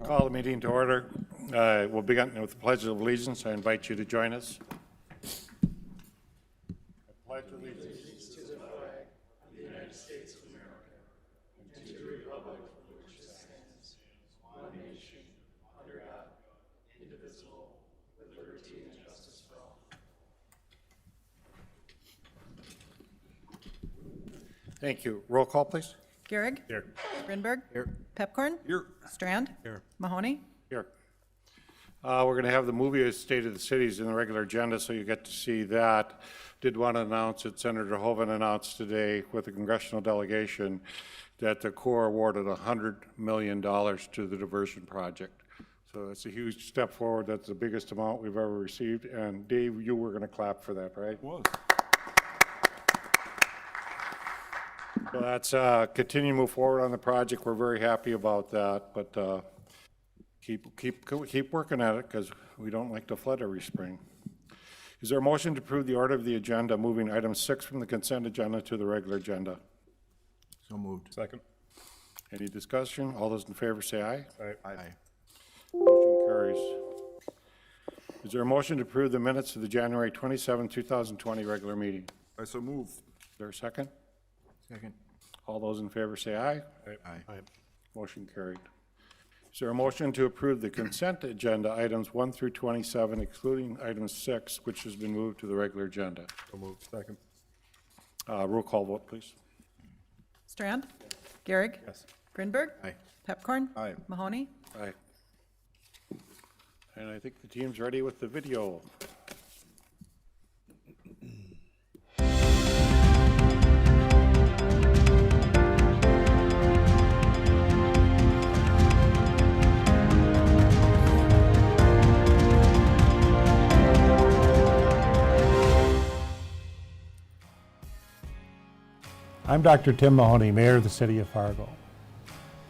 Call the meeting to order. We'll begin with the Pledge of Allegiance. I invite you to join us. I pledge allegiance to the flag of the United States of America and to the republic for which it stands, one nation, under God, indivisible, with liberty and justice for all. Thank you. Roll call, please. Gehrig? Here. Grinberg? Here. Pepcorn? Here. Strand? Here. Mahoney? Here. We're going to have the movie State of the Cities in the regular agenda, so you get to see that. Did want to announce that Senator Hoeven announced today with the congressional delegation that the Corps awarded $100 million to the diversion project. So it's a huge step forward. That's the biggest amount we've ever received. And Dave, you were going to clap for that, right? It was. So that's continue to move forward on the project. We're very happy about that, but keep working at it because we don't like to flood every spring. Is there a motion to approve the order of the agenda, moving item 6 from the consent agenda to the regular agenda? So moved. Second. Any discussion? All those in favor say aye. Aye. Motion carries. Is there a motion to approve the minutes of the January 27, 2020 regular meeting? I so move. Is there a second? Second. All those in favor say aye. Aye. Motion carried. Is there a motion to approve the consent agenda items 1 through 27, excluding item 6, which has been moved to the regular agenda? So moved. Second. Roll call vote, please. Strand? Gehrig? Yes. Grinberg? Aye. Pepcorn? Aye. Mahoney? Aye. And I think the team's ready with the video. I'm Dr. Tim Mahoney, Mayor of the City of Fargo.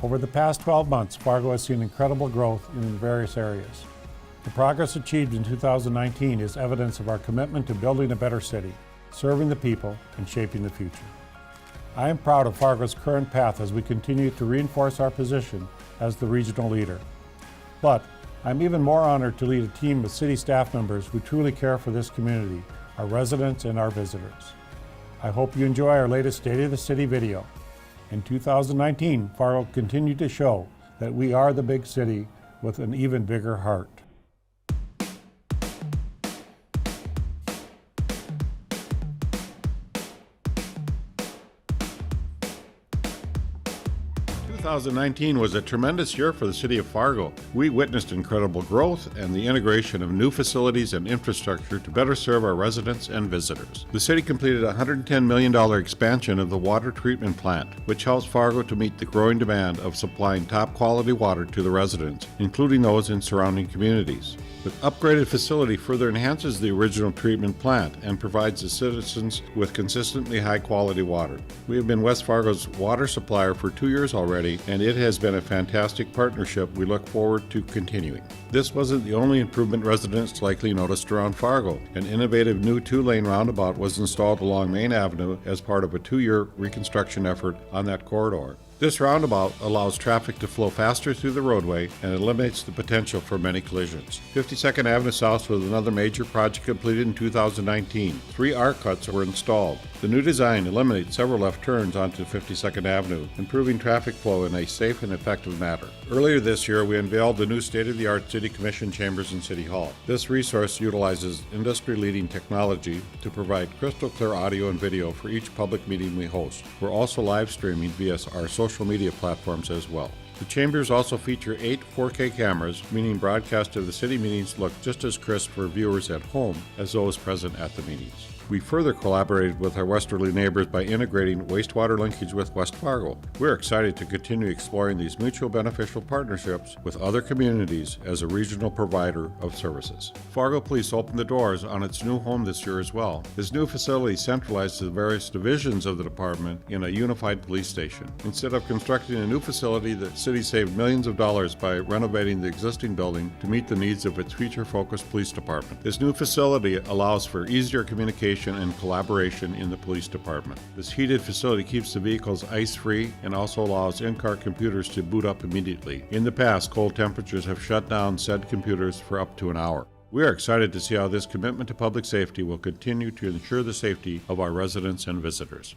Over the past 12 months, Fargo has seen incredible growth in various areas. The progress achieved in 2019 is evidence of our commitment to building a better city, serving the people, and shaping the future. I am proud of Fargo's current path as we continue to reinforce our position as the regional leader. But I'm even more honored to lead a team of city staff members who truly care for this community, our residents, and our visitors. I hope you enjoy our latest State of the City video. In 2019, Fargo continued to show that we are the big city with an even bigger heart. 2019 was a tremendous year for the city of Fargo. We witnessed incredible growth and the integration of new facilities and infrastructure to better serve our residents and visitors. The city completed a $110 million expansion of the water treatment plant, which helps Fargo to meet the growing demand of supplying top quality water to the residents, including those in surrounding communities. The upgraded facility further enhances the original treatment plant and provides the citizens with consistently high-quality water. We have been West Fargo's water supplier for 2 years already, and it has been a fantastic partnership we look forward to continuing. This wasn't the only improvement residents likely noticed around Fargo. An innovative new 2-lane roundabout was installed along Main Avenue as part of a 2-year reconstruction effort on that corridor. This roundabout allows traffic to flow faster through the roadway and eliminates the potential for many collisions. 52nd Avenue South was another major project completed in 2019. 3 arc cuts were installed. The new design eliminates several left turns onto 52nd Avenue, improving traffic flow in a safe and effective manner. Earlier this year, we unveiled the new state-of-the-art City Commission chambers in City Hall. This resource utilizes industry-leading technology to provide crystal clear audio and video for each public meeting we host. We're also live streaming via our social media platforms as well. The chambers also feature 8 4K cameras, meaning broadcast of the city meetings look just as crisp for viewers at home as those present at the meetings. We further collaborated with our westerly neighbors by integrating wastewater linkage with West Fargo. We're excited to continue exploring these mutual beneficial partnerships with other communities as a regional provider of services. Fargo Police opened the doors on its new home this year as well. This new facility centralizes the various divisions of the department in a unified police station. Instead of constructing a new facility, the city saved millions of dollars by renovating the existing building to meet the needs of its future-focused police department. This new facility allows for easier communication communication and collaboration in the police department. This heated facility keeps the vehicles ice-free and also allows in-car computers to boot up immediately. In the past, cold temperatures have shut down said computers for up to an hour. We are excited to see how this commitment to public safety will continue to ensure the safety of our residents and visitors.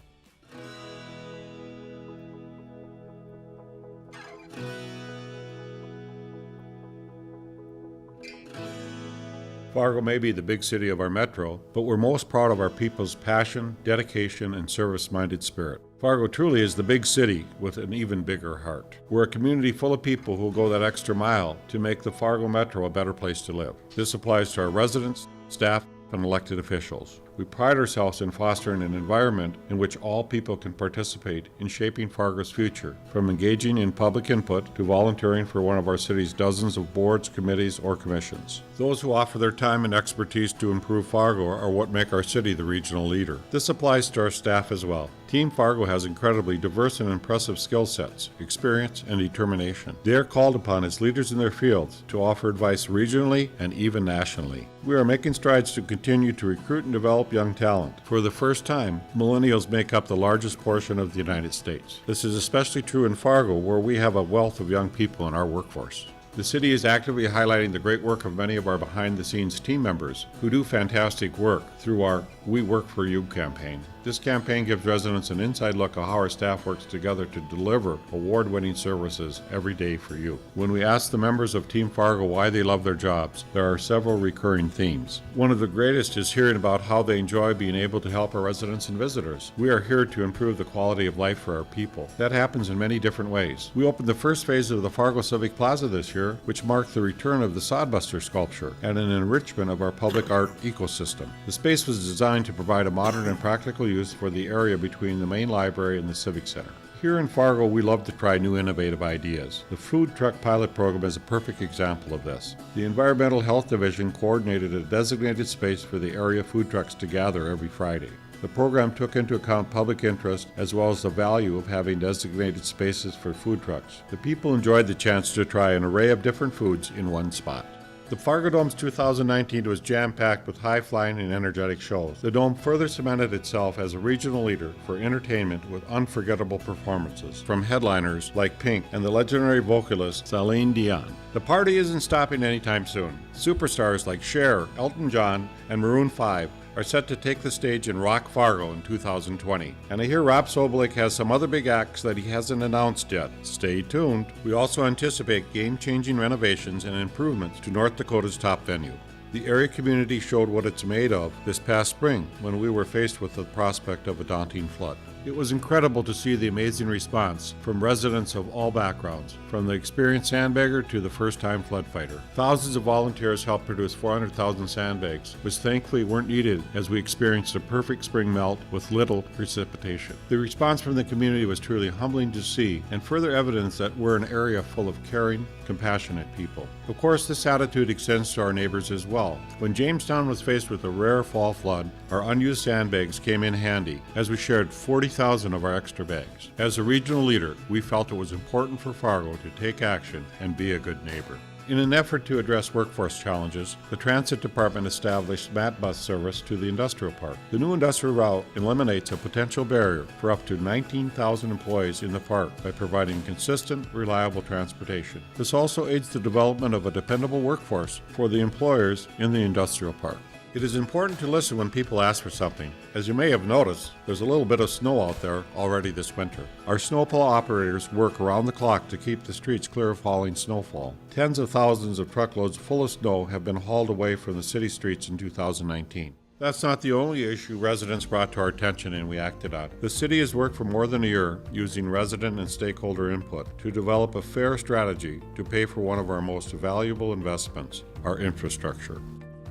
Fargo may be the big city of our metro, but we're most proud of our people's passion, dedication, and service-minded spirit. Fargo truly is the big city with an even bigger heart. We're a community full of people who will go that extra mile to make the Fargo Metro a better place to live. This applies to our residents, staff, and elected officials. We pride ourselves in fostering an environment in which all people can participate in shaping Fargo's future, from engaging in public input to volunteering for one of our city's dozens of boards, committees, or commissions. Those who offer their time and expertise to improve Fargo are what make our city the regional leader. This applies to our staff as well. Team Fargo has incredibly diverse and impressive skill sets, experience, and determination. They are called upon as leaders in their fields to offer advice regionally and even nationally. We are making strides to continue to recruit and develop young talent. For the first time, millennials make up the largest portion of the United States. This is especially true in Fargo, where we have a wealth of young people in our workforce. The city is actively highlighting the great work of many of our behind-the-scenes team members who do fantastic work through our We Work For You campaign. This campaign gives residents an inside look at how our staff works together to deliver award-winning services every day for you. When we ask the members of Team Fargo why they love their jobs, there are several recurring themes. One of the greatest is hearing about how they enjoy being able to help our residents and visitors. We are here to improve the quality of life for our people. That happens in many different ways. We opened the first phase of the Fargo Civic Plaza this year, which marked the return of the Sodbuster sculpture and an enrichment of our public art ecosystem. The space was designed to provide a modern and practical use for the area between the main library and the Civic Center. Here in Fargo, we love to try new innovative ideas. The food truck pilot program is a perfect example of this. The Environmental Health Division coordinated a designated space for the area food trucks to gather every Friday. The program took into account public interest as well as the value of having designated spaces for food trucks. The people enjoyed the chance to try an array of different foods in one spot. The Fargo Dome's 2019 was jam-packed with high-flying and energetic shows. The Dome further cemented itself as a regional leader for entertainment with unforgettable performances from headliners like Pink and the legendary vocalist Celine Dion. The party isn't stopping anytime soon. Superstars like Cher, Elton John, and Maroon 5 are set to take the stage in Rock Fargo in 2020. And I hear Rob Sobolik has some other big acts that he hasn't announced yet. Stay tuned. We also anticipate game-changing renovations and improvements to North Dakota's top venue. The area community showed what it's made of this past spring when we were faced with the prospect of a daunting flood. It was incredible to see the amazing response from residents of all backgrounds, from the experienced sandbagger to the first-time flood fighter. Thousands of volunteers helped produce 400,000 sandbags, which thankfully weren't needed as we experienced a perfect spring melt with little precipitation. The response from the community was truly humbling to see and further evidence that we're an area full of caring, compassionate people. Of course, this attitude extends to our neighbors as well. When Jamestown was faced with a rare fall flood, our unused sandbags came in handy as we shared 40,000 of our extra bags. As a regional leader, we felt it was important for Fargo to take action and be a good neighbor. In an effort to address workforce challenges, the Transit Department established MAT bus service to the industrial park. The new industrial route eliminates a potential barrier for up to 19,000 employees in the park by providing consistent, reliable transportation. This also aids the development of a dependable workforce for the employers in the industrial park. It is important to listen when people ask for something. As you may have noticed, there's a little bit of snow out there already this winter. Our snowplow operators work around the clock to keep the streets clear of falling snowfall. Tens of thousands of truckloads full of snow have been hauled away from the city streets in 2019. That's not the only issue residents brought to our attention and we acted on. The city has worked for more than a year using resident and stakeholder input to develop a fair strategy to pay for one of our most valuable investments, our infrastructure.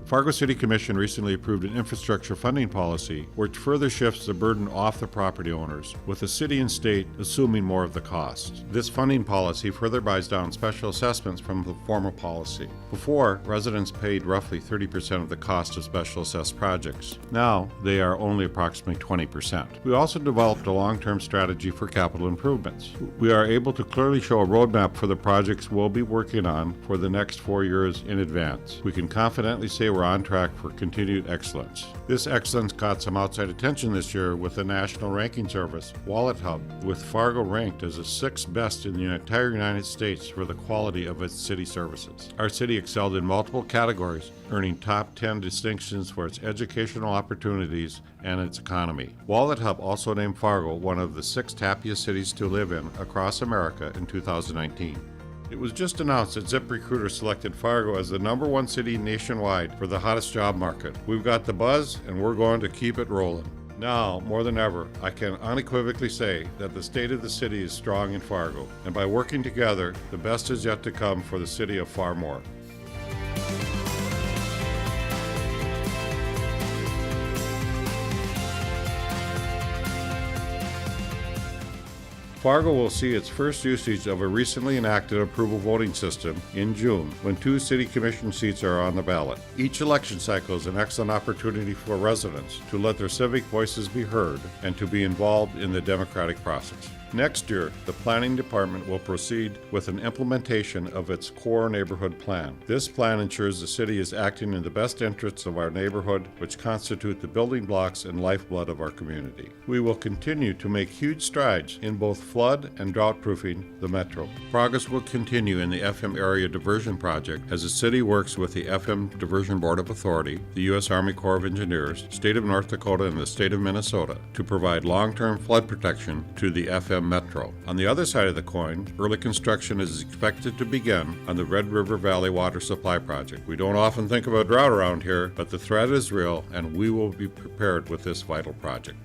The Fargo City Commission recently approved an infrastructure funding policy which further shifts the burden off the property owners, with the city and state assuming more of the cost. This funding policy further buys down special assessments from the former policy. Before, residents paid roughly 30% of the cost of special assessed projects. Now, they are only approximately 20%. We also developed a long-term strategy for capital improvements. We are able to clearly show a roadmap for the projects we'll be working on for the next 4 years in advance. We can confidently say we're on track for continued excellence. This excellence caught some outside attention this year with the national ranking service, Wallet Hub, with Fargo ranked as the 6th best in the entire United States for the quality of its city services. Our city excelled in multiple categories, earning top 10 distinctions for its educational opportunities and its economy. Wallet Hub also named Fargo one of the 6 happiest cities to live in across America in 2019. It was just announced that ZipRecruiter selected Fargo as the #1 city nationwide for the hottest job market. We've got the buzz, and we're going to keep it rolling. Now, more than ever, I can unequivocally say that the state of the city is strong in Fargo, and by working together, the best is yet to come for the city of Farmore. Fargo will see its first usage of a recently enacted approval voting system in June, when 2 city commission seats are on the ballot. Each election cycle is an excellent opportunity for residents to let their civic voices be heard and to be involved in the democratic process. Next year, the Planning Department will proceed with an implementation of its core neighborhood plan. This plan ensures the city is acting in the best interests of our neighborhood, which constitute the building blocks and lifeblood of our community. We will continue to make huge strides in both flood and drought-proofing the metro. Progress will continue in the FM Area Diversion Project as the city works with the FM Diversion Board of Authority, the U.S. Army Corps of Engineers, State of North Dakota, and the State of Minnesota to provide long-term flood protection to the FM Metro. On the other side of the coin, early construction is expected to begin on the Red River Valley Water Supply Project. We don't often think about drought around here, but the threat is real, and we will be prepared with this vital project.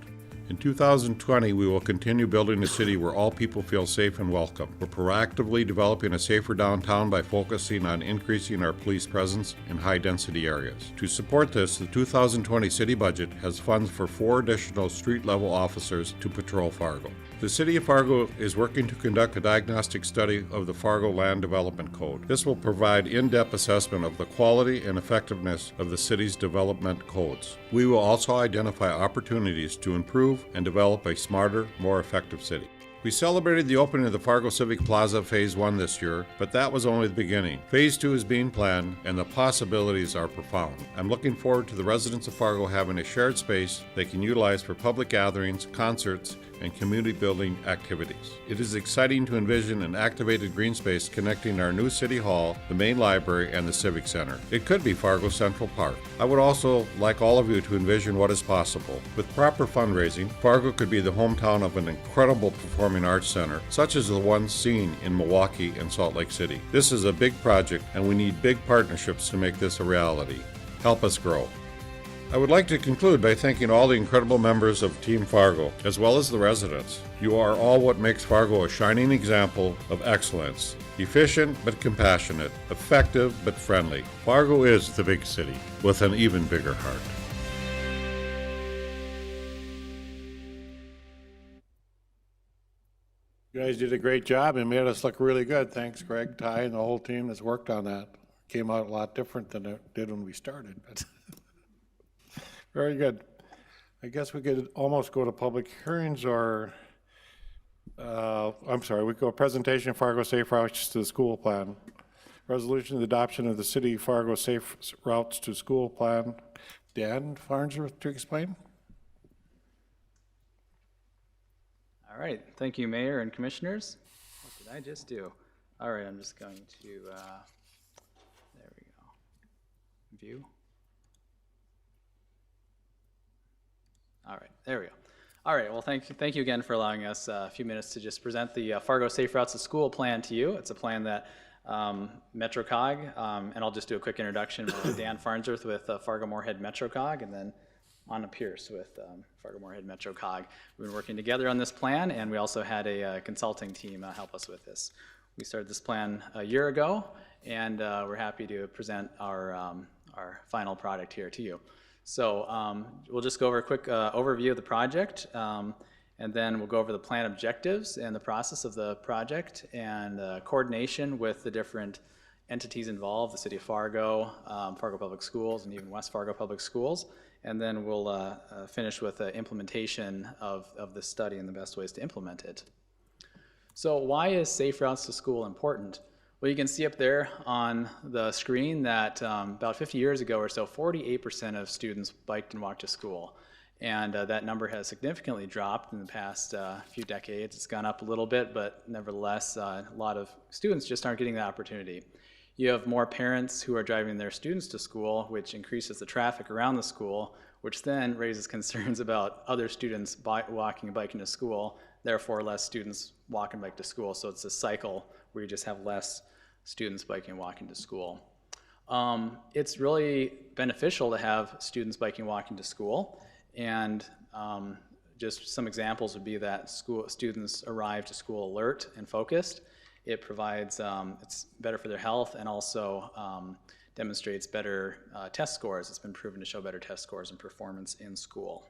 In 2020, we will continue building a city where all people feel safe and welcome. We're proactively developing a safer downtown by focusing on increasing our police presence in high-density areas. To support this, the 2020 city budget has funds for 4 additional street-level officers to patrol Fargo. The City of Fargo is working to conduct a diagnostic study of the Fargo Land Development Code. This will provide in-depth assessment of the quality and effectiveness of the city's development codes. We will also identify opportunities to improve and develop a smarter, more effective city. We celebrated the opening of the Fargo Civic Plaza Phase 1 this year, but that was only the beginning. Phase 2 is being planned, and the possibilities are profound. I'm looking forward to the residents of Fargo having a shared space they can utilize for public gatherings, concerts, and community building activities. It is exciting to envision an activated green space connecting our new City Hall, the main library, and the Civic Center. It could be Fargo Central Park. I would also like all of you to envision what is possible. With proper fundraising, Fargo could be the hometown of an incredible performing arts center, such as the one seen in Milwaukee and Salt Lake City. This is a big project, and we need big partnerships to make this a reality. Help us grow. I would like to conclude by thanking all the incredible members of Team Fargo, as well as the residents. You are all what makes Fargo a shining example of excellence. Efficient but compassionate, effective but friendly. Fargo is the big city with an even bigger heart. You guys did a great job and made us look really good. Thanks, Greg, Ty, and the whole team that's worked on that. Came out a lot different than it did when we started, but very good. I guess we could almost go to public hearings or, we go presentation Fargo Safe Routes to the School Plan. Resolution of the adoption of the City of Fargo Safe Routes to School Plan. Dan Farnsworth to explain. All right, thank you, Mayor and Commissioners. What did I just do? All right, I'm just going to, there we go, view. All right, there we go. All right, well, thank you again for allowing us a few minutes to just present the Fargo Safe Routes to School plan to you. It's a plan that MetroCog, and I'll just do a quick introduction with Dan Farnsworth with Fargo Moorhead MetroCog, and then Anna Pierce with Fargo Moorhead MetroCog. We've been working together on this plan, and we also had a consulting team help us with this. We started this plan a year ago, and we're happy to present our final product here to you. So we'll just go over a quick overview of the project, and then we'll go over the plan objectives and the process of the project and coordination with the different entities involved, the City of Fargo, Fargo Public Schools, and even West Fargo Public Schools. And then we'll finish with the implementation of this study and the best ways to implement it. So why is Safe Routes to School important? Well, you can see up there on the screen that about 50 years ago or so, 48% of students biked and walked to school. And that number has significantly dropped in the past few decades. It's gone up a little bit, but nevertheless, a lot of students just aren't getting the opportunity. You have more parents who are driving their students to school, which increases the traffic around the school, which then raises concerns about other students walking and biking to school, therefore less students walk and bike to school. So it's a cycle where you just have less students biking and walking to school. It's really beneficial to have students biking and walking to school, and just some examples would be that students arrive to school alert and focused. It provides, it's better for their health, and also demonstrates better test scores. It's been proven to show better test scores and performance in school.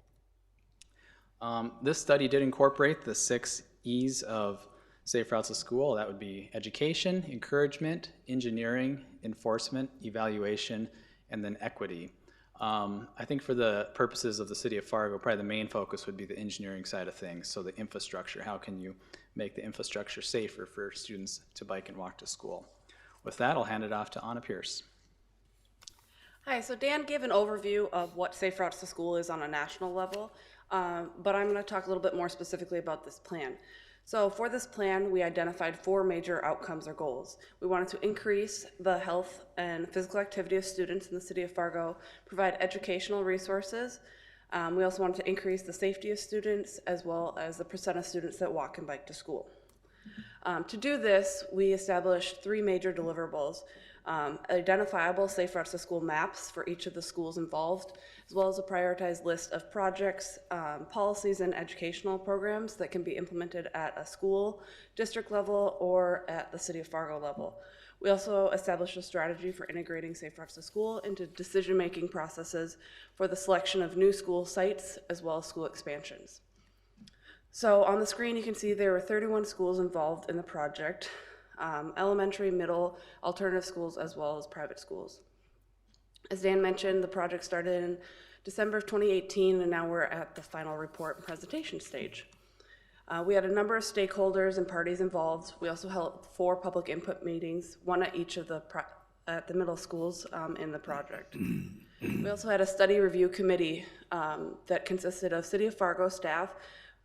This study did incorporate the 6 E's of safe routes to school. That would be education, encouragement, engineering, enforcement, evaluation, and then equity. I think for the purposes of the city of Fargo, probably the main focus would be the engineering side of things. So the infrastructure, how can you make the infrastructure safer for students to bike and walk to school? With that, I'll hand it off to Anna Pierce. Hi, so Dan gave an overview of what Safe Routes to School is on a national level, but I'm going to talk a little bit more specifically about this plan. So for this plan, we identified 4 major outcomes or goals. We wanted to increase the health and physical activity of students in the city of Fargo, provide educational resources. We also wanted to increase the safety of students as well as the percent of students that walk and bike to school. To do this, we established 3 major deliverables. Identifiable safe routes to school maps for each of the schools involved, as well as a prioritized list of projects, policies, and educational programs that can be implemented at a school, district level, or at the city of Fargo level. We also established a strategy for integrating safe routes to school into decision-making processes for the selection of new school sites, as well as school expansions. So on the screen, you can see there were 31 schools involved in the project. Elementary, middle, alternative schools, as well as private schools. As Dan mentioned, the project started in December of 2018, and now we're at the final report and presentation stage. We had a number of stakeholders and parties involved. We also held 4 public input meetings, 1 at each of the middle schools in the project. We also had a study review committee that consisted of City of Fargo staff,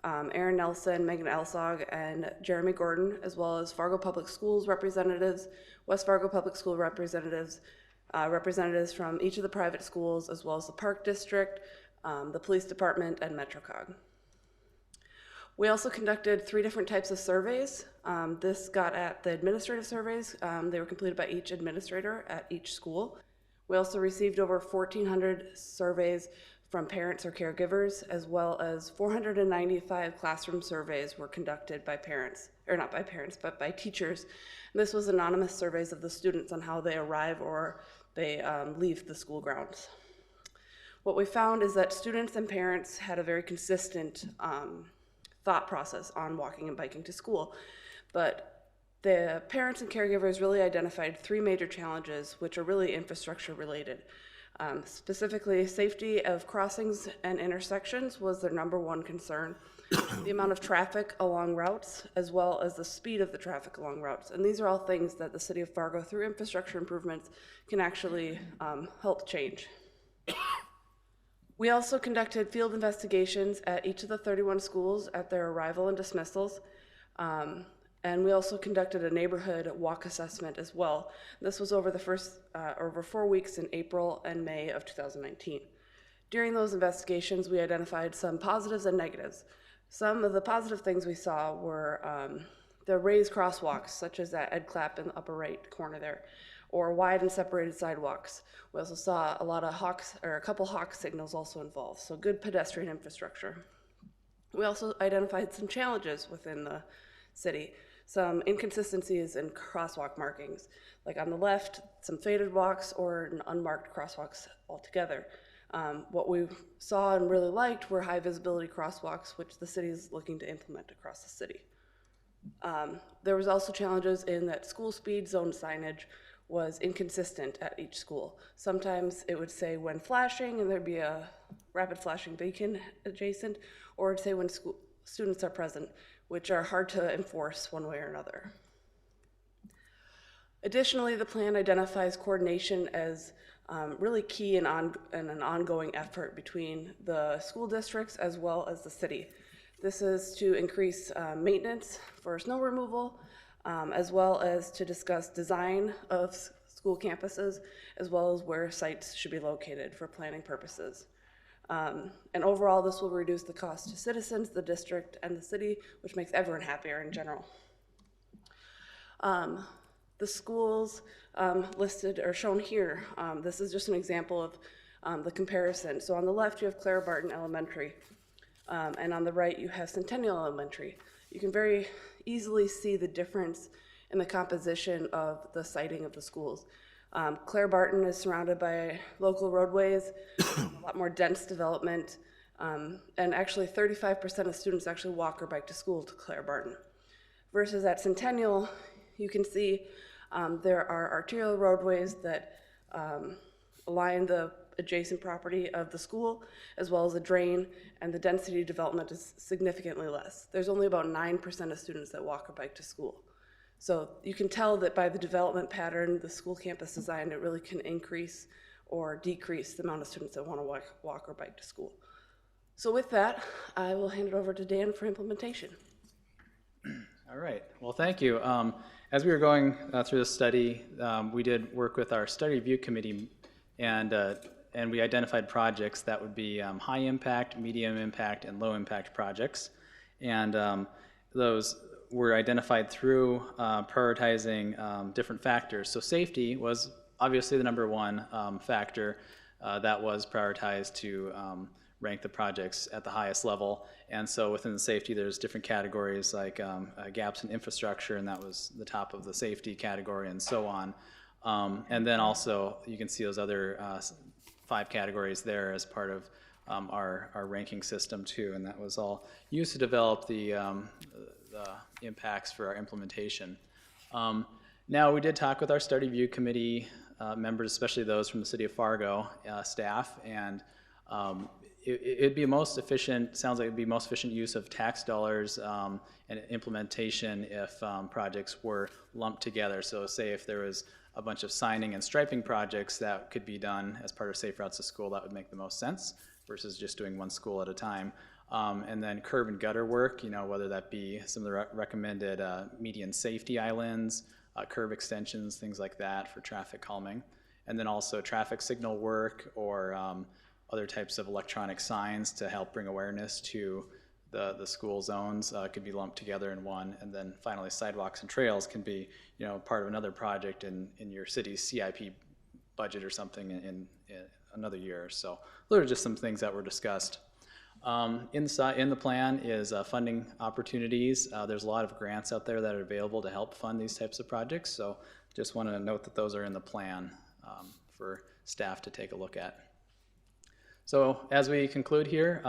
Aaron Nelson, Megan Elsog, and Jeremy Gordon, as well as Fargo Public Schools representatives, West Fargo Public School representatives, representatives from each of the private schools, as well as the Park District, the Police Department, and MetroCog. We also conducted 3 different types of surveys. This got at the administrative surveys. They were completed by each administrator at each school. We also received over 1,400 surveys from parents or caregivers, as well as 495 classroom surveys were conducted by parents, or not by parents, but by teachers. This was anonymous surveys of the students on how they arrive or they leave the school grounds. What we found is that students and parents had a very consistent thought process on walking and biking to school, but the parents and caregivers really identified 3 major challenges, which are really infrastructure related. Specifically, safety of crossings and intersections was their #1 concern. The amount of traffic along routes, as well as the speed of the traffic along routes. And these are all things that the city of Fargo, through infrastructure improvements, can actually help change. We also conducted field investigations at each of the 31 schools at their arrival and dismissals. And we also conducted a neighborhood walk assessment as well. This was over over 4 weeks in April and May of 2019. During those investigations, we identified some positives and negatives. Some of the positive things we saw were the raised crosswalks, such as that Ed Clap in the upper right corner there, or wide and separated sidewalks. We also saw a lot of a couple hawk signals also involved, so good pedestrian infrastructure. We also identified some challenges within the city. Some inconsistencies in crosswalk markings, like on the left, some faded walks or an unmarked crosswalks altogether. What we saw and really liked were high visibility crosswalks, which the city is looking to implement across the city. There was also challenges in that school speed zone signage was inconsistent at each school. Sometimes it would say when flashing and there'd be a rapid flashing beacon adjacent, or it'd say when students are present, which are hard to enforce one way or another. Additionally, the plan identifies coordination as really key in an ongoing effort between the school districts as well as the city. This is to increase maintenance for snow removal, as well as to discuss design of school campuses, as well as where sites should be located for planning purposes. And overall, this will reduce the cost to citizens, the district, and the city, which makes everyone happier in general. The schools listed or shown here, this is just an example of the comparison. So on the left, you have Clara Barton Elementary, and on the right, you have Centennial Elementary. You can very easily see the difference in the composition of the siting of the schools. Clara Barton is surrounded by local roadways, a lot more dense development, and actually 35% of students actually walk or bike to school to Clara Barton. Versus at Centennial, you can see there are arterial roadways that line the adjacent property of the school, as well as a drain, and the density development is significantly less. There's only about 9% of students that walk or bike to school. So you can tell that by the development pattern, the school campus design, it really can increase or decrease the amount of students that want to walk or bike to school. So with that, I will hand it over to Dan for implementation. All right, well, thank you. As we were going through the study, we did work with our study review committee, and we identified projects that would be high impact, medium impact, and low impact projects. And those were identified through prioritizing different factors. So safety was obviously the number one factor that was prioritized to rank the projects at the highest level. And so within the safety, there's different categories like gaps in infrastructure, and that was the top of the safety category, and so on. And then also, you can see those other 5 categories there as part of our ranking system too, and that was all used to develop the impacts for our implementation. Now, we did talk with our study review committee members, especially those from the city of Fargo staff, and it'd be most efficient, sounds like it'd be most efficient use of tax dollars and implementation if projects were lumped together. So say if there was a bunch of signing and striping projects that could be done as part of Safe Routes to School, that would make the most sense versus just doing one school at a time. And then curb and gutter work, whether that be some of the recommended median safety islands, curb extensions, things like that for traffic calming. And then also traffic signal work or other types of electronic signs to help bring awareness to the school zones could be lumped together in one. And then finally, sidewalks and trails can be, part of another project in your city's CIP budget or something in another year. So those are just some things that were discussed. Inside in the plan is funding opportunities. There's a lot of grants out there that are available to help fund these types of projects. So just want to note that those are in the plan for staff to take a look at. So as we conclude here,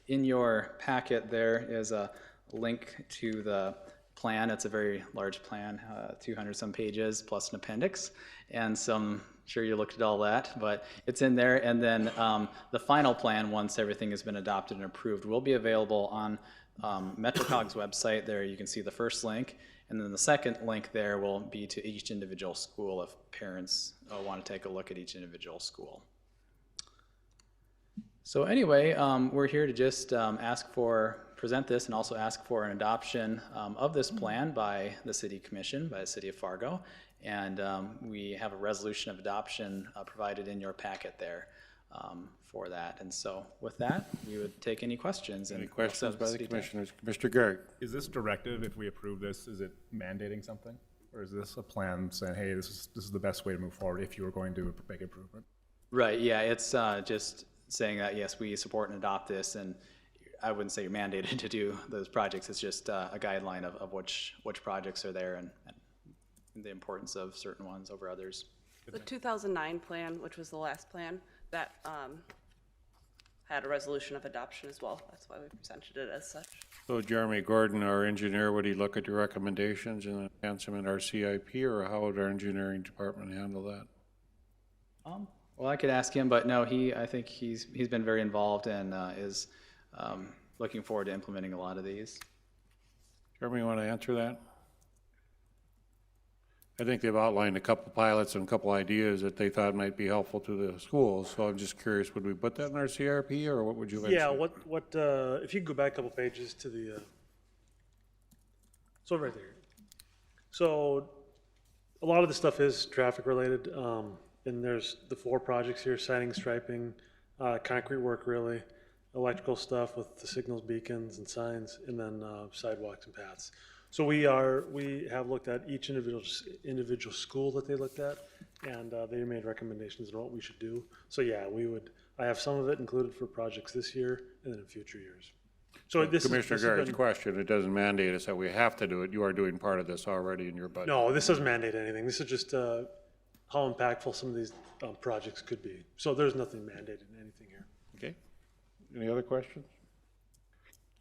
in your packet there is a link to the plan. It's a very large plan, 200 some pages plus an appendix, and some, sure you looked at all that, but it's in there. And then the final plan, once everything has been adopted and approved, will be available on MetroCog's website. There you can see the first link, and then the second link there will be to each individual school if parents want to take a look at each individual school. So anyway, we're here to just present this and also ask for an adoption of this plan by the City Commission, by the City of Fargo. And we have a resolution of adoption provided in your packet there for that. And so with that, we would take any questions. Any questions by the commissioners? Mr. Gehrig. Is this directive, if we approve this, is it mandating something? Or is this a plan saying, hey, this is the best way to move forward if you were going to make improvement? Right, yeah, it's just saying that, yes, we support and adopt this, and I wouldn't say you're mandated to do those projects. It's just a guideline of which projects are there and the importance of certain ones over others. The 2009 plan, which was the last plan, that had a resolution of adoption as well. That's why we presented it as such. So Jeremy Gordon, our engineer, would he look at your recommendations and advance them in our CIP, or how would our engineering department handle that? Well, I could ask him, but no, I think he's been very involved and is looking forward to implementing a lot of these. Jeremy, you want to answer that? I think they've outlined a couple pilots and a couple ideas that they thought might be helpful to the schools. So I'm just curious, would we put that in our CRP, or what would you like? Yeah, if you could go back a couple pages to the, so right there. So a lot of the stuff is traffic related, and there's the 4 projects here: siding, striping, concrete work, really, electrical stuff with the signals, beacons, and signs, and then sidewalks and paths. So we have looked at each individual school that they looked at, and they made recommendations on what we should do. So yeah, I have some of it included for projects this year and then in future years. So Commissioner Garrett's question, it doesn't mandate us that we have to do it. You are doing part of this already in your budget. No, this doesn't mandate anything. This is just how impactful some of these projects could be. So there's nothing mandated in anything here. Okay. Any other questions?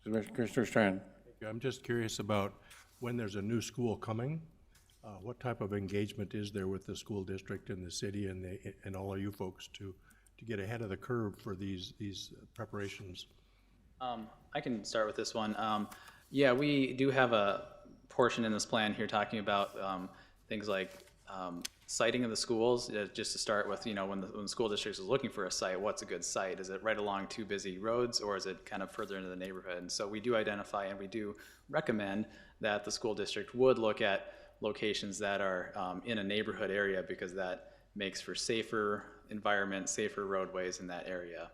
Commissioner Strand. I'm just curious about when there's a new school coming, what type of engagement is there with the school district and the city and all of you folks to get ahead of the curve for these preparations? I can start with this one. Yeah, we do have a portion in this plan here talking about things like siting of the schools. Just to start with, when the school district is looking for a site, what's a good site? Is it right along 2 busy roads, or is it kind of further into the neighborhood? And so we do identify and we do recommend that the school district would look at locations that are in a neighborhood area, because that makes for safer environment, safer roadways in that area.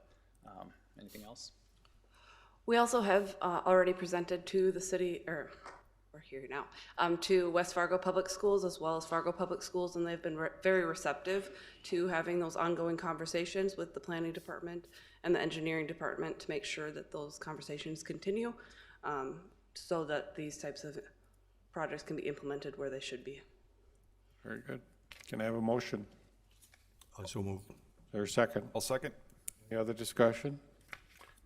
Anything else? We also have already presented to the city, or we're here now, to West Fargo Public Schools as well as Fargo Public Schools, and they've been very receptive to having those ongoing conversations with the planning department and the engineering department to make sure that those conversations continue, so that these types of projects can be implemented where they should be. Very good. Can I have a motion? I so move. Is there a second? I'll second. Any other discussion?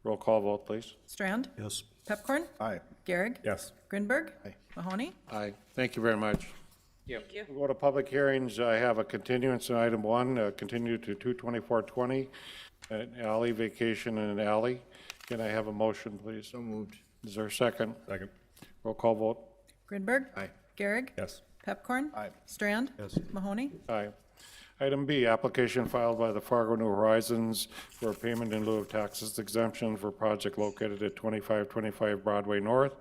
Roll call vote, please. Strand, Yes. Pepcorn, Aye. Garrick, Yes. Grinberg, Aye. Mahoney. Aye. Thank you very much. Thank you. We'll go to public hearings. I have a continuance in item 1, continue to 2/24/20, an alley vacation in an alley. Can I have a motion, please? So moved. Is there a second? Second. Roll call vote. Grinberg. Aye. Garrick. Yes. Pepcorn. Aye. Strand. Yes. Mahoney. Aye. Item B, application filed by the Fargo New Horizons for a payment in lieu of taxes exemption for project located at 2525 Broadway North,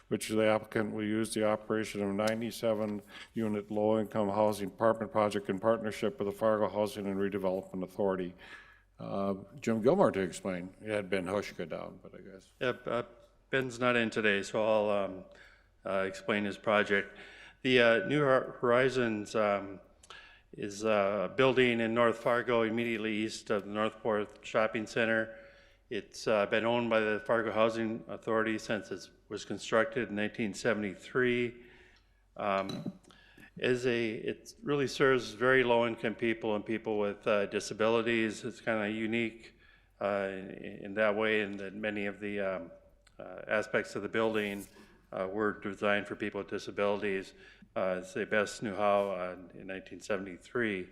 which the applicant will use the operation of 97-unit low-income housing apartment project in partnership with the Fargo Housing and Redevelopment Authority. Jim Gilmore to explain. It had Ben Hushka down, but I guess. Yep, Ben's not in today, so I'll explain his project. The New Horizons is a building in North Fargo, immediately east of the Northport Shopping Center. It's been owned by the Fargo Housing Authority since it was constructed in 1973. It really serves very low-income people and people with disabilities. It's kind of unique in that way, in that many of the aspects of the building were designed for people with disabilities. As they best knew how in 1973.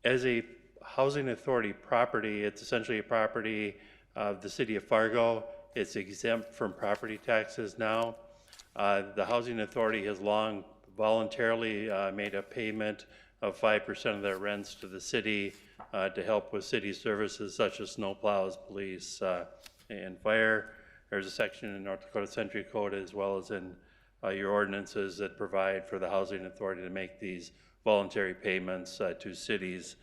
As a housing authority property, it's essentially a property of the city of Fargo. It's exempt from property taxes now. The housing authority has long voluntarily made a payment of 5% of their rents to the city to help with city services such as snowplows, police, and fire. There's a section in North Dakota Century Code as well as in your ordinances that provide for the housing authority to make these voluntary payments to cities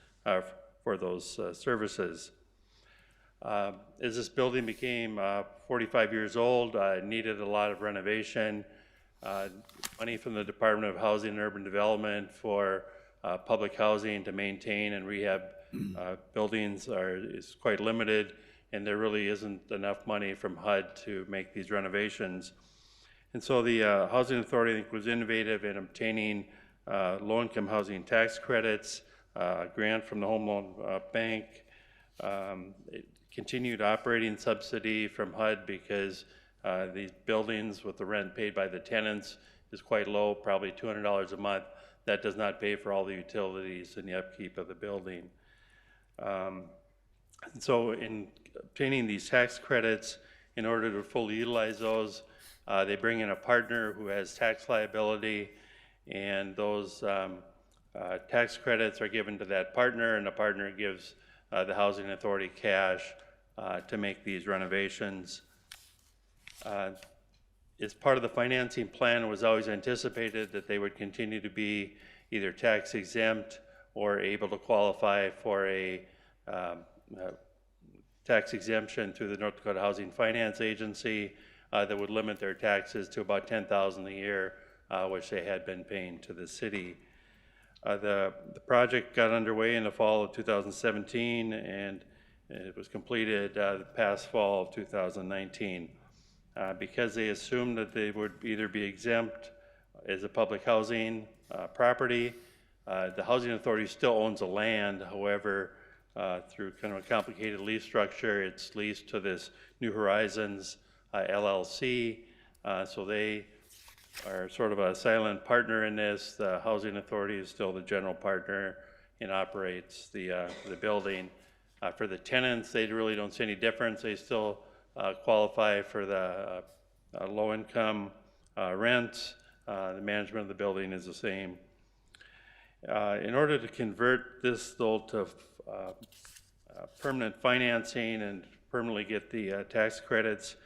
for those services. As this building became 45 years old, it needed a lot of renovation. Money from the Department of Housing and Urban Development for public housing to maintain and rehab buildings is quite limited, and there really isn't enough money from HUD to make these renovations. And so the Housing Authority, I think, was innovative in obtaining low-income housing tax credits, a grant from the Home Loan Bank, continued operating subsidy from HUD because these buildings with the rent paid by the tenants is quite low, probably $200 a month. That does not pay for all the utilities and the upkeep of the building. And so in obtaining these tax credits, in order to fully utilize those, they bring in a partner who has tax liability, and those tax credits are given to that partner, and the partner gives the housing authority cash to make these renovations. As part of the financing plan, it was always anticipated that they would continue to be either tax exempt or able to qualify for a tax exemption through the North Dakota Housing Finance Agency that would limit their taxes to about $10,000 a year, which they had been paying to the city. The project got underway in the fall of 2017, and it was completed the past fall of 2019. Because they assumed that they would either be exempt as a public housing property. The housing authority still owns the land, however, through kind of a complicated lease structure, it's leased to this New Horizons LLC, so they are sort of a silent partner in this. The housing authority is still the general partner and operates the building. For the tenants, they really don't see any difference. They still qualify for the low-income rents. The management of the building is the same. In order to convert this though to permanent financing and permanently get the tax credits,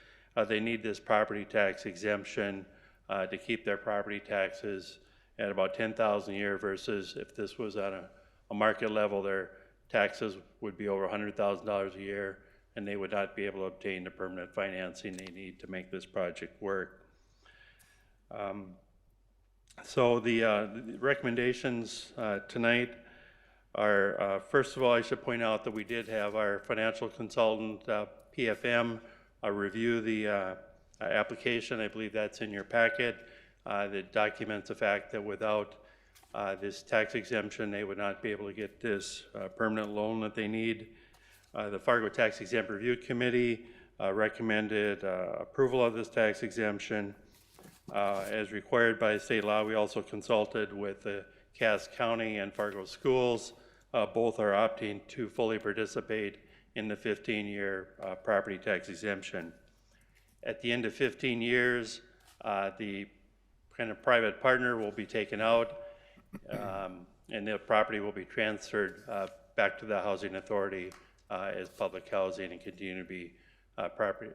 they need this property tax exemption to keep their property taxes at about $10,000 a year, versus if this was on a market level, their taxes would be over $100,000 a year, and they would not be able to obtain the permanent financing they need to make this project work. So the recommendations tonight are, first of all, I should point out that we did have our financial consultant, PFM, review the application. I believe that's in your packet. That documents the fact that without this tax exemption, they would not be able to get this permanent loan that they need. The Fargo Tax Exempt Review Committee recommended approval of this tax exemption. As required by state law, we also consulted with the Cass County and Fargo schools. Both are opting to fully participate in the 15-year property tax exemption. At the end of 15 years, the kind of private partner will be taken out, and the property will be transferred back to the housing authority as public housing and continue to be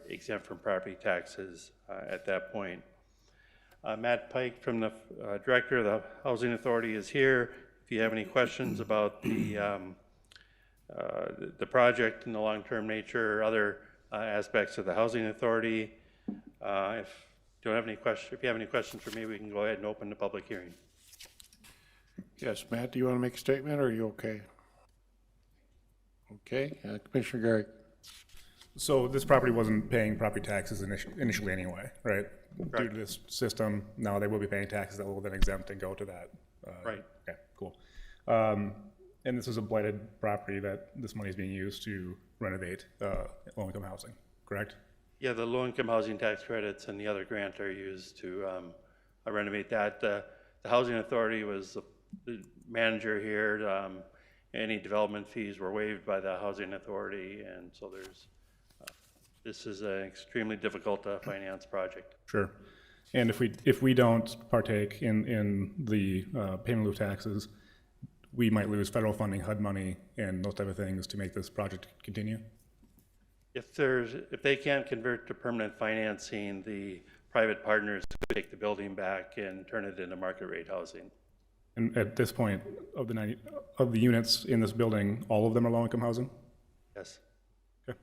exempt from property taxes at that point. Matt Pike from the Director of the Housing Authority is here. If you have any questions about the project and the long-term nature or other aspects of the Housing Authority, if you have any questions for me, we can go ahead and open the public hearing. Yes, Matt, do you want to make a statement, or are you okay? Okay, Commissioner Gary. So this property wasn't paying property taxes initially anyway, right? Correct. Due to this system, now they will be paying taxes that will then exempt and go to that. Right. Okay, cool. And this is a blighted property that this money is being used to renovate low-income housing, correct? Yeah, the low-income housing tax credits and the other grant are used to renovate that. The Housing Authority was the manager here. Any development fees were waived by the Housing Authority, and so there's this is an extremely difficult finance project. Sure. And if we don't partake in the payment in lieu of taxes, we might lose federal funding, HUD money, and those type of things to make this project continue? If they can't convert to permanent financing, the private partners could take the building back and turn it into market rate housing. And at this point, of the units in this building, all of them are low-income housing? Yes. Okay.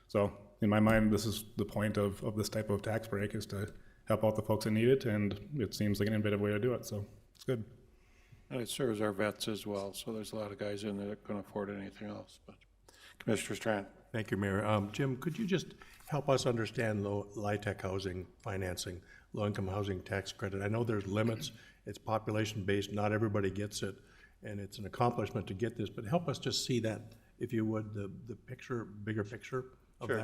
So in my mind, this is the point of this type of tax break, is to help out the folks that need it, and it seems like an innovative way to do it, so it's good. And it serves our vets as well, so there's a lot of guys in there that couldn't afford anything else. But Commissioner Strand. Thank you, Mayor. Jim, could you just help us understand LIHTC housing financing, low-income housing tax credit? I know there's limits. It's population-based. Not everybody gets it, and it's an accomplishment to get this. But help us just see that, if you would, the picture, bigger picture of Sure.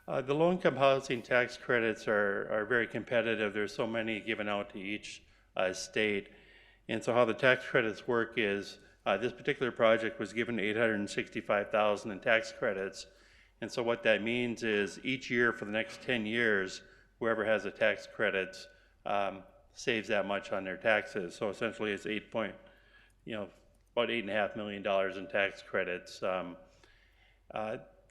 that. The low-income housing tax credits are very competitive. There's so many given out to each state. And so how the tax credits work is, this particular project was given $865,000 in tax credits. And so what that means is each year for the next 10 years, whoever has the tax credits saves that much on their taxes. So essentially it's about $8.5 million in tax credits.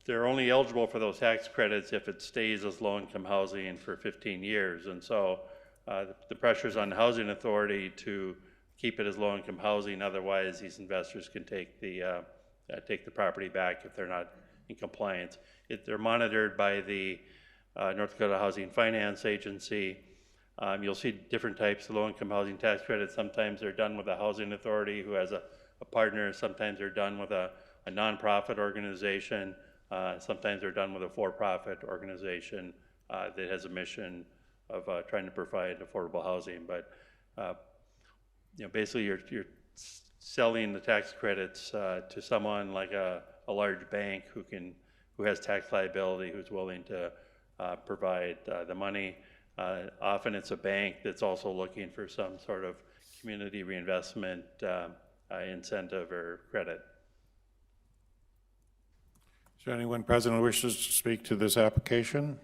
They're only eligible for those tax credits if it stays as low-income housing for 15 years. And so the pressures on the Housing Authority to keep it as low-income housing, otherwise these investors can take the property back if they're not in compliance. They're monitored by the North Dakota Housing Finance Agency. You'll see different types of low-income housing tax credits. Sometimes they're done with a housing authority who has a partner. Sometimes they're done with a nonprofit organization. Sometimes they're done with a for-profit organization that has a mission of trying to provide affordable housing. But basically you're selling the tax credits to someone like a large bank who has tax liability, who's willing to provide the money. Often it's a bank that's also looking for some sort of community reinvestment incentive or credit. Is there anyone present who wishes to speak to this application?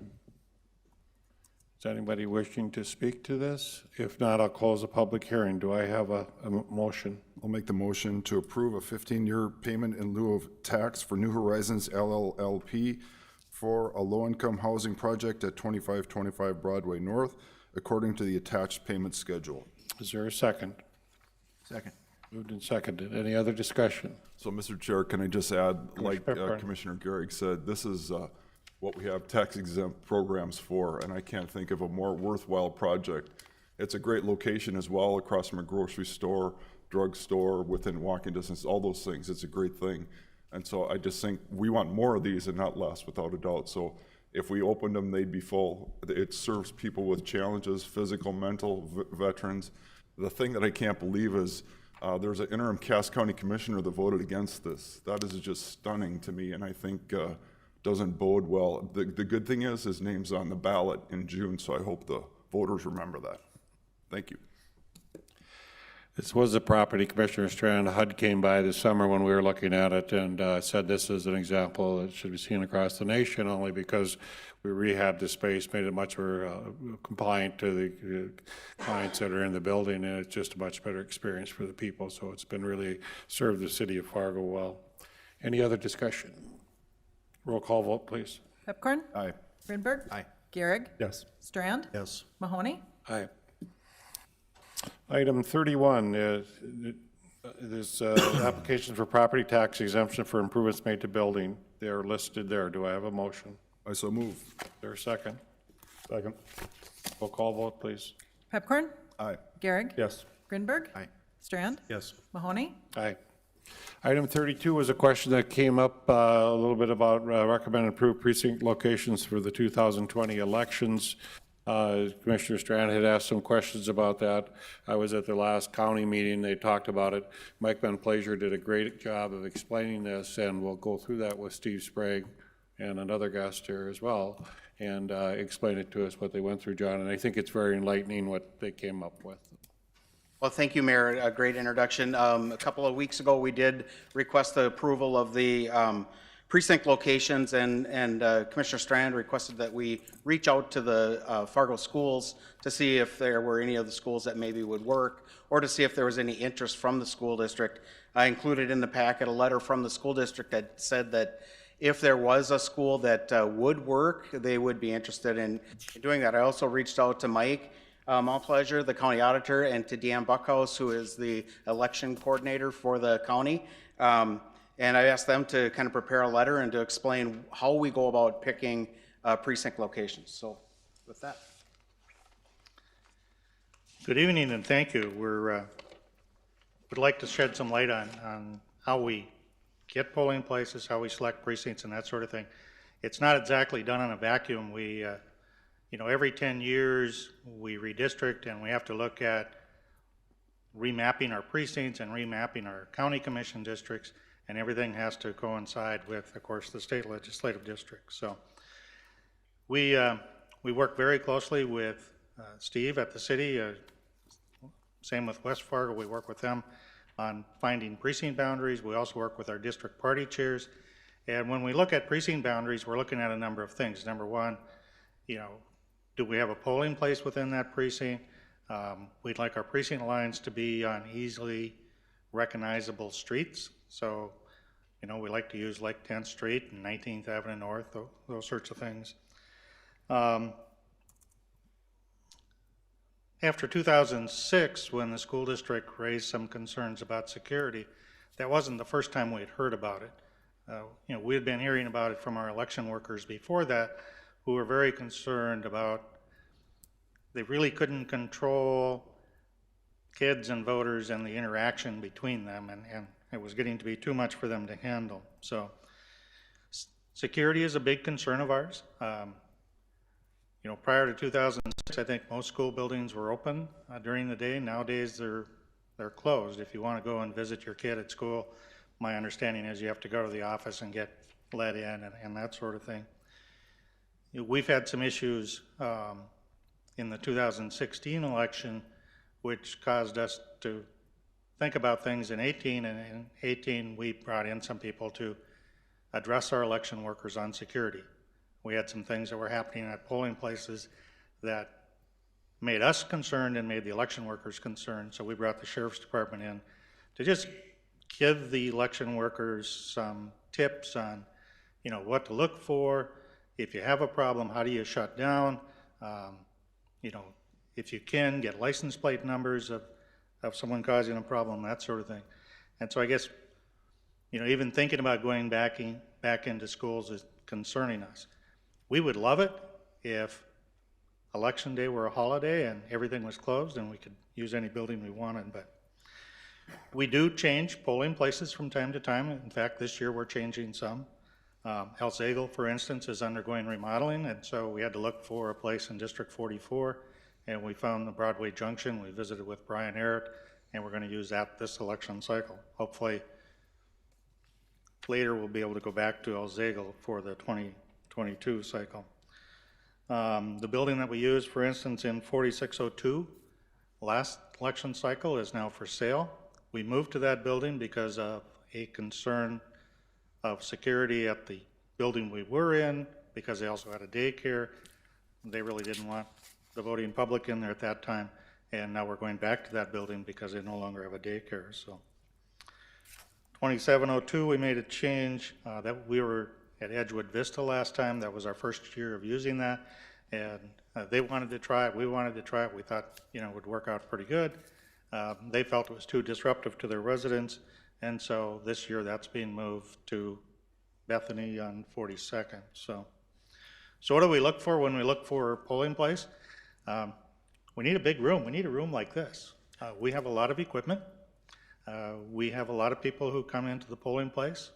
Is anybody wishing to speak to this? If not, I'll close the public hearing. Do I have a motion? I'll make the motion to approve a 15-year payment in lieu of tax for New Horizons LLP for a low-income housing project at 2525 Broadway North, according to the attached payment schedule. Is there a second? Second. Moved and seconded. Any other discussion? So, Mr. Chair, can I just add, like Pepper. Commissioner Gehrig said, this is what we have tax-exempt programs for, and I can't think of a more worthwhile project. It's a great location as well, across from a grocery store, drugstore, within walking distance, all those things. It's a great thing. And so I just think we want more of these and not less, without a doubt. So if we opened them, they'd be full. It serves people with challenges, physical, mental, veterans. The thing that I can't believe is there's an interim Cass County Commissioner that voted against this. That is just stunning to me, and I think doesn't bode well. The good thing is his name's on the ballot in June, so I hope the voters remember that. Thank you. This was the property, Commissioner Strand. HUD came by this summer when we were looking at it and said this is an example that should be seen across the nation, only because we rehabbed the space, made it much more compliant to the clients that are in the building, and it's just a much better experience for the people. So it's been really served the city of Fargo well. Any other discussion? Roll call vote, please. Pepcorn? Aye. Grinberg? Aye. Gehrig? Yes. Strand? Yes. Mahoney? Aye. Item 31 is applications for property tax exemption for improvements made to building. They are listed there. Do I have a motion? I so move. Is there a second? Second. Roll call vote, please. Pepcorn? Aye. Gehrig? Yes. Grinberg? Aye. Strand? Yes. Mahoney? Aye. Item 32 was a question that came up a little bit about recommended approved precinct locations for the 2020 elections. Commissioner Strand had asked some questions about that. I was at the last county meeting. They talked about it. Mike Van Plaisir did a great job of explaining this, and we'll go through that with Steve Sprague and another guest here as well, and explain it to us what they went through, John. And I think it's very enlightening what they came up with. Well, thank you, Mayor. A great introduction. A couple of weeks ago, we did request the approval of the precinct locations, and Commissioner Strand requested that we reach out to the Fargo schools to see if there were any of the schools that maybe would work, or to see if there was any interest from the school district. I included in the packet a letter from the school district that said that if there was a school that would work, they would be interested in doing that. I also reached out to Mike Montplaisir, the county auditor, and to Deanne Buckhouse, who is the election coordinator for the county. And I asked them to kind of prepare a letter and to explain how we go about picking precinct locations. So with that. Good evening and thank you. Would like to shed some light on how we get polling places, how we select precincts and that sort of thing. It's not exactly done in a vacuum. We, every 10 years we redistrict, and we have to look at remapping our precincts and remapping our county commission districts, and everything has to coincide with, of course, the state legislative district. So we work very closely with Steve at the city. Same with West Fargo. We work with them on finding precinct boundaries. We also work with our district party chairs. And when we look at precinct boundaries, we're looking at a number of things. Number one, do we have a polling place within that precinct? We'd like our precinct lines to be on easily recognizable streets. So, you know, we like to use like 10th Street and 19th Avenue North, those sorts of things. After 2006, when the school district raised some concerns about security, that wasn't the first time we had heard about it. You know, we had been hearing about it from our election workers before that, who were very concerned about they really couldn't control kids and voters and the interaction between them, and it was getting to be too much for them to handle. So security is a big concern of ours. You know, prior to 2006, I think most school buildings were open during the day. Nowadays, they're closed. If you want to go and visit your kid at school, my understanding is you have to go to the office and get let in and that sort of thing. You know, we've had some issues in the 2016 election, which caused us to think about things in 18, and in 18 we brought in some people to address our election workers on security. We had some things that were happening at polling places that made us concerned and made the election workers concerned, so we brought the sheriff's department in to just give the election workers some tips on, you know, what to look for. If you have a problem, how do you shut down? You know, if you can, get license plate numbers of someone causing a problem, that sort of thing. And so I guess, you know, even thinking about going back into schools is concerning us. We would love it if election day were a holiday and everything was closed and we could use any building we wanted, but we do change polling places from time to time. In fact, this year we're changing some. El Zagel, for instance, is undergoing remodeling, and so we had to look for a place in District 44, and we found the Broadway Junction. We visited with Brian Ehret, and we're going to use that this election cycle. Hopefully later we'll be able to go back to El Zagel for the 2022 cycle. The building that we used, for instance, in 4602, last election cycle, is now for sale. We moved to that building because of a concern of security at the building we were in, because they also had a daycare. They really didn't want the voting public in there at that time, and now we're going back to that building because they no longer have a daycare. So 2702, we made a change that we were at Edgewood Vista last time. That was our first year of using that, and they wanted to try it, we wanted to try it. We thought, you know, it would work out pretty good. They felt it was too disruptive to their residents, and so this year that's being moved to Bethany on 42nd. So what do we look for when we look for a polling place? We need a big room. We need a room like this. We have a lot of equipment. We have a lot of people who come into the polling place.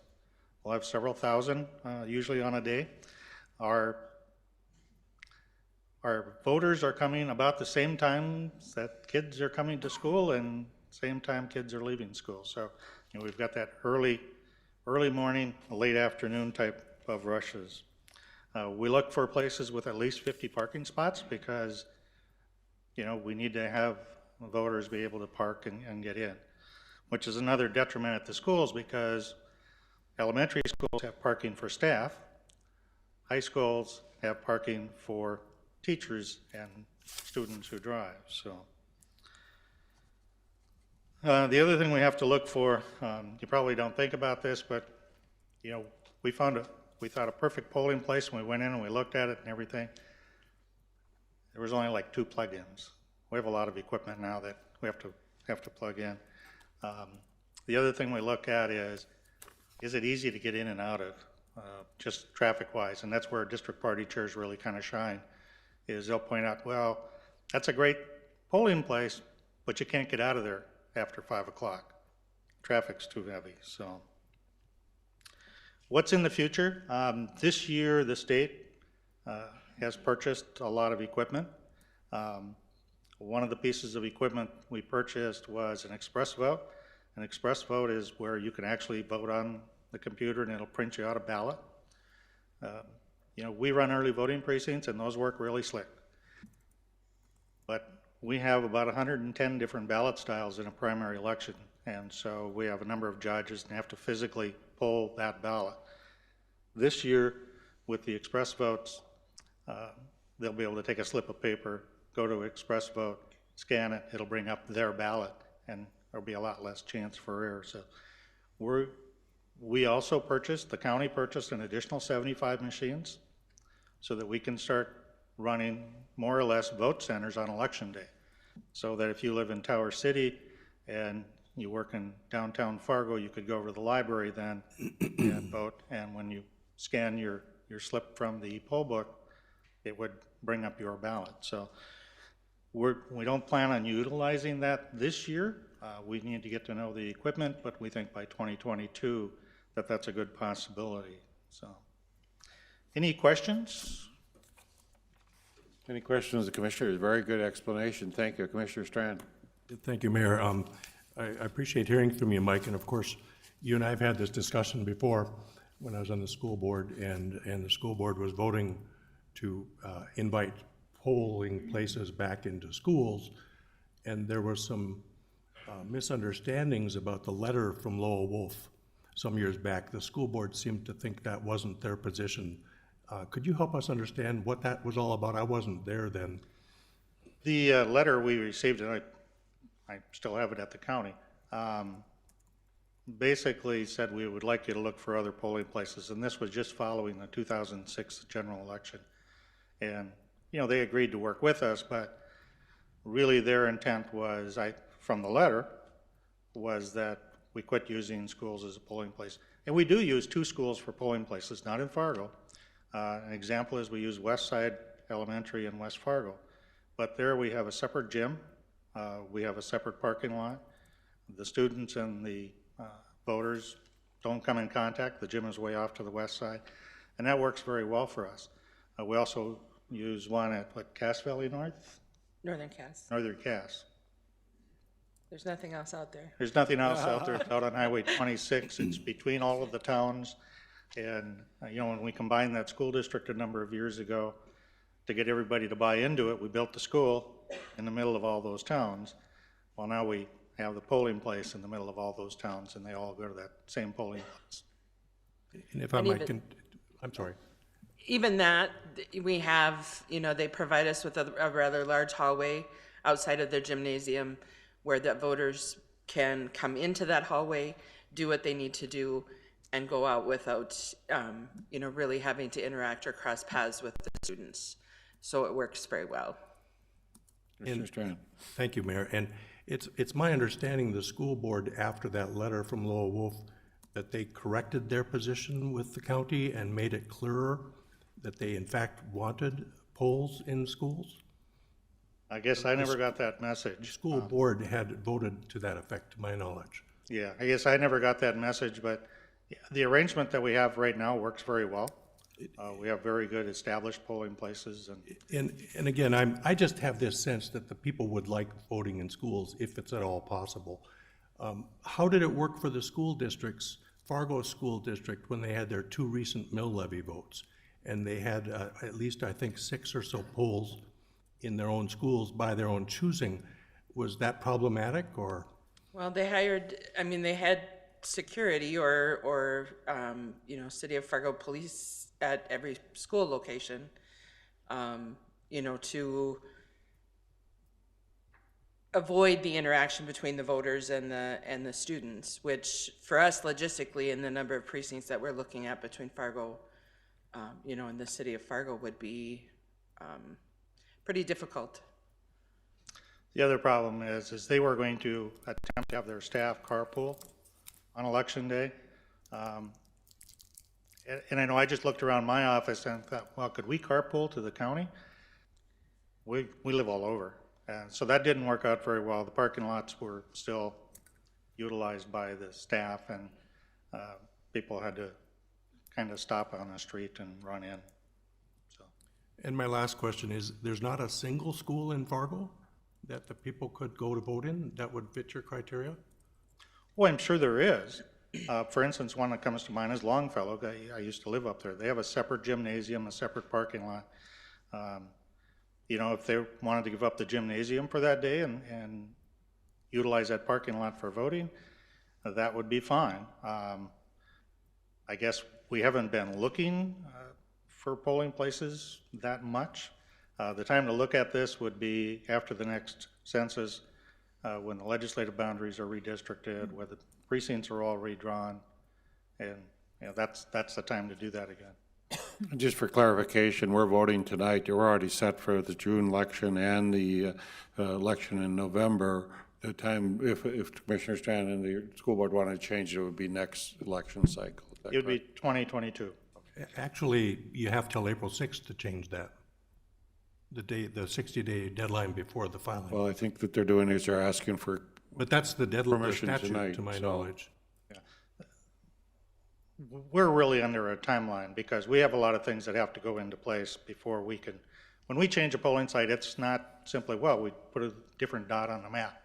We'll have several thousand, usually on a day. Our voters are coming about the same time that kids are coming to school and same time kids are leaving school. So, you know, we've got that early morning, late afternoon type of rushes. We look for places with at least 50 parking spots because, you know, we need to have voters be able to park and get in, which is another detriment at the schools because elementary schools have parking for staff, high schools have parking for teachers and students who drive. So the other thing we have to look for, you probably don't think about this, but you know, we thought a perfect polling place when we went in and we looked at it and everything. There was only like 2 plug-ins. We have a lot of equipment now that we have to plug in. The other thing we look at is it easy to get in and out of, just traffic-wise, and that's where district party chairs really kind of shine, is they'll point out, well, that's a great polling place, but you can't get out of there after 5 o'clock. Traffic's too heavy, so. What's in the future? This year, the state has purchased a lot of equipment. One of the pieces of equipment we purchased was an express vote. An express vote is where you can actually vote on the computer and it'll print you out a ballot. You know, we run early voting precincts and those work really slick. But we have about 110 different ballot styles in a primary election, and so we have a number of judges and have to physically pull that ballot. This year, with the express votes, they'll be able to take a slip of paper, go to express vote, scan it, it'll bring up their ballot, and there'll be a lot less chance for error. So we also the county purchased an additional 75 machines so that we can start running more or less vote centers on election day. So that if you live in Tower City and you work in downtown Fargo, you could go over to the library then and vote. And when you scan your slip from the poll book, it would bring up your ballot. So we don't plan on utilizing that this year. We need to get to know the equipment, but we think by 2022 that that's a good possibility. So, any questions? Any questions of the commissioners? Very good explanation. Thank you, Commissioner Strand. Thank you, Mayor. I appreciate hearing from you, Mike, and of course, you and I have had this discussion before when I was on the school board, and the school board was voting to invite polling places back into schools, and there were some misunderstandings about the letter from Lowell Wolf some years back. The school board seemed to think that wasn't their position. Could you help us understand what that was all about? I wasn't there then. The letter we received, and I still have it at the county, basically said we would like you to look for other polling places, and this was just following the 2006 general election. And, you know, they agreed to work with us, but really their intent was, from the letter, was that we quit using schools as a polling place. And we do use 2 schools for polling places, not in Fargo. An example is we use Westside Elementary in West Fargo. But there we have a separate gym, we have a separate parking lot. The students and the voters don't come in contact. The gym is way off to the west side, and that works very well for us. We also use one at, Cass Valley North? Northern Cass. Northern Cass. There's nothing else out there. There's nothing else out there. It's out on Highway 26. It's between all of the towns. And, you know, when we combined that school district a number of years ago to get everybody to buy into it, we built the school in the middle of all those towns. Well, now we have the polling place in the middle of all those towns, and they all go to that same polling place. And if I might, I'm sorry. Even that, we have, you know, they provide us with a rather large hallway outside of their gymnasium where the voters can come into that hallway, do what they need to do, and go out without, you know, really having to interact or cross paths with the students. So it works very well. Thank you, Mayor. And it's my understanding the school board, after that letter from Lowell Wolf, that they corrected their position with the county and made it clearer that they in fact wanted polls in schools? I guess I never got that message. The school board had voted to that effect, to my knowledge. Yeah, I guess I never got that message, but the arrangement that we have right now works very well. We have very good established polling places. And again, I just have this sense that the people would like voting in schools if it's at all possible. How did it work for the school districts, Fargo School District, when they had their 2 recent mill levy votes? And they had at least, I think, 6 or so polls in their own schools by their own choosing. Was that problematic, or? Well, they had security or you know, City of Fargo police at every school location, you know, to avoid the interaction between the voters and the students, which for us logistically in the number of precincts that we're looking at between Fargo, you know, and the City of Fargo would be pretty difficult. The other problem is they were going to attempt to have their staff carpool on election day. And I know I just looked around my office and thought, well, could we carpool to the county? We live all over. And so that didn't work out very well. The parking lots were still utilized by the staff, and people had to kind of stop on the street and run in. So. And my last question is, there's not a single school in Fargo that the people could go to vote in that would fit your criteria? Well, I'm sure there is. For instance, one that comes to mind is Longfellow. I used to live up there. They have a separate gymnasium, a separate parking lot. You know, if they wanted to give up the gymnasium for that day and utilize that parking lot for voting, that would be fine. I guess we haven't been looking for polling places that much. The time to look at this would be after the next census, when the legislative boundaries are redistricted, where the precincts are all redrawn, and that's the time to do that again. Just for clarification, we're voting tonight. You're already set for the June election and the election in November. The time, if Commissioner Strand and the school board wanted to change it, would be next election cycle. It would be 2022. Actually, you have till April 6th to change that. The 60-day deadline before the filing. Well, I think that they're doing is they're asking for But that's the deadline, the permission statute, tonight, to my so- knowledge. We're really under a timeline because we have a lot of things that have to go into place before we can, when we change a polling site, it's not simply, well, we put a different dot on the map.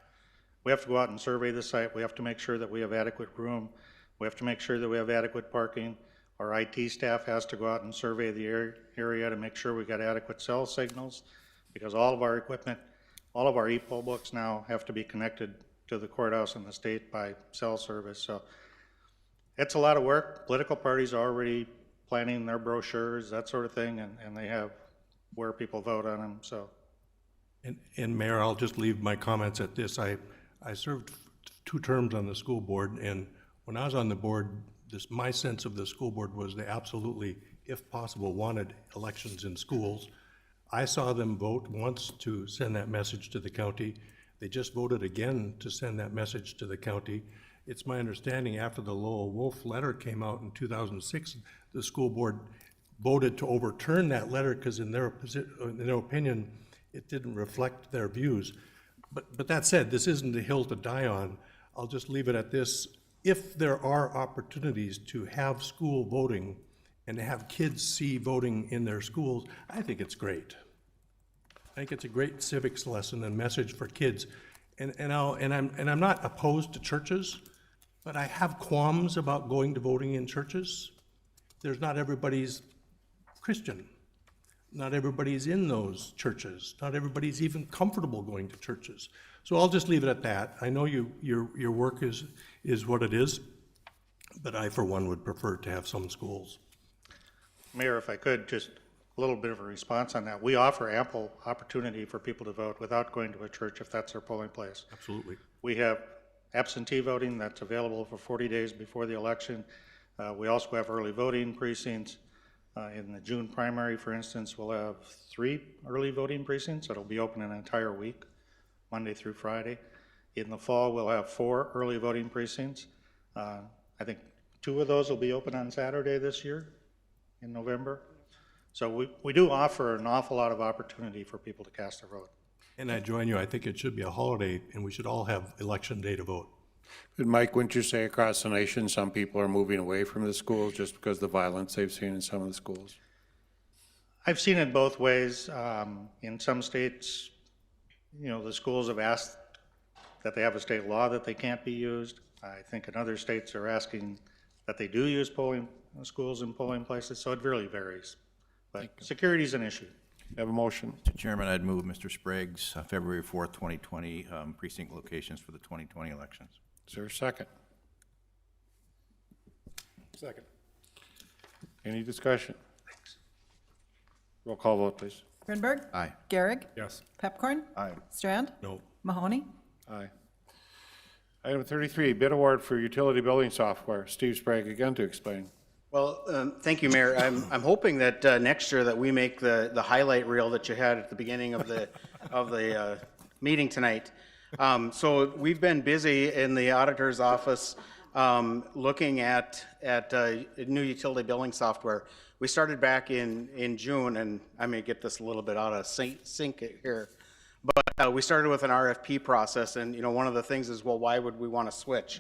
We have to go out and survey the site. We have to make sure that we have adequate room. We have to make sure that we have adequate parking. Our IT staff has to go out and survey the area to make sure we got adequate cell signals, because all of our equipment, all of our e-poll books now have to be connected to the courthouse and the state by cell service. So it's a lot of work. Political parties are already planning their brochures, that sort of thing, and they have where people vote on them, so. And Mayor, I'll just leave my comments at this. I served 2 terms on the school board, and when I was on the board, my sense of the school board was they absolutely, if possible, wanted elections in schools. I saw them vote once to send that message to the county. They just voted again to send that message to the county. It's my understanding after the Lowell Wolf letter came out in 2006, the school board voted to overturn that letter because in their opinion, it didn't reflect their views. But that said, this isn't a hill to die on. I'll just leave it at this. If there are opportunities to have school voting and to have kids see voting in their schools, I think it's great. I think it's a great civics lesson and message for kids. And I'm not opposed to churches, but I have qualms about going to voting in churches. There's not everybody's Christian. Not everybody's in those churches. Not everybody's even comfortable going to churches. So I'll just leave it at that. I know your work is what it is, but I, for one, would prefer to have some schools. Mayor, if I could, just a little bit of a response on that. We offer ample opportunity for people to vote without going to a church if that's their polling place. Absolutely. We have absentee voting that's available for 40 days before the election. We also have early voting precincts. In the June primary, for instance, we'll have 3 early voting precincts that'll be open an entire week, Monday through Friday. In the fall, we'll have 4 early voting precincts. I think 2 of those will be open on Saturday this year in November. So we do offer an awful lot of opportunity for people to cast their vote. And I join you. I think it should be a holiday, and we should all have election day to vote. But Mike, wouldn't you say across the nation, some people are moving away from the schools just because of the violence they've seen in some of the schools? I've seen it both ways. In some states, the schools have asked that they have a state law that they can't be used. I think in other states are asking that they do use polling schools and polling places, so it really varies. But security is an issue. Have a motion. Mr. Chairman, I'd move Mr. Sprague's February 4th, 2020 precinct locations for the 2020 elections. Is there a second? Second. Any discussion? Roll call vote, please. Grinberg? Aye. Gehrig? Yes. Pepcorn? Aye. Strand? No. Mahoney? Aye. Item 33, bid award for utility building software. Steve Sprague again to explain. Well, thank you, Mayor. I'm hoping that next year that we make the highlight reel that you had at the beginning of the meeting tonight. So we've been busy in the auditor's office looking at new utility billing software. We started back in June, and I may get this a little bit out of sync here, but we started with an RFP process, and one of the things is, well, why would we want to switch?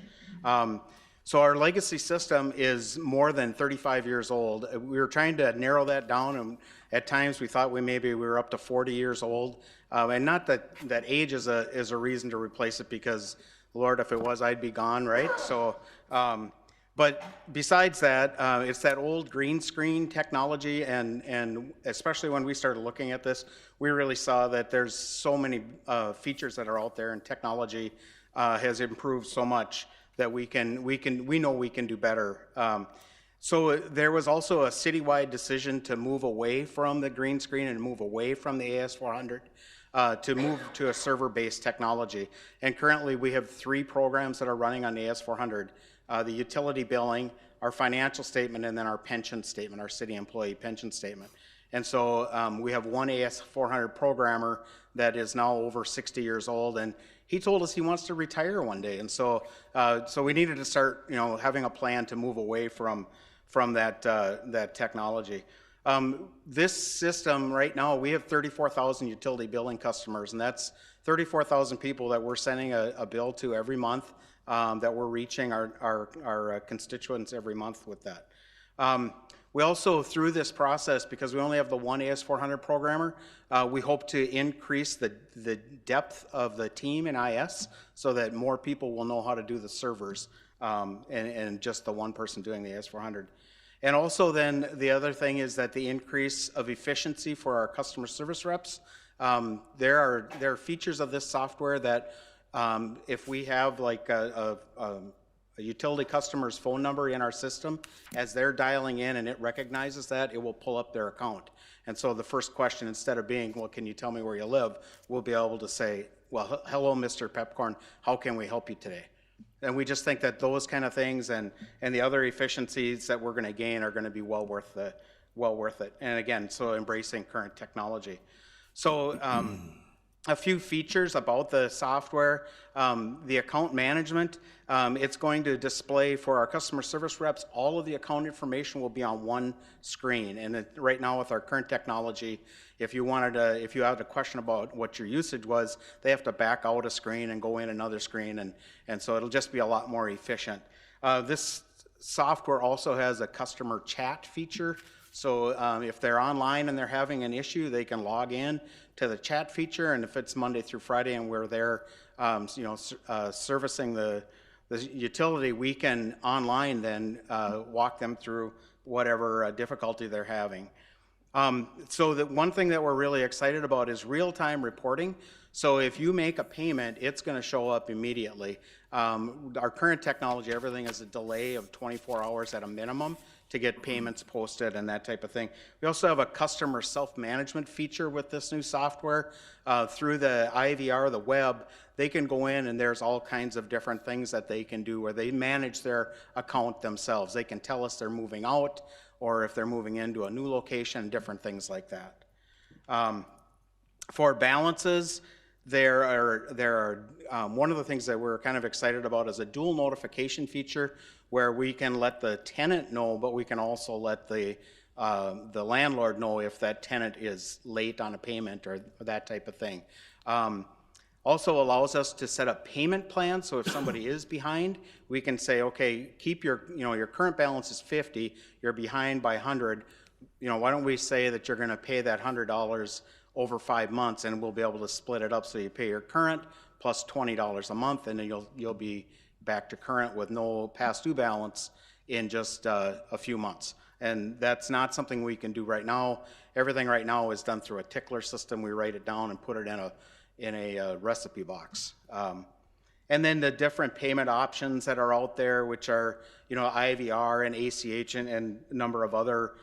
So our legacy system is more than 35 years old. We were trying to narrow that down, and at times we thought we were up to 40 years old. And not that age is a reason to replace it, because, Lord, if it was, I'd be gone, right? So, but besides that, it's that old green screen technology, and especially when we started looking at this, we really saw that there's so many features that are out there, and technology has improved so much that we know we can do better. So there was also a citywide decision to move away from the green screen and move away from the AS400 to move to a server-based technology. And currently we have 3 programs that are running on the AS400, the utility billing, our financial statement, and then our pension statement, our city employee pension statement. And so we have one AS400 programmer that is now over 60 years old, and he told us he wants to retire one day. And so so we needed to start, having a plan to move away from that technology. This system right now, we have 34,000 utility billing customers, and that's 34,000 people that we're sending a bill to every month, that we're reaching our constituents every month with that. We also, through this process, because we only have the one AS400 programmer, we hope to increase the depth of the team in IS so that more people will know how to do the servers, and just the one person doing the AS400. And also then the other thing is that the increase of efficiency for our customer service reps. There are features of this software that if we have like a utility customer's phone number in our system, as they're dialing in and it recognizes that, it will pull up their account. And so the first question, instead of being, well, can you tell me where you live, we'll be able to say, well, hello, Mr. Pepcorn, how can we help you today? And we just think that those kind of things and the other efficiencies that we're going to gain are going to be well worth it. And again, so embracing current technology. So a few features about the software. The account management, it's going to display for our customer service reps, all of the account information will be on one screen. And right now with our current technology, if you had a question about what your usage was, they have to back out a screen and go in another screen, and so it'll just be a lot more efficient. This software also has a customer chat feature. So if they're online and they're having an issue, they can log in to the chat feature, and if it's Monday through Friday and we're there, servicing the utility, we can online then walk them through whatever difficulty they're having. So the one thing that we're really excited about is real-time reporting. So if you make a payment, it's going to show up immediately. Our current technology, everything is a delay of 24 hours at a minimum to get payments posted and that type of thing. We also have a customer self-management feature with this new software. Through the IVR, the web, they can go in and there's all kinds of different things that they can do where they manage their account themselves. They can tell us they're moving out or if they're moving into a new location, different things like that. For balances, there are one of the things that we're kind of excited about is a dual notification feature where we can let the tenant know, but we can also let the landlord know if that tenant is late on a payment or that type of thing. Also allows us to set up payment plans, so if somebody is behind, we can say, okay, keep your current balance is 50, you're behind by 100, why don't we say that you're going to pay that $100 over 5 months, and we'll be able to split it up so you pay your current plus $20 a month, and then you'll be back to current with no past due balance in just a few months. And that's not something we can do right now. Everything right now is done through a tickler system. We write it down and put it in a recipe box. And then the different payment options that are out there, which are IVR and ACH and a number of other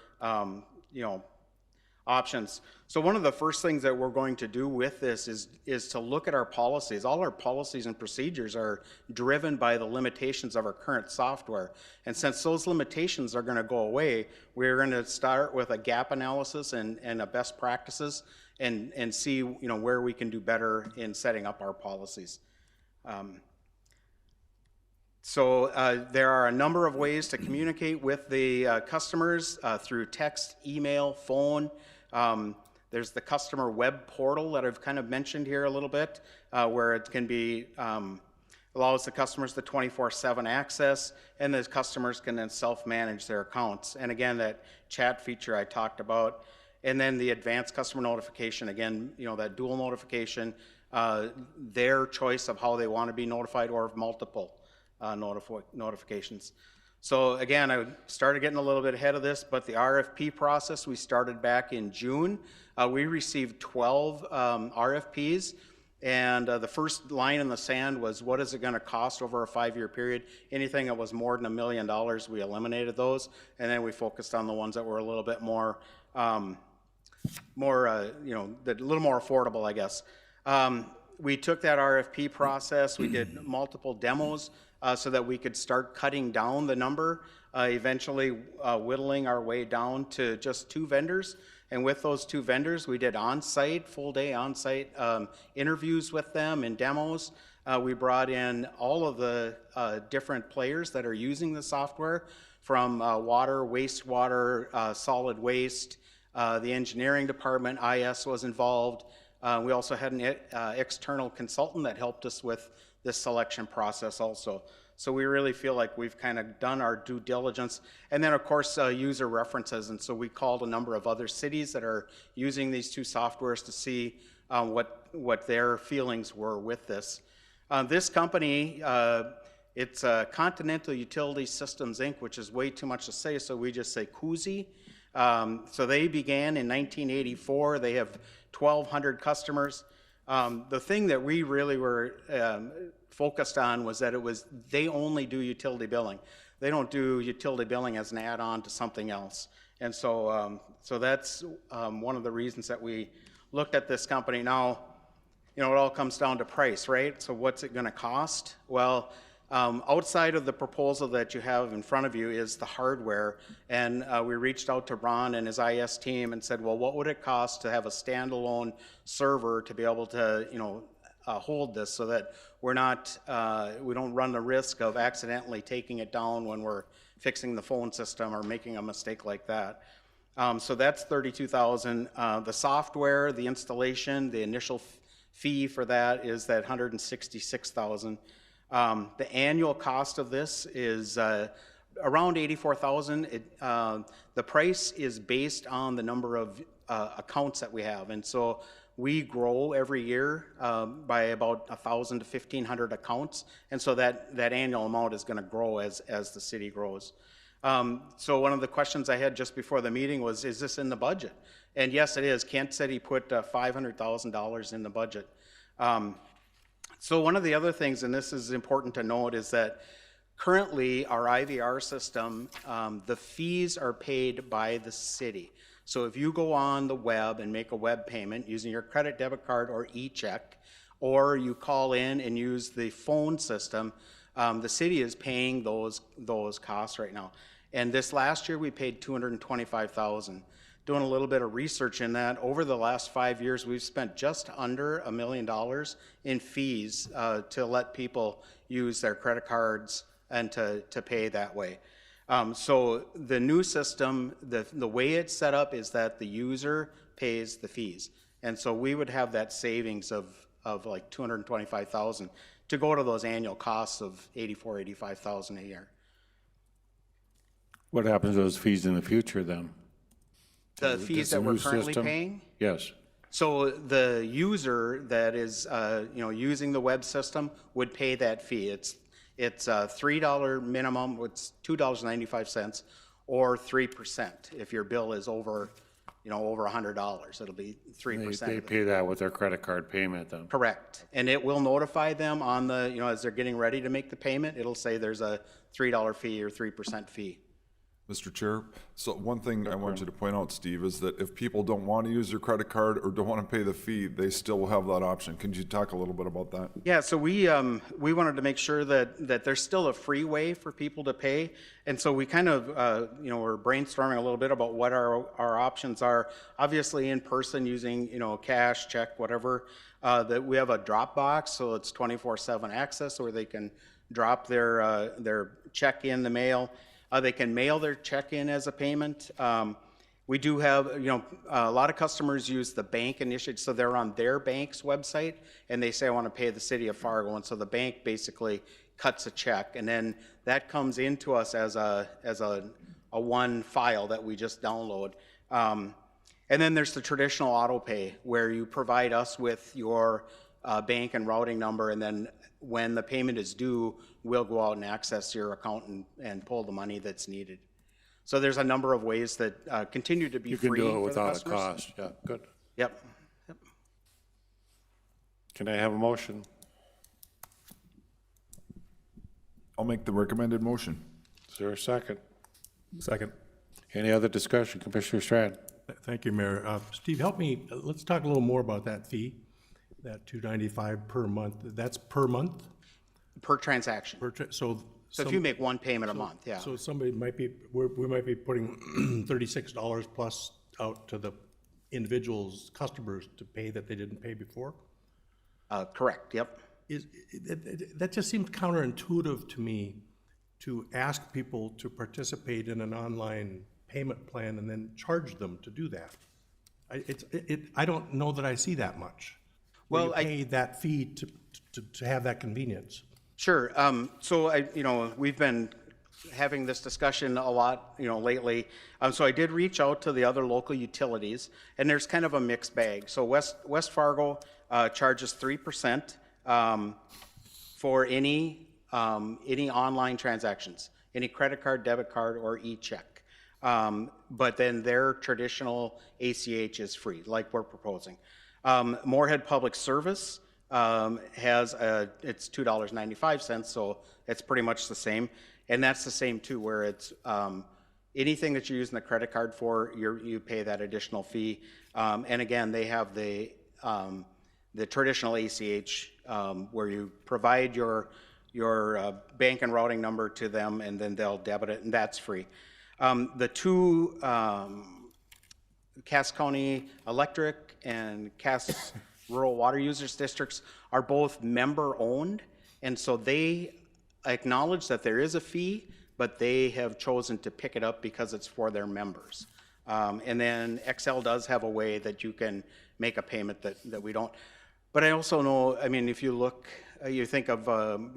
options. So one of the first things that we're going to do with this is to look at our policies. All our policies and procedures are driven by the limitations of our current software. And since those limitations are going to go away, we're going to start with a gap analysis and a best practices and see where we can do better in setting up our policies. So there are a number of ways to communicate with the customers through text, email, phone. There's the customer web portal that I've kind of mentioned here a little bit, where it can be, allows the customers the 24/7 access, and the customers can then self-manage their accounts. And again, that chat feature I talked about. And then the advanced customer notification, again, that dual notification, their choice of how they want to be notified or multiple notifications. So again, I started getting a little bit ahead of this, but the RFP process we started back in June. We received 12 RFPs, And the first line in the sand was, what is it going to cost over a 5-year period? Anything that was more than $1 million, we eliminated those, and then we focused on the ones that were a little bit more, a little more affordable, I guess. We took that RFP process, we did multiple demos so that we could start cutting down the number, eventually whittling our way down to just 2 vendors. And with those 2 vendors, we did on-site, full-day on-site interviews with them and demos. We brought in all of the different players that are using the software, from water, wastewater, solid waste, the engineering department, IS was involved. We also had an external consultant that helped us with this selection process also. So we really feel like we've kind of done our due diligence. And then, of course, user references. And so we called a number of other cities that are using these 2 softwares to see what their feelings were with this. This company, it's Continental Utility Systems, Inc., which is way too much to say, so we just say KUZI. So they began in 1984. They have 1,200 customers. The thing that we really were focused on was that they only do utility billing. They don't do utility billing as an add-on to something else. And so that's one of the reasons that we looked at this company. Now, it all comes down to price, right? So what's it going to cost? Well, outside of the proposal that you have in front of you is the hardware, and we reached out to Ron and his IS team and said, well, what would it cost to have a standalone server to be able to, hold this, so that we don't run the risk of accidentally taking it down when we're fixing the phone system or making a mistake like that. So that's $32,000. The software, the installation, the initial fee for that is that $166,000. The annual cost of this is around $84,000. The price is based on the number of accounts that we have, and so we grow every year by about 1,000 to 1,500 accounts, and so that annual amount is going to grow as the city grows. So one of the questions I had just before the meeting was, is this in the budget? And yes, it is. Kent said he put $500,000 in the budget. So one of the other things, and this is important to note, is that currently our IVR system, the fees are paid by the city. So if you go on the web and make a web payment using your credit, debit card, or e-check, or you call in and use the phone system, the city is paying those costs right now. And this last year we paid $225,000. Doing a little bit of research in that, over the last 5 years, we've spent just under $1 million in fees to let people use their credit cards and to pay that way. So the new system, the way it's set up is that the user pays the fees. And so we would have that savings of like $225,000 to go to those annual costs of $85,000 a year. What happens to those fees in the future then? The fees that we're currently paying? Yes. So the user that is using the web system would pay that fee. It's a $3 minimum, it's $2.95, or 3%. If your bill is over $100, it'll be 3%. They pay that with their credit card payment then? Correct. And it will notify them on the, as they're getting ready to make the payment, it'll say there's a $3 fee or 3% fee. Mr. Chair, so one thing I want you to point out, Steve, is that if people don't want to use their credit card or don't want to pay the fee, they still will have that option. Can you talk a little bit about that? Yeah, so we wanted to make sure that there's still a free way for people to pay, and so we kind of we're brainstorming a little bit about what our options are. Obviously, in person, using cash, check, whatever. That we have a drop box, so it's 24/7 access, where they can drop their check in the mail. They can mail their check in as a payment. We do have, a lot of customers use the bank initiative, so they're on their bank's website and they say, I want to pay the city of Fargo, and so the bank basically cuts a check, and then that comes into us as a one file that we just download. And then there's the traditional auto pay, where you provide us with your bank and routing number, and then when the payment is due, we'll go out and access your account and pull the money that's needed. So there's a number of ways that continue to be free for the customers. You can do it without a cost. Yeah, good. Yep. Can I have a motion? I'll make the recommended motion. Is there a second? Second. Any other discussion? Commissioner Strand? Thank you, Mayor. Steve, help me, let's talk a little more about that fee, that $295 per month. That's per month? Per transaction. So if you make one payment a month, yeah. So somebody might be, we might be putting $36 plus out to the individual's customers to pay that they didn't pay before? Correct, yep. That just seems counterintuitive to me, to ask people to participate in an online payment plan and then charge them to do that. I don't know that I see that much. Well, you pay that fee to have that convenience. Sure. So we've been having this discussion a lot, lately. So I did reach out to the other local utilities, and there's kind of a mixed bag. So West Fargo charges 3% for any online transactions, any credit card, debit card, or e-check. But then their traditional ACH is free, like we're proposing. Moorhead Public Service has it's $2.95, so it's pretty much the same. And that's the same too, where it's anything that you're using the credit card for, you pay that additional fee. And again, they have the traditional ACH where you provide your bank and routing number to them, and then they'll debit it, and that's free. The two Cass County Electric and Cass Rural Water Users Districts are both member-owned, and so they acknowledge that there is a fee, but they have chosen to pick it up because it's for their members. And then XL does have a way that you can make a payment that we don't. But I also know, if you look, you think of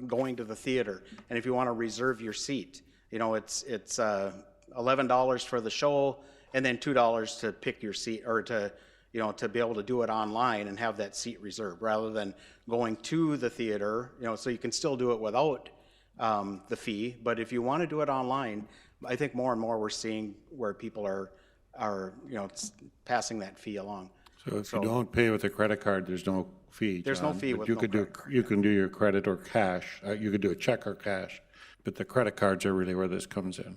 going to the theater, and if you want to reserve your seat, it's $11 for the show, and then $2 to pick your seat, or to be able to do it online and have that seat reserved, rather than going to the theater. So you can still do it without the fee, but if you want to do it online, I think more and more we're seeing where people are passing that fee along. So if you don't pay with a credit card, there's no fee, There's no John, fee but with you no could credit card. you can do your credit or cash. You could do a check or cash, but the credit cards are really where this comes in,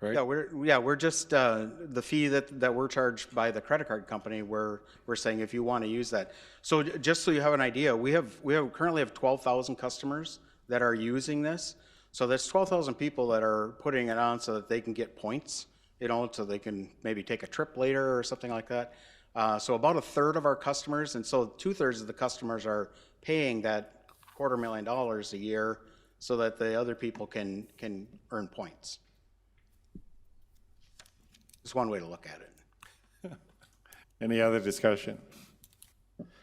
right? We're just the fee that we're charged by the credit card company. We're saying if you want to use that. So just so you have an idea, we currently have 12,000 customers that are using this. So there's 12,000 people that are putting it on so that they can get points, so they can maybe take a trip later or something like that. So about a third of our customers, and so 2/3 of the customers are paying that $250,000 a year so that the other people can earn points. It's one way to look at it. Any other discussion?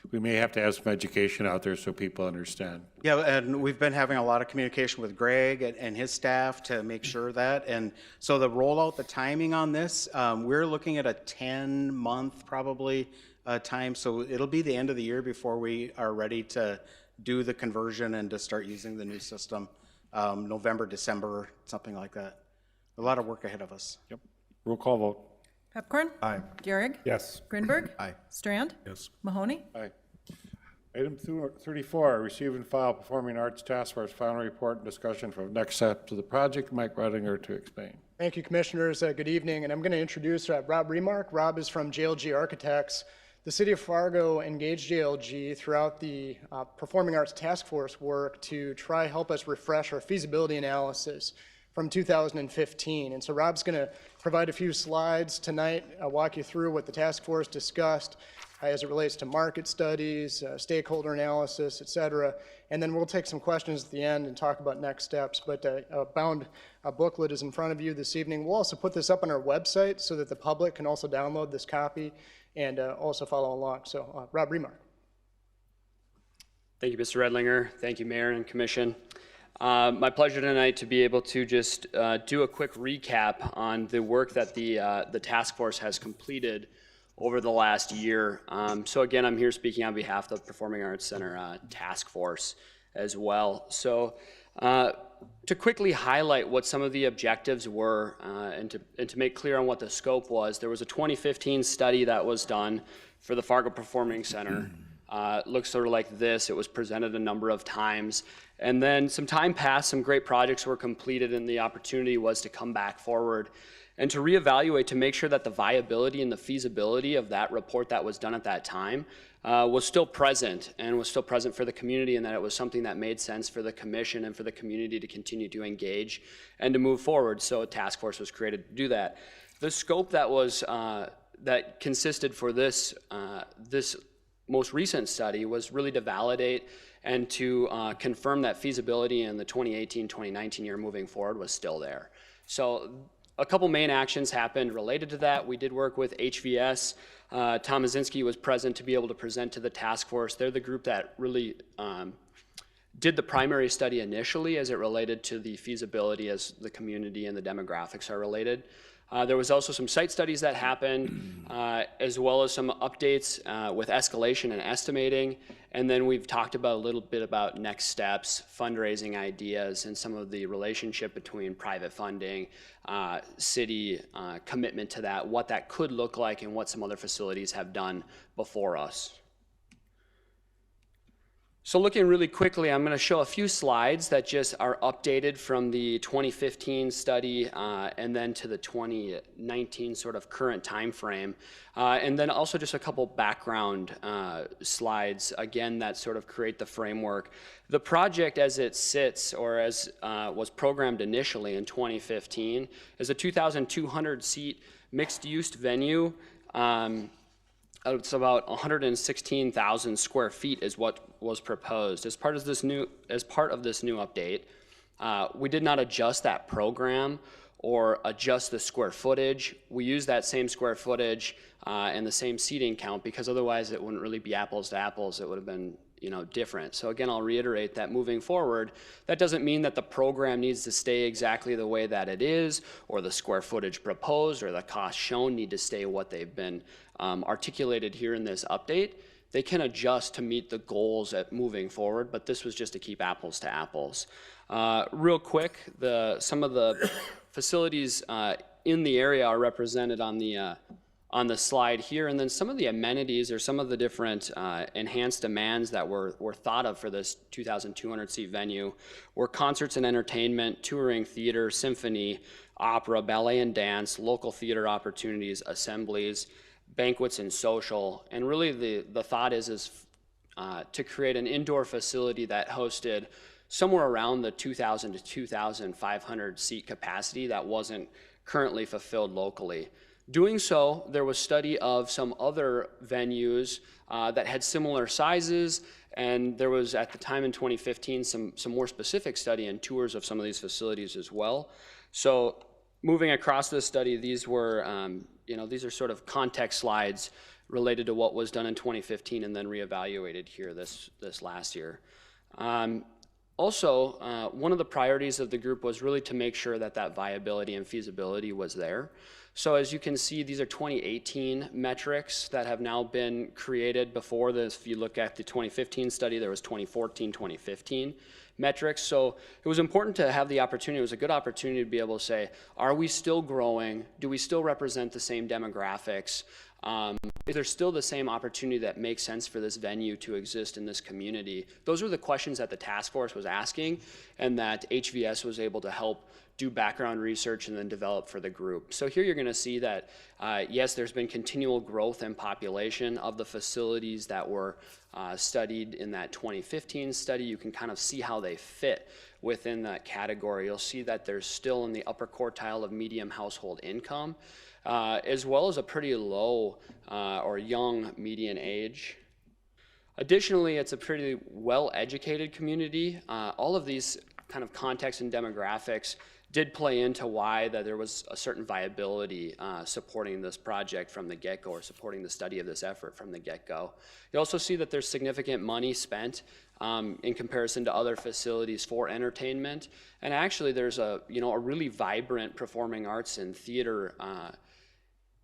We may have to have some education out there so people understand. Yeah, and we've been having a lot of communication with Greg and his staff to make sure that. And so the rollout, the timing on this, we're looking at a 10-month probably time. So it'll be the end of the year before we are ready to do the conversion and to start using the new system. November, December, something like that. A lot of work ahead of us. Yep. Roll call vote. Pepcorn? Aye. Gehrig? Yes. Grinberg? Aye. Strand? Yes. Mahoney? Aye. Item 34, receive and file Performing Arts Task Force final report and discussion for next steps of the project. Mike Redinger to explain. Thank you, Commissioners. Good evening, and I'm going to introduce Rob Remark. Rob is from JLG Architects. The City of Fargo engaged JLG throughout the Performing Arts Task Force work to try help us refresh our feasibility analysis from 2015. And so Rob's going to provide a few slides tonight, walk you through what the task force discussed as it relates to market studies, stakeholder analysis, et cetera. And then we'll take some questions at the end and talk about next steps. But a bound booklet is in front of you this evening. We'll also put this up on our website so that the public can also download this copy and also follow along. So Rob Remark. Thank you, Mr. Redlinger. Thank you, Mayor and Commission. My pleasure tonight to be able to just do a quick recap on the work that the task force has completed over the last year. So again, I'm here speaking on behalf of the Performing Arts Center task force as well. So to quickly highlight what some of the objectives were and to make clear on what the scope was, there was a 2015 study that was done for the Fargo Performing Center. Looks sort of like this. It was presented a number of times. And then some time passed, some great projects were completed, and the opportunity was to come back forward and to reevaluate to make sure that the viability and the feasibility of that report that was done at that time was still present and was still present for the community, and that it was something that made sense for the commission and for the community to continue to engage and to move forward. So a task force was created to do that. The scope that was that consisted for this this most recent study was really to validate and to confirm that feasibility in the 2018-2019 year moving forward was still there. So a couple main actions happened related to that. We did work with HVS. Tom Mazinski was present to be able to present to the task force. They're the group that really did the primary study initially as it related to the feasibility as the community and the demographics are related. There was also some site studies that happened, as well as some updates with escalation and estimating. And then we've talked about a little bit about next steps, fundraising ideas, and some of the relationship between private funding, city commitment to that, what that could look like, and what some other facilities have done before us. So looking really quickly, I'm going to show a few slides that just are updated from the 2015 study and then to the 2019 sort of current time frame. And then also just a couple background slides, again, that sort of create the framework. The project as it sits, or as was programmed initially in 2015, is a 2,200 seat mixed use venue. It's about 116,000 square feet is what was proposed. As part of this new update, we did not adjust that program or adjust the square footage. We used that same square footage and the same seating count, because otherwise it wouldn't really be apples to apples. It would have been different. So again, I'll reiterate that moving forward, that doesn't mean that the program needs to stay exactly the way that it is, or the square footage proposed or the cost shown need to stay what they've been articulated here in this update. They can adjust to meet the goals at moving forward, but this was just to keep apples to apples. Real quick, some of the facilities in the area are represented on the slide here, and then some of the amenities or some of the different enhanced demands that were thought of for this 2,200 seat venue were concerts and entertainment, touring theater, symphony, opera, ballet and dance, local theater opportunities, assemblies, banquets and social. And really the thought is to create an indoor facility that hosted somewhere around the 2,000 to 2,500 seat capacity that wasn't currently fulfilled locally. Doing so, there was study of some other venues that had similar sizes, and there was, at the time in 2015, some more specific study and tours of some of these facilities as well. So moving across this study, these were, these are sort of context slides related to what was done in 2015 and then reevaluated here this last year. Also, one of the priorities of the group was really to make sure that viability and feasibility was there. So as you can see, these are 2018 metrics that have now been created. Before this, if you look at the 2015 study, there was 2014, 2015 metrics. So it was important to have the opportunity, it was a good opportunity to be able to say, are we still growing? Do we still represent the same demographics? Is there still the same opportunity that makes sense for this venue to exist in this community? Those were the questions that the task force was asking, and that HVS was able to help do background research and then develop for the group. So here you're going to see that, yes, there's been continual growth in population of the facilities that were studied in that 2015 study. You can kind of see how they fit within that category. You'll see that they're still in the upper quartile of medium household income, as well as a pretty low or young median age. Additionally, it's a pretty well-educated community. All of these kind of contexts and demographics did play into why that there was a certain viability supporting this project from the get-go, or supporting the study of this effort from the get-go. You also see that there's significant money spent in comparison to other facilities for entertainment, and actually there's a really vibrant performing arts and theater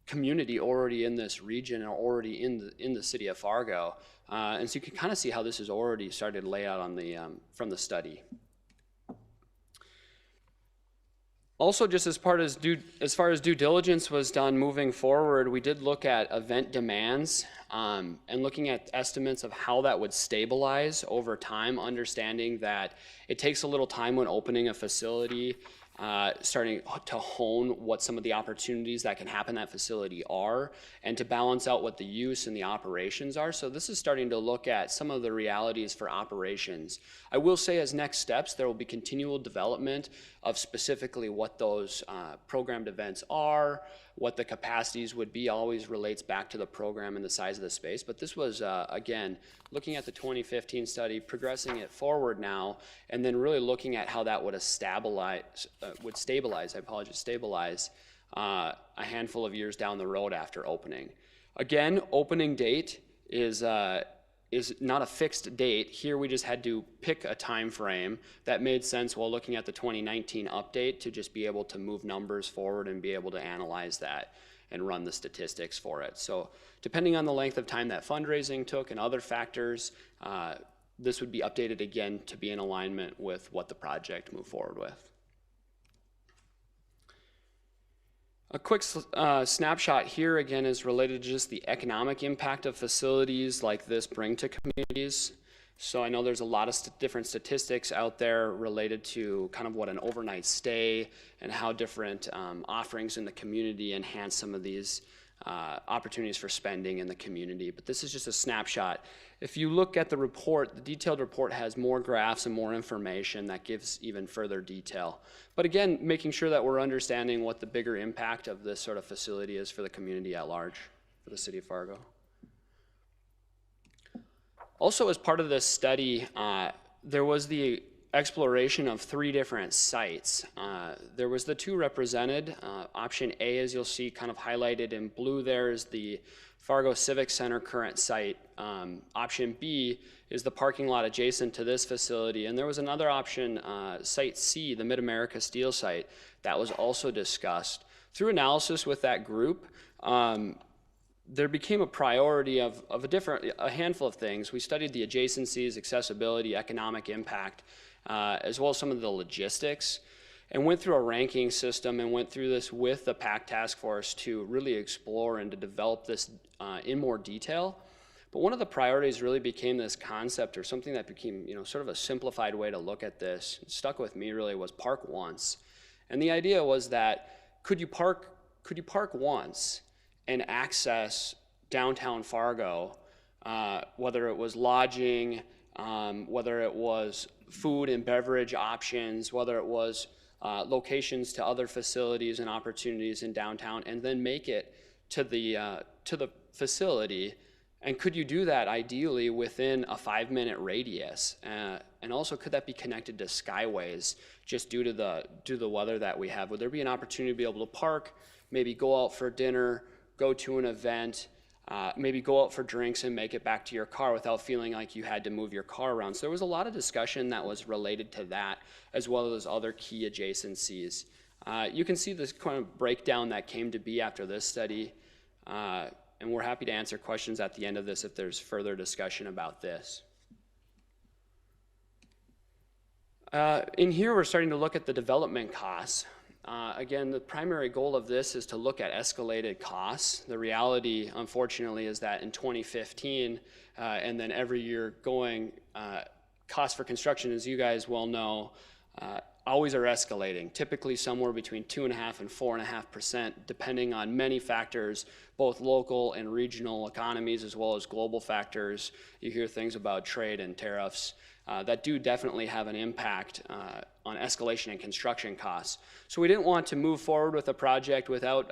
community already in this region, and already in the city of Fargo, and so you can kind of see how this is already started to lay out on the from the study. Also, just as far as due diligence was done moving forward, we did look at event demands and looking at estimates of how that would stabilize over time, understanding that it takes a little time when opening a facility, starting to hone what some of the opportunities that can happen in that facility are, and to balance out what the use and the operations are. So this is starting to look at some of the realities for operations. I will say as next steps, there will be continual development of specifically what those programmed events are, what the capacities would be, always relates back to the program and the size of the space. But this was, again, looking at the 2015 study, progressing it forward now, and then really looking at how that would stabilize a handful of years down the road after opening. Again, opening date is not a fixed date. Here we just had to pick a time frame that made sense while looking at the 2019 update to just be able to move numbers forward and be able to analyze that and run the statistics for it. So depending on the length of time that fundraising took and other factors, this would be updated again to be in alignment with what the project moved forward with. A quick snapshot here again is related to just the economic impact of facilities like this bring to communities. So I know there's a lot of different statistics out there related to kind of what an overnight stay and how different offerings in the community enhance some of these opportunities for spending in the community. But this is just a snapshot. If you look at the report, the detailed report has more graphs and more information that gives even further detail. But again, making sure that we're understanding what the bigger impact of this sort of facility is for the community at large, for the city of Fargo. Also, as part of this study, there was the exploration of 3 different sites. There was the 2 represented. Option A, as you'll see kind of highlighted in blue there, is the Fargo Civic Center current site. Option B is the parking lot adjacent to this facility. And there was another option, Site C, the Mid-America Steel site, that was also discussed. Through analysis with that group, there became a priority of a handful of things. We studied the adjacencies, accessibility, economic impact, as well as some of the logistics, and went through a ranking system and went through this with the PAC task force to really explore and to develop this in more detail. But one of the priorities really became this concept, or something that became, sort of a simplified way to look at this. It stuck with me really, was park once. And the idea was that could you park once and access downtown Fargo, whether it was lodging, whether it was food and beverage options, whether it was locations to other facilities and opportunities in downtown, and then make it to the facility. And could you do that ideally within a 5-minute radius? And also, could that be connected to skyways just due to the weather that we have? Would there be an opportunity to be able to park, maybe go out for dinner, go to an event, maybe go out for drinks and make it back to your car without feeling like you had to move your car around? So there was a lot of discussion that was related to that, as well as other key adjacencies. You can see this kind of breakdown that came to be after this study, and we're happy to answer questions at the end of this if there's further discussion about this. In here, we're starting to look at the development costs. Again, the primary goal of this is to look at escalated costs. The reality, unfortunately, is that in 2015, and then every year going, costs for construction, as you guys well know, always are escalating, typically somewhere between 2.5% and 4.5%, depending on many factors, both local and regional economies, as well as global factors. You hear things about trade and tariffs that do definitely have an impact on escalation and construction costs. So we didn't want to move forward with a project without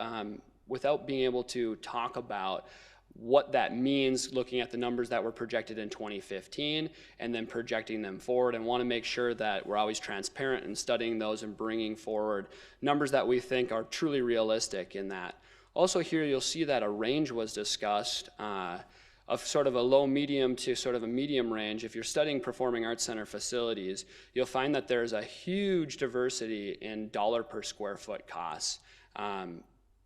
being able to talk about what that means, looking at the numbers that were projected in 2015 and then projecting them forward, and want to make sure that we're always transparent in studying those and bringing forward numbers that we think are truly realistic in that. Also here you'll see that a range was discussed of sort of a low medium to sort of a medium range. If you're studying performing arts center facilities, you'll find that there's a huge diversity in dollar per square foot costs.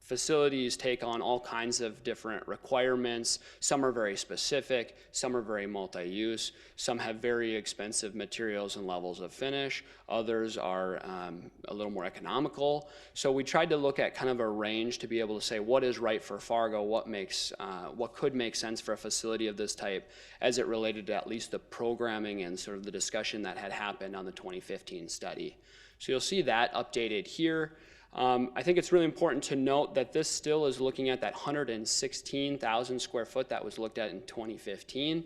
facilities take on all kinds of different requirements. Some are very specific, some are very multi-use, some have very expensive materials and levels of finish, others are a little more economical. So we tried to look at kind of a range to be able to say what is right for Fargo, what could make sense for a facility of this type as it related to at least the programming and sort of the discussion that had happened on the 2015 study. So you'll see that updated here. I think it's really important to note that this still is looking at that 116,000 square foot that was looked at in 2015.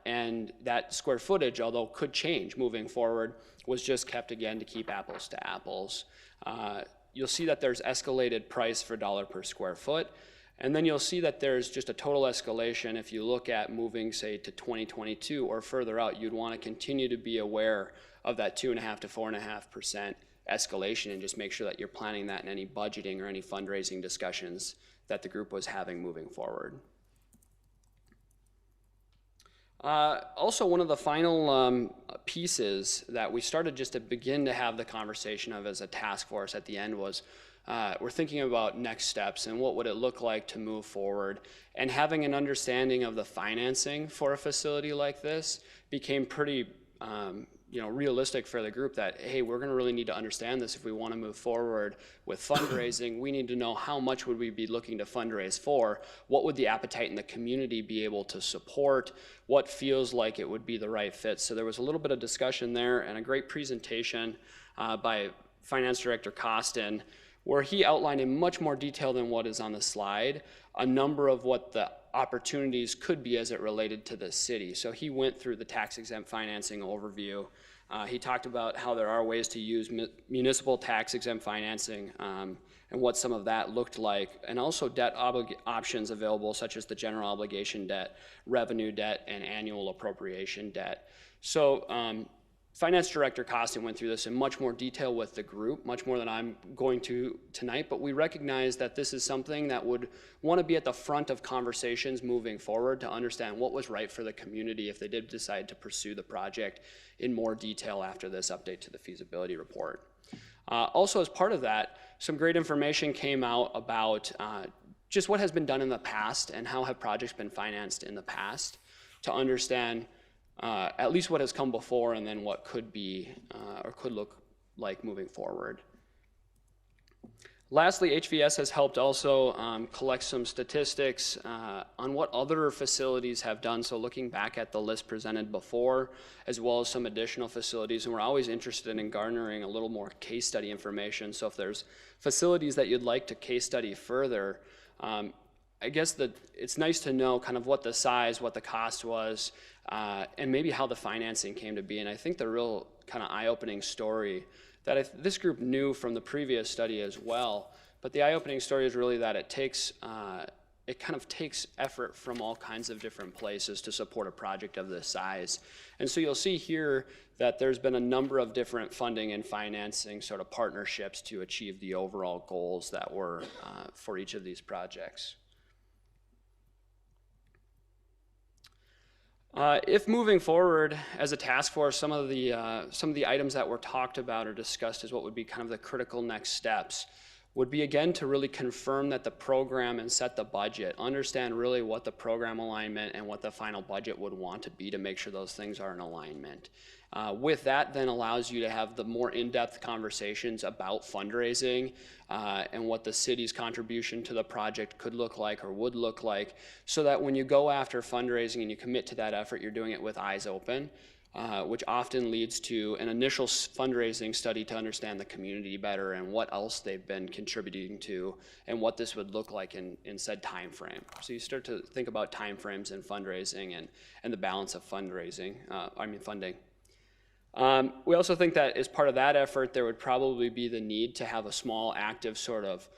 And that square footage, although could change moving forward, was just kept again to keep apples to apples. You'll see that there's escalated price for dollar per square foot. And then you'll see that there's just a total escalation. If you look at moving, say, to 2022 or further out, you'd want to continue to be aware of that 2.5% to 4.5% escalation and just make sure that you're planning that in any budgeting or any fundraising discussions that the group was having moving forward. Also, one of the final pieces that we started just to begin to have the conversation of as a task force at the end was we're thinking about next steps and what would it look like to move forward, and having an understanding of the financing for a facility like this became pretty realistic for the group that, hey, we're going to really need to understand this if we want to move forward with fundraising. We need to know how much would we be looking to fundraise for, what would the appetite in the community be able to support, what feels like it would be the right fit. So there was a little bit of discussion there and a great presentation by Finance Director Costin, where he outlined in much more detail than what is on the slide a number of what the opportunities could be as it related to the city. So he went through the tax-exempt financing overview. He talked about how there are ways to use municipal tax-exempt financing and what some of that looked like, and also debt options available, such as the general obligation debt, revenue debt, and annual appropriation debt. So Finance Director Costin went through this in much more detail with the group, much more than I'm going to tonight, but we recognize that this is something that would want to be at the front of conversations moving forward to understand what was right for the community if they did decide to pursue the project in more detail after this update to the feasibility report. Also, as part of that, some great information came out about just what has been done in the past and how have projects been financed in the past to understand at least what has come before and then what could be or could look like moving forward. Lastly, HVS has helped also collect some statistics on what other facilities have done. So looking back at the list presented before, as well as some additional facilities, and we're always interested in garnering a little more case study information. So if there's facilities that you'd like to case study further, I guess that it's nice to know kind of what the size, what the cost was, and maybe how the financing came to be. And I think the real kind of eye-opening story that this group knew from the previous study as well, but the eye-opening story is really that it kind of takes effort from all kinds of different places to support a project of this size. And so you'll see here that there's been a number of different funding and financing sort of partnerships to achieve the overall goals that were for each of these projects. If moving forward as a task force, some of the items that were talked about or discussed as what would be kind of the critical next steps would be, again, to really confirm that the program and set the budget, understand really what the program alignment and what the final budget would want to be to make sure those things are in alignment. With that then allows you to have the more in-depth conversations about fundraising and what the city's contribution to the project could look like or would look like, so that when you go after fundraising and you commit to that effort, you're doing it with eyes open, which often leads to an initial fundraising study to understand the community better and what else they've been contributing to and what this would look like in said time frame. So you start to think about time frames in fundraising and the balance of funding. We also think that as part of that effort, there would probably be the need to have a small active sort of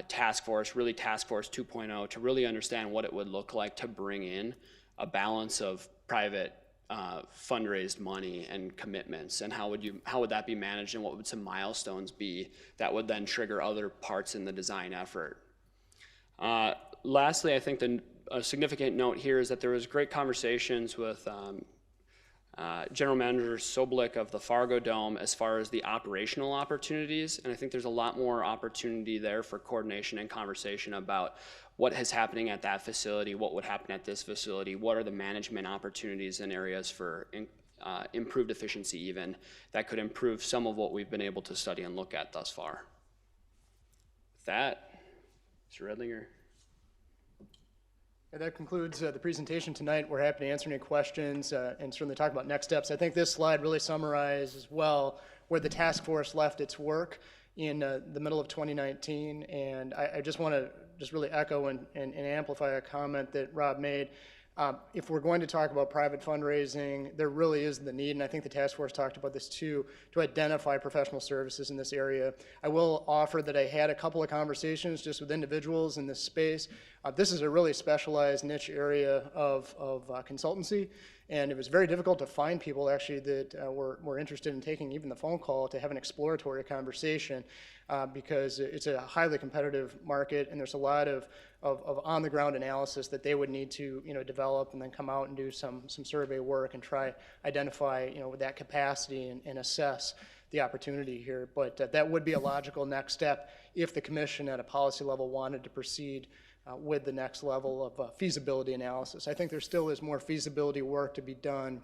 task force, really task force 2.0, to really understand what it would look like to bring in a balance of private fundraised money and commitments, and how would that be managed, and what would some milestones be that would then trigger other parts in the design effort. Lastly, I think a significant note here is that there was great conversations with General Manager Soblik of the Fargo Dome as far as the operational opportunities, and I think there's a lot more opportunity there for coordination and conversation about what is happening at that facility, what would happen at this facility, what are the management opportunities and areas for improved efficiency even that could improve some of what we've been able to study and look at thus far. With that, Mr. Redlinger. And that concludes the presentation tonight. We're happy to answer any questions and certainly talk about next steps. I think this slide really summarizes well where the task force left its work in the middle of 2019. And I just want to really echo and amplify a comment that Rob made. If we're going to talk about private fundraising, there really is the need, and I think the task force talked about this too, to identify professional services in this area. I will offer that I had a couple of conversations just with individuals in this space. This is a really specialized niche area of consultancy, and it was very difficult to find people actually that were interested in taking even the phone call to have an exploratory conversation because it's a highly competitive market, and there's a lot of on-the-ground analysis that they would need to develop and then come out and do some survey work and try identify with that capacity and assess the opportunity here. But that would be a logical next step if the commission at a policy level wanted to proceed with the next level of feasibility analysis. I think there still is more feasibility work to be done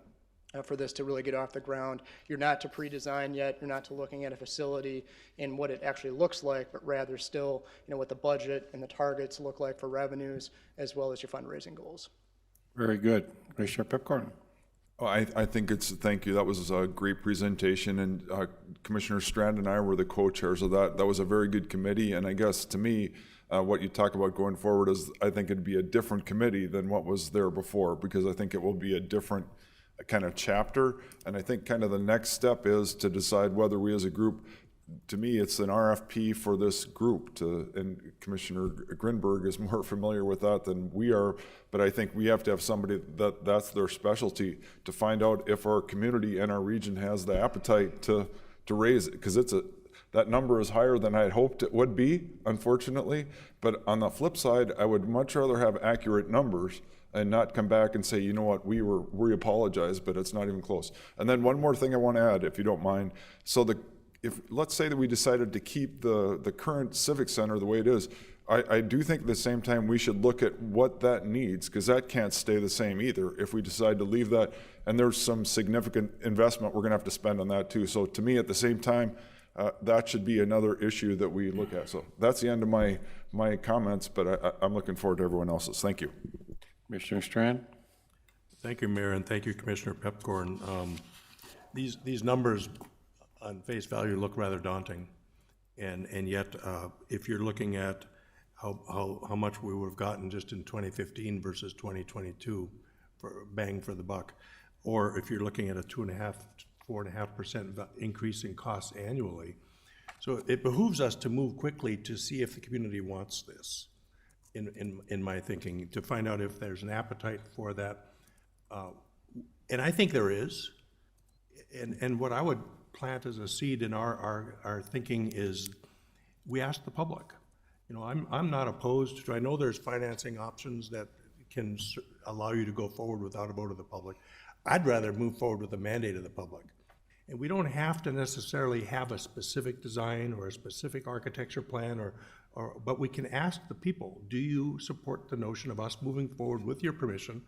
for this to really get off the ground. You're not to pre-design yet, you're not to looking at a facility and what it actually looks like, but rather still what the budget and the targets look like for revenues as well as your fundraising goals. Very good. Commissioner Pipcorn. Oh, I think thank you. That was a great presentation, and Commissioner Strand and I were the co-chairs of that. That was a very good committee, and I guess to me, what you talk about going forward is I think it'd be a different committee than what was there before, because I think it will be a different kind of chapter, and I think kind of the next step is to decide whether we as a group, to me it's an RFP for this group, and Commissioner Grinberg is more familiar with that than we are, but I think we have to have somebody that's their specialty to find out if our community and our region has the appetite to raise it, because that number is higher than I had hoped it would be, unfortunately, but on the flip side, I would much rather have accurate numbers and not come back and say, you know what, we apologize, but it's not even close. And then one more thing I want to add, if you don't mind. So if let's say that we decided to keep the current Civic Center the way it is, I do think at the same time we should look at what that needs, because that can't stay the same either if we decide to leave that. And there's some significant investment we're going to have to spend on that too. So to me, at the same time, that should be another issue that we look at. So that's the end of my comments, but I'm looking forward to everyone else's. Thank you. Commissioner Strand. Thank you, Mayor, and thank you, Commissioner Pepcorn. These numbers on face value look rather daunting, and yet if you're looking at how much we would have gotten just in 2015 versus 2022 for bang for the buck, or if you're looking at a 4.5% increase in costs annually. So it behooves us to move quickly to see if the community wants this, in my thinking, to find out if there's an appetite for that. And I think there is. And what I would plant as a seed in our thinking is we ask the public. I'm not opposed to, I know there's financing options that can allow you to go forward without a vote of the public. I'd rather move forward with a mandate of the public. And we don't have to necessarily have a specific design or a specific architecture plan, but we can ask the people, do you support the notion of us moving forward with your permission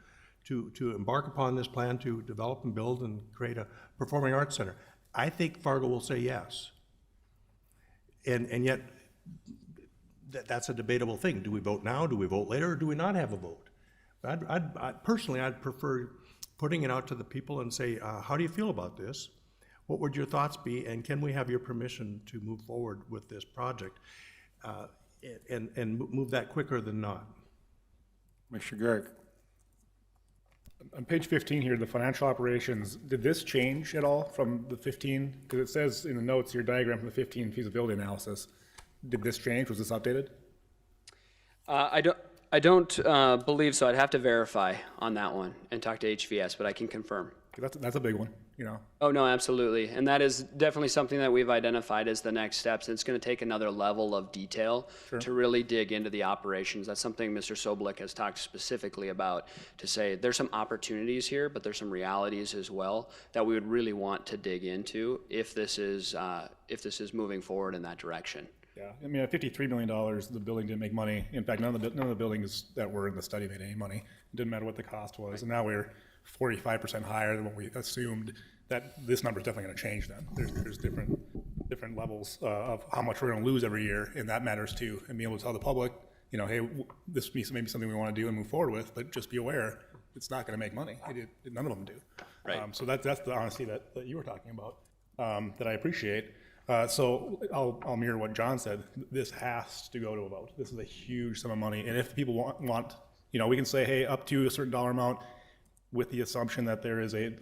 to embark upon this plan to develop and build and create a performing arts center? I think Fargo will say yes. And yet, that's a debatable thing. Do we vote now? Do we vote later? Or do we not have a vote? Personally, I'd prefer putting it out to the people and say, how do you feel about this? What would your thoughts be? And can we have your permission to move forward with this project and move that quicker than not? Commissioner Garrick. On page 15 here, the financial operations, did this change at all from the 15? Because it says in the notes, your diagram from the 15 feasibility analysis. Did this change? Was this updated? I don't believe so. I'd have to verify on that one and talk to HVS, but I can confirm. That's a big one, you know. Oh, no, absolutely. And that is definitely something that we've identified as the next steps. It's going to take another level of detail to really dig into the operations. That's something Mr. Sobolik has talked specifically about, to say there's some opportunities here, but there's some realities as well that we would really want to dig into if this is moving forward in that direction. Yeah, I mean, at $53 million, the building didn't make money. In fact, none of the buildings that were in the study made any money. It didn't matter what the cost was. And now we're 45% higher than what we assumed. That this number is definitely going to change then. There's different levels of how much we're going to lose every year, and that matters too. And being able to tell the public, you know, hey, this may be something we want to do and move forward with, but just be aware, it's not going to make money. None of them do. Right. So that's the honesty that you were talking about, that I appreciate. So I'll mirror what John said. This has to go to a vote. This is a huge sum of money. And if people want, you know, we can say, hey, up to a certain dollar amount, with the assumption that there is a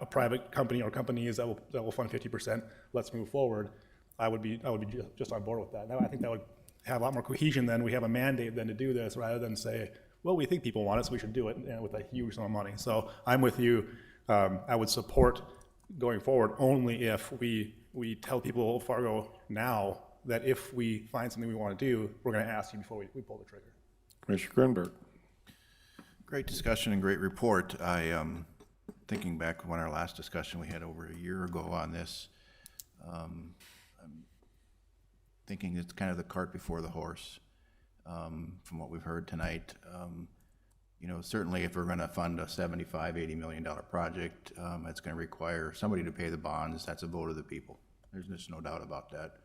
private company or companies that will fund 50%. Let's move forward. I would be just on board with that. Now, I think that would have a lot more cohesion than we have a mandate then to do this, rather than say, well, we think people want it, so we should do it, and with a huge sum of money. So I'm with you. I would support going forward only if we tell people of Fargo now that if we find something we want to do, we're going to ask you before we pull the trigger. Commissioner Grunberg. Great discussion and great report. Thinking back when our last discussion we had over a year ago on this, I'm thinking it's kind of the cart before the horse, from what we've heard tonight. You know, certainly if we're going to fund a $75–80 million project, it's going to require somebody to pay the bonds. That's a vote of the people. There's just no doubt about that.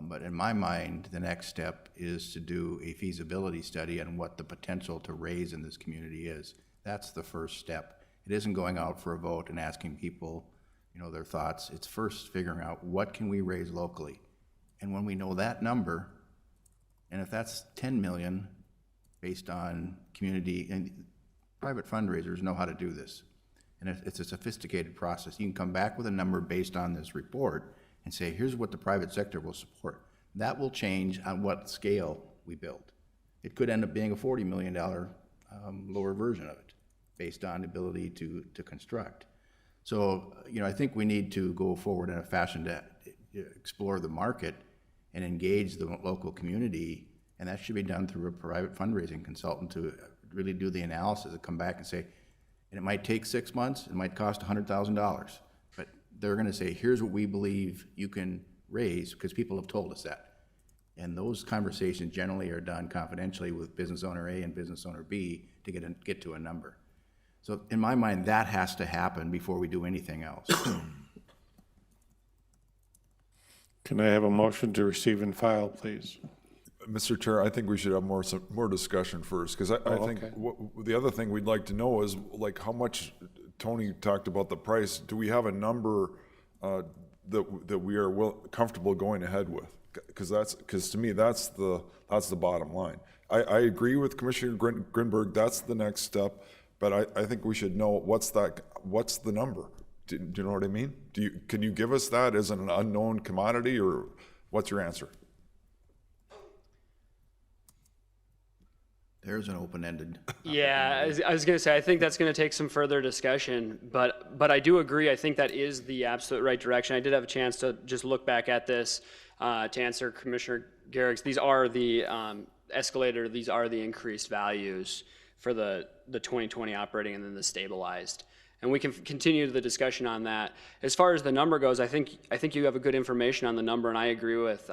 But in my mind, the next step is to do a feasibility study on what the potential to raise in this community is. That's the first step. It isn't going out for a vote and asking people, you know, their thoughts. It's first figuring out what can we raise locally. And when we know that number, and if that's 10 million based on community, and private fundraisers know how to do this. And it's a sophisticated process. You can come back with a number based on this report and say, here's what the private sector will support. That will change on what scale we build. It could end up being a $40 million lower version of it, based on ability to construct. So, you know, I think we need to go forward in a fashion to explore the market and engage the local community, and that should be done through a private fundraising consultant to really do the analysis and come back and say, and it might take 6 months, it might cost $100,000, but they're going to say, here's what we believe you can raise, because people have told us that. And those conversations generally are done confidentially with business owner A and business owner B to get to a number. So in my mind, that has to happen before we do anything else. Can I have a motion to receive and file, please? Mr. Chair, I think we should have more discussion first, because I think the other thing we'd like to know is, like, how much, Tony talked about the price, do we have a number that we are comfortable going ahead with? Because to me, that's the bottom line. I agree with Commissioner Grinberg, that's the next step, but I think we should know what's the number. Do you know what I mean? Can you give us that as an unknown commodity, or what's your answer? There's an open-ended. Yeah, I was going to say, I think that's going to take some further discussion, but I do agree. I think that is the absolute right direction. I did have a chance to just look back at this to answer Commissioner Garrick's. These are the escalator, these are the increased values for the 2020 operating and then the stabilized. And we can continue the discussion on that. As far as the number goes, I think you have a good information on the number, and I agree with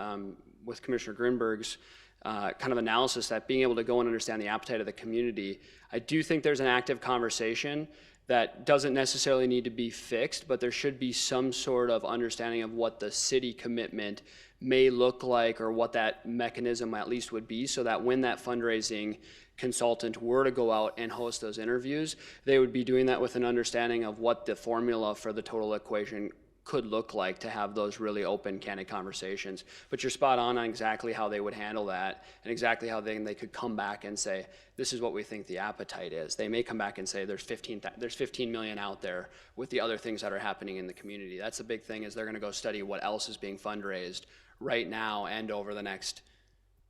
Commissioner Grinberg's kind of analysis, that being able to go and understand the appetite of the community. I do think there's an active conversation that doesn't necessarily need to be fixed, but there should be some sort of understanding of what the city commitment may look like, or what that mechanism at least would be, so that when that fundraising consultant were to go out and host those interviews, they would be doing that with an understanding of what the formula for the total equation could look like to have those really open, candid conversations. But you're spot on exactly how they would handle that, and exactly how they could come back and say, this is what we think the appetite is. They may come back and say there's 15 million out there with the other things that are happening in the community. That's the big thing, is they're going to go study what else is being fundraised right now and over the next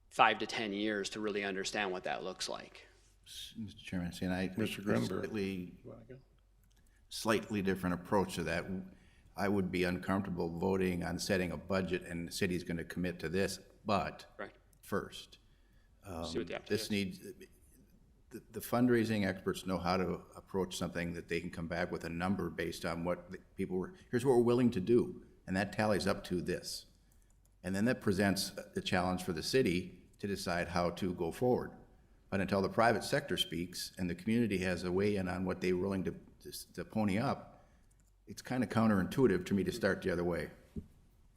5 to 10 years to really understand what that looks like. Mr. Chairman, and I Mr. Grinberg. slightly different approach to that. I would be uncomfortable voting on setting a budget and the city's gonna commit to this, but first. See what the appetite This is. needs, the fundraising experts know how to approach something that they can come back with a number based on what the people were, here's what we're willing to do, and that tallies up to this. And then that presents the challenge for the city to decide how to go forward. But until the private sector speaks and the community has a weigh in on what they're willing to pony up, it's kind of counterintuitive to me to start the other way.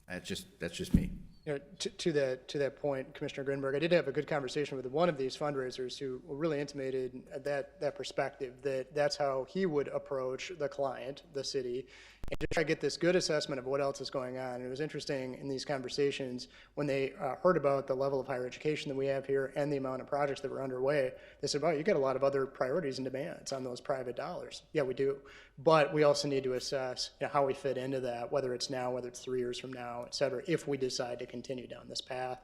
That's just me. You know, to that point, Commissioner Grinberg, I did have a good conversation with one of these fundraisers who really intimated that perspective, that's how he would approach the client, the city, and to try to get this good assessment of what else is going on. And it was interesting in these conversations when they heard about the level of higher education that we have here and the amount of projects that were underway. They said, wow, you got a lot of other priorities and demands on those private dollars. Yeah, we do. But we also need to assess, you know, how we fit into that, whether it's now, whether it's 3 years from now, et cetera, if we decide to continue down this path.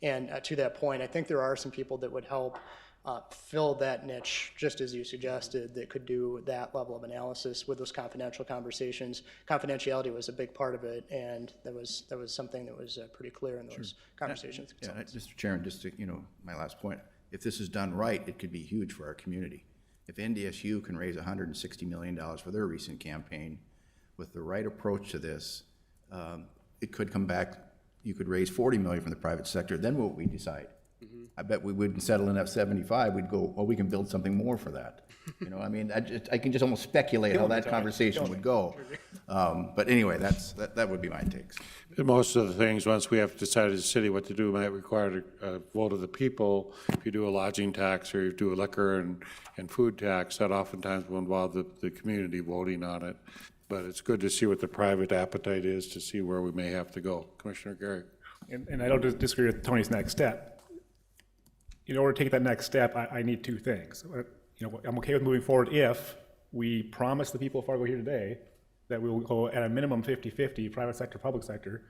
And to that point, I think there are some people that would help fill that niche, just as you suggested, that could do that level of analysis with those confidential conversations. Confidentiality was a big part of it, and that was something that was pretty clear in those conversations. Yeah, Mr. Chairman, just to, you know, my last point, if this is done right, it could be huge for our community. If NDSU can raise $160 million for their recent campaign, with the right approach to this, it could come back, you could raise $40 million from the private sector, then what would we decide? I bet we wouldn't settle in at 75, we'd go, well, we can build something more for that. You know, I mean, I can just almost speculate how that conversation would go. But anyway, that would be my takes. And most of the things, once we have to decide as a city what to do, might require a vote of the people. If you do a lodging tax or you do a liquor and food tax, that oftentimes will involve the community voting on it. But it's good to see what the private appetite is to see where we may have to go. Commissioner Gary. And I don't disagree with Tony's next step. In order to take that next step, I need two things. You know, I'm okay with moving forward if we promise the people of Fargo here today that we will go at a minimum 50-50, private sector, public sector,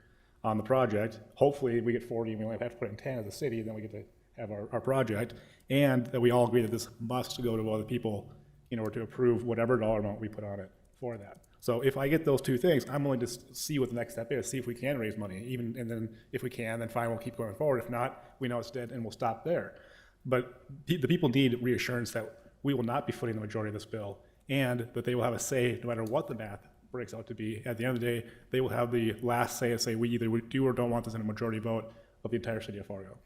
on the project. Hopefully we get 40 and we only have to put in 10 as a city, then we get to have our project. And that we all agree that this must go to other people in order to approve whatever dollar amount we put on it for that. So if I get those two things, I'm willing to see what the next step is, see if we can raise money, and then if we can, then fine, we'll keep going forward. If not, we know it's dead and we'll stop there. But the people need reassurance that we will not be footing the majority of this bill, and that they will have a say no matter what the math breaks out to be. At the end of the day, they will have the last say we either do or don't want this in a majority vote of the entire city of Fargo.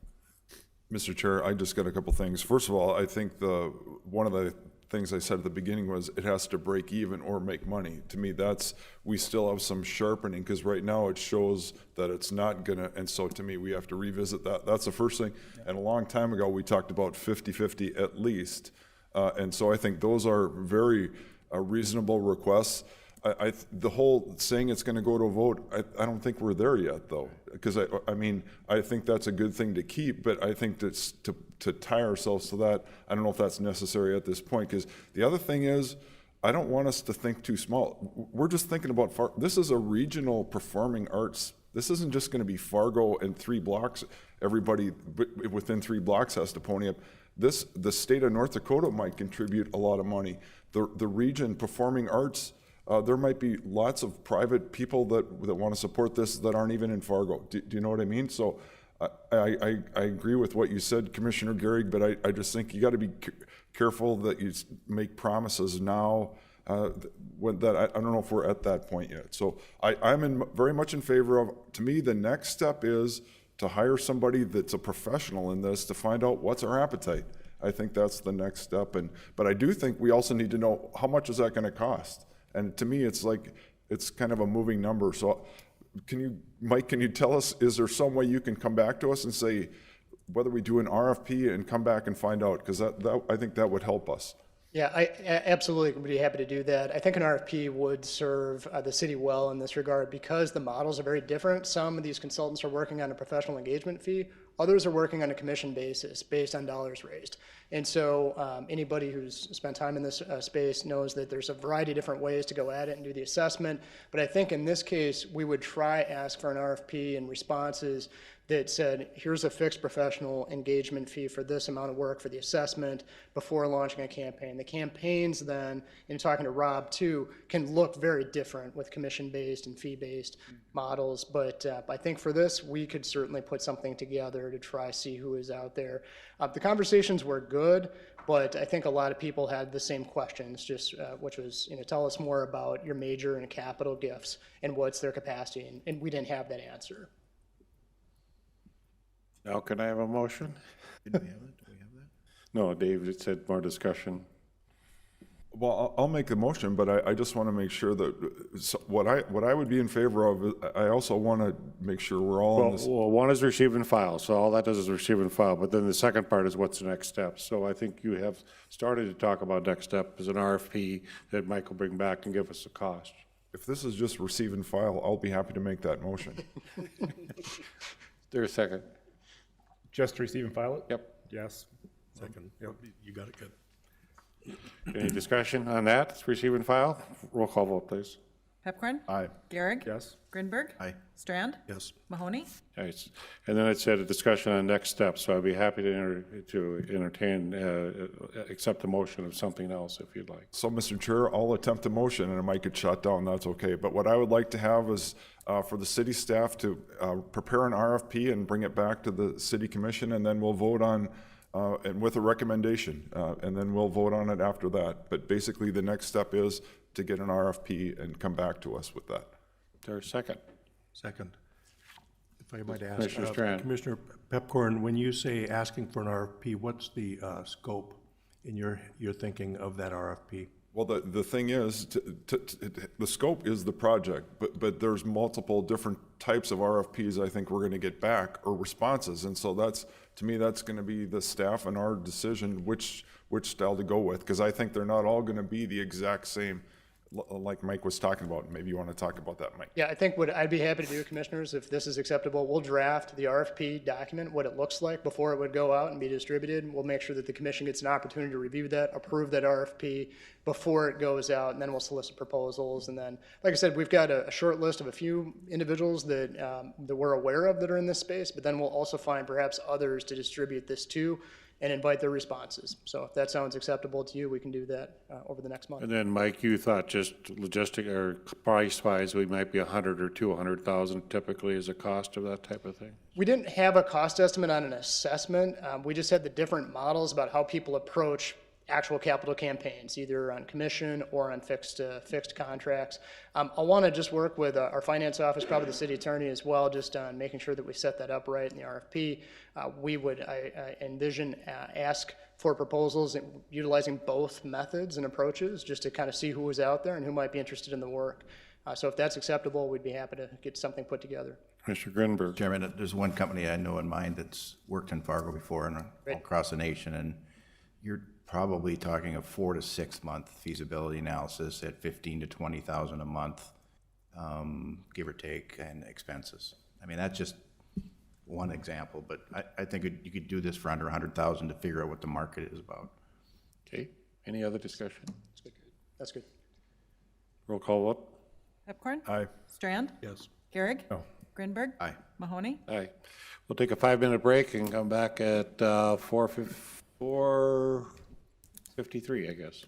Mr. Chair, I just got a couple things. First of all, I think one of the things I said at the beginning was it has to break even or make money. To me, we still have some sharpening, because right now it shows that it's not gonna, and so to me, we have to revisit that. That's the first thing. And a long time ago, we talked about 50-50 at least. And so I think those are very reasonable requests. The whole saying it's gonna go to a vote, I don't think we're there yet, though. Because I mean, I think that's a good thing to keep, but I think that's to tie ourselves to that, I don't know if that's necessary at this point. Because the other thing is, I don't want us to think too small. We're just thinking about this is a regional performing arts. This isn't just going to be Fargo and 3 blocks. Everybody within 3 blocks has to pony up. The state of North Dakota might contribute a lot of money. The region performing arts, there might be lots of private people that want to support this that aren't even in Fargo. Do you know what I mean? So I agree with what you said, Commissioner Gehrig, but I just think you got to be careful that you make promises now. I don't know if we're at that point yet. So I'm very much in favor of, to me, the next step is to hire somebody that's a professional in this to find out what's our appetite. I think that's the next step. But I do think we also need to know how much is that going to cost. And to me, it's kind of a moving number. So Mike, can you tell us, is there some way you can come back to us and say whether we do an RFP and come back and find out? Because I think that would help us. Yeah, I absolutely would be happy to do that. I think an RFP would serve the city well in this regard because the models are very different. Some of these consultants are working on a professional engagement fee. Others are working on a commission basis based on dollars raised. And so anybody who's spent time in this space knows that there's a variety of different ways to go at it and do the assessment. But I think in this case, we would ask for an RFP and responses that said, here's a fixed professional engagement fee for this amount of work for the assessment before launching a campaign. The campaigns then, in talking to Rob too, can look very different with commission-based and fee-based models. But I think for this, we could certainly put something together to try see who is out there. The conversations were good, but I think a lot of people had the same questions, just which was, tell us more about your major and capital gifts and what's their capacity, and we didn't have that answer. Now can I have a motion? Did we have it? Do we have that? No, Dave said more discussion. Well, I'll make the motion, but I just want to make sure that, what I would be in favor of, I also want to make sure we're all on this. Well, one is receive and file, so all that does is receive and file, but then the second part is what's the next step. So I think you have started to talk about next step as an RFP that Mike will bring back and give us the cost. If this is just receive and file, I'll be happy to make that motion. There's a second. Just to receive and file it? Yep. Yes. Second. You got it good. Any discussion on that? Receive and file? Roll call vote, please. Pepcorn? Aye. Gehrig? Yes. Grinberg? Aye. Strand? Yes. Mahoney? Nice. And then it said a discussion on next steps, so I'd be happy to entertain, accept the motion of something else if you'd like. So, Mr. Chair, I'll attempt a motion, and it might get shot down, that's okay. But what I would like to have is for the city staff to prepare an RFP and bring it back to the city commission, and then we'll vote on, and with a recommendation, and then we'll vote on it after that. But basically, the next step is to get an RFP and come back to us with that. There's a second. Second. If I might ask, Commissioner Strand. Commissioner Pepcorn, when you say asking for an RFP, what's the scope in your thinking of that RFP? Well, the thing is, the scope is the project, but there's multiple different types of RFPs I think we're going to get back, or responses. And so that's, to me, that's going to be the staff and our decision which style to go with, because I think they're not all going to be the exact same, like Mike was talking about. Maybe you want to talk about that, Mike. Yeah, I think what I'd be happy to do, commissioners, if this is acceptable, we'll draft the RFP document, what it looks like before it would go out and be distributed. We'll make sure that the commission gets an opportunity to review that, approve that RFP before it goes out, and then we'll solicit proposals. And then, like I said, we've got a short list of a few individuals that we're aware of that are in this space, but then we'll also find perhaps others to distribute this to and invite their responses. So if that sounds acceptable to you, we can do that over the next month. And then, Mike, you thought just logistic or price-wise, we might be 100 or 200,000 typically as a cost of that type of thing? We didn't have a cost estimate on an assessment. We just had the different models about how people approach actual capital campaigns, either on commission or on fixed contracts. I'll want to just work with our finance office, probably the city attorney as well, just on making sure that we set that up right in the RFP. We would, I envision, ask for proposals utilizing both methods and approaches, just to kind of see who was out there and who might be interested in the work. So if that's acceptable, we'd be happy to get something put together. Mr. Grinberg. Chairman, there's one company I know in mind that's worked in Fargo before and all across the nation, and you're probably talking a 4 to 6 month feasibility analysis at 15 to 20,000 a month, give or take, and expenses. I mean, that's just one example, but I think you could do this for under 100,000 to figure out what the market is about. Okay. Any other discussion? That's good. That's good. Roll call vote. Pepcorn? Aye. Strand? Yes. Gehrig? No. Grinberg? Aye. Mahoney? Aye. We'll take a 5-minute break and come back at 4:53, I guess.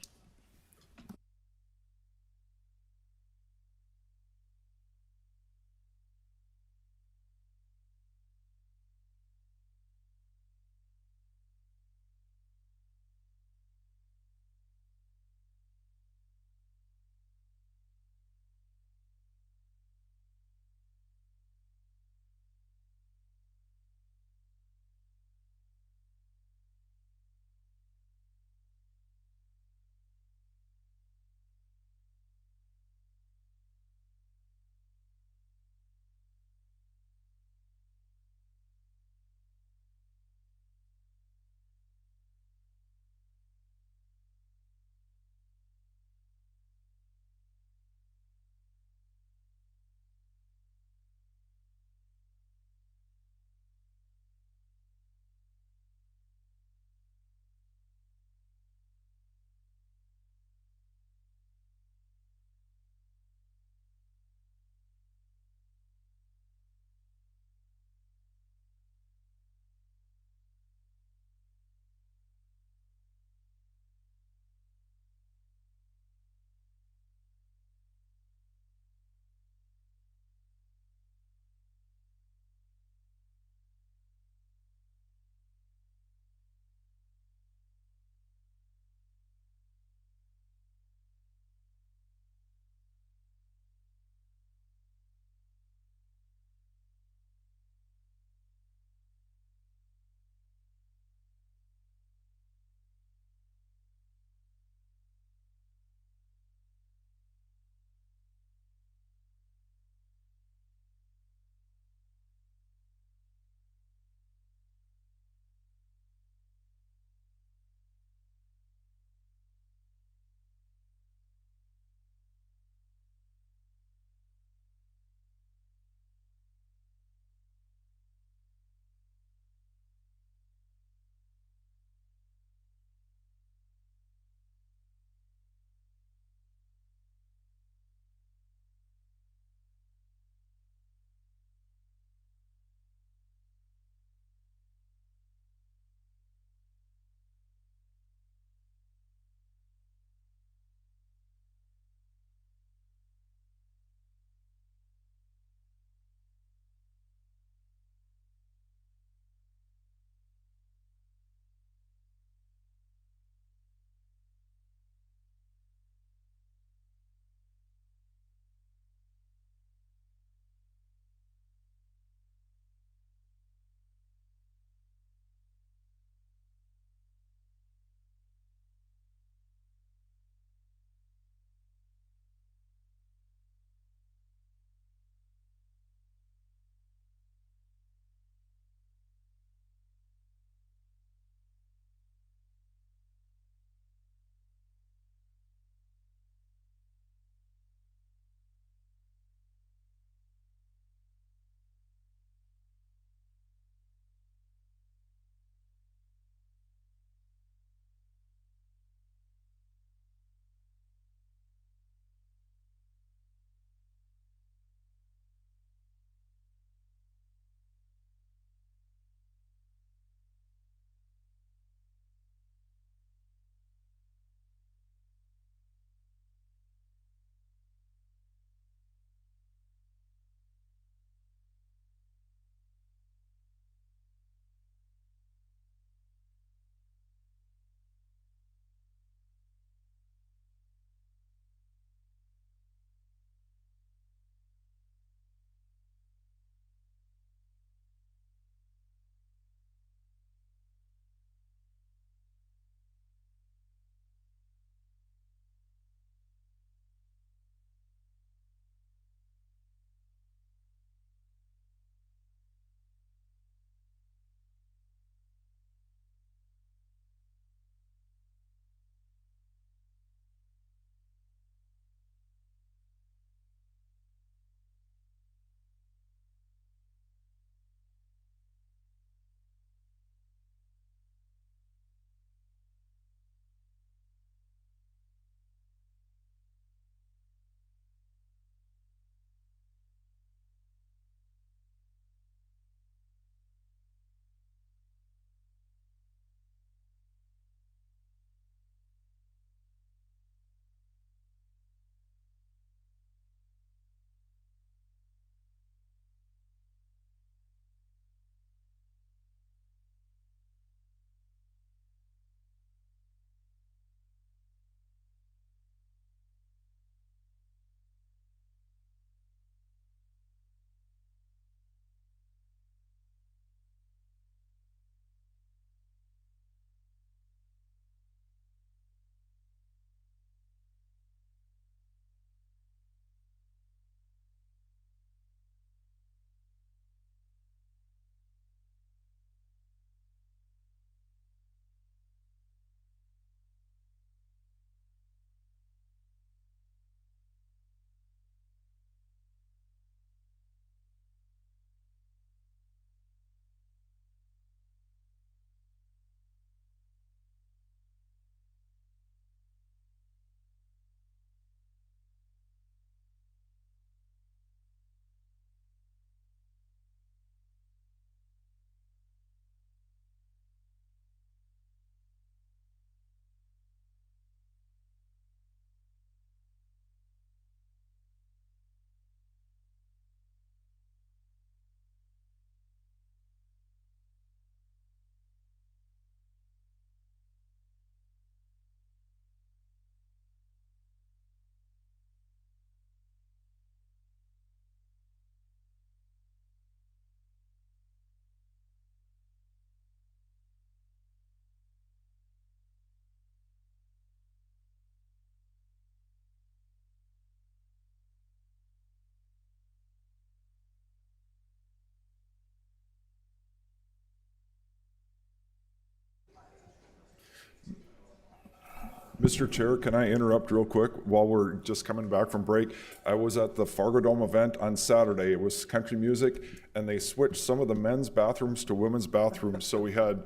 Mr. Chair, can I interrupt real quick while we're just coming back from break? I was at the Fargo Dome event on Saturday. It was country music, and they switched some of the men's bathrooms to women's bathrooms. So we had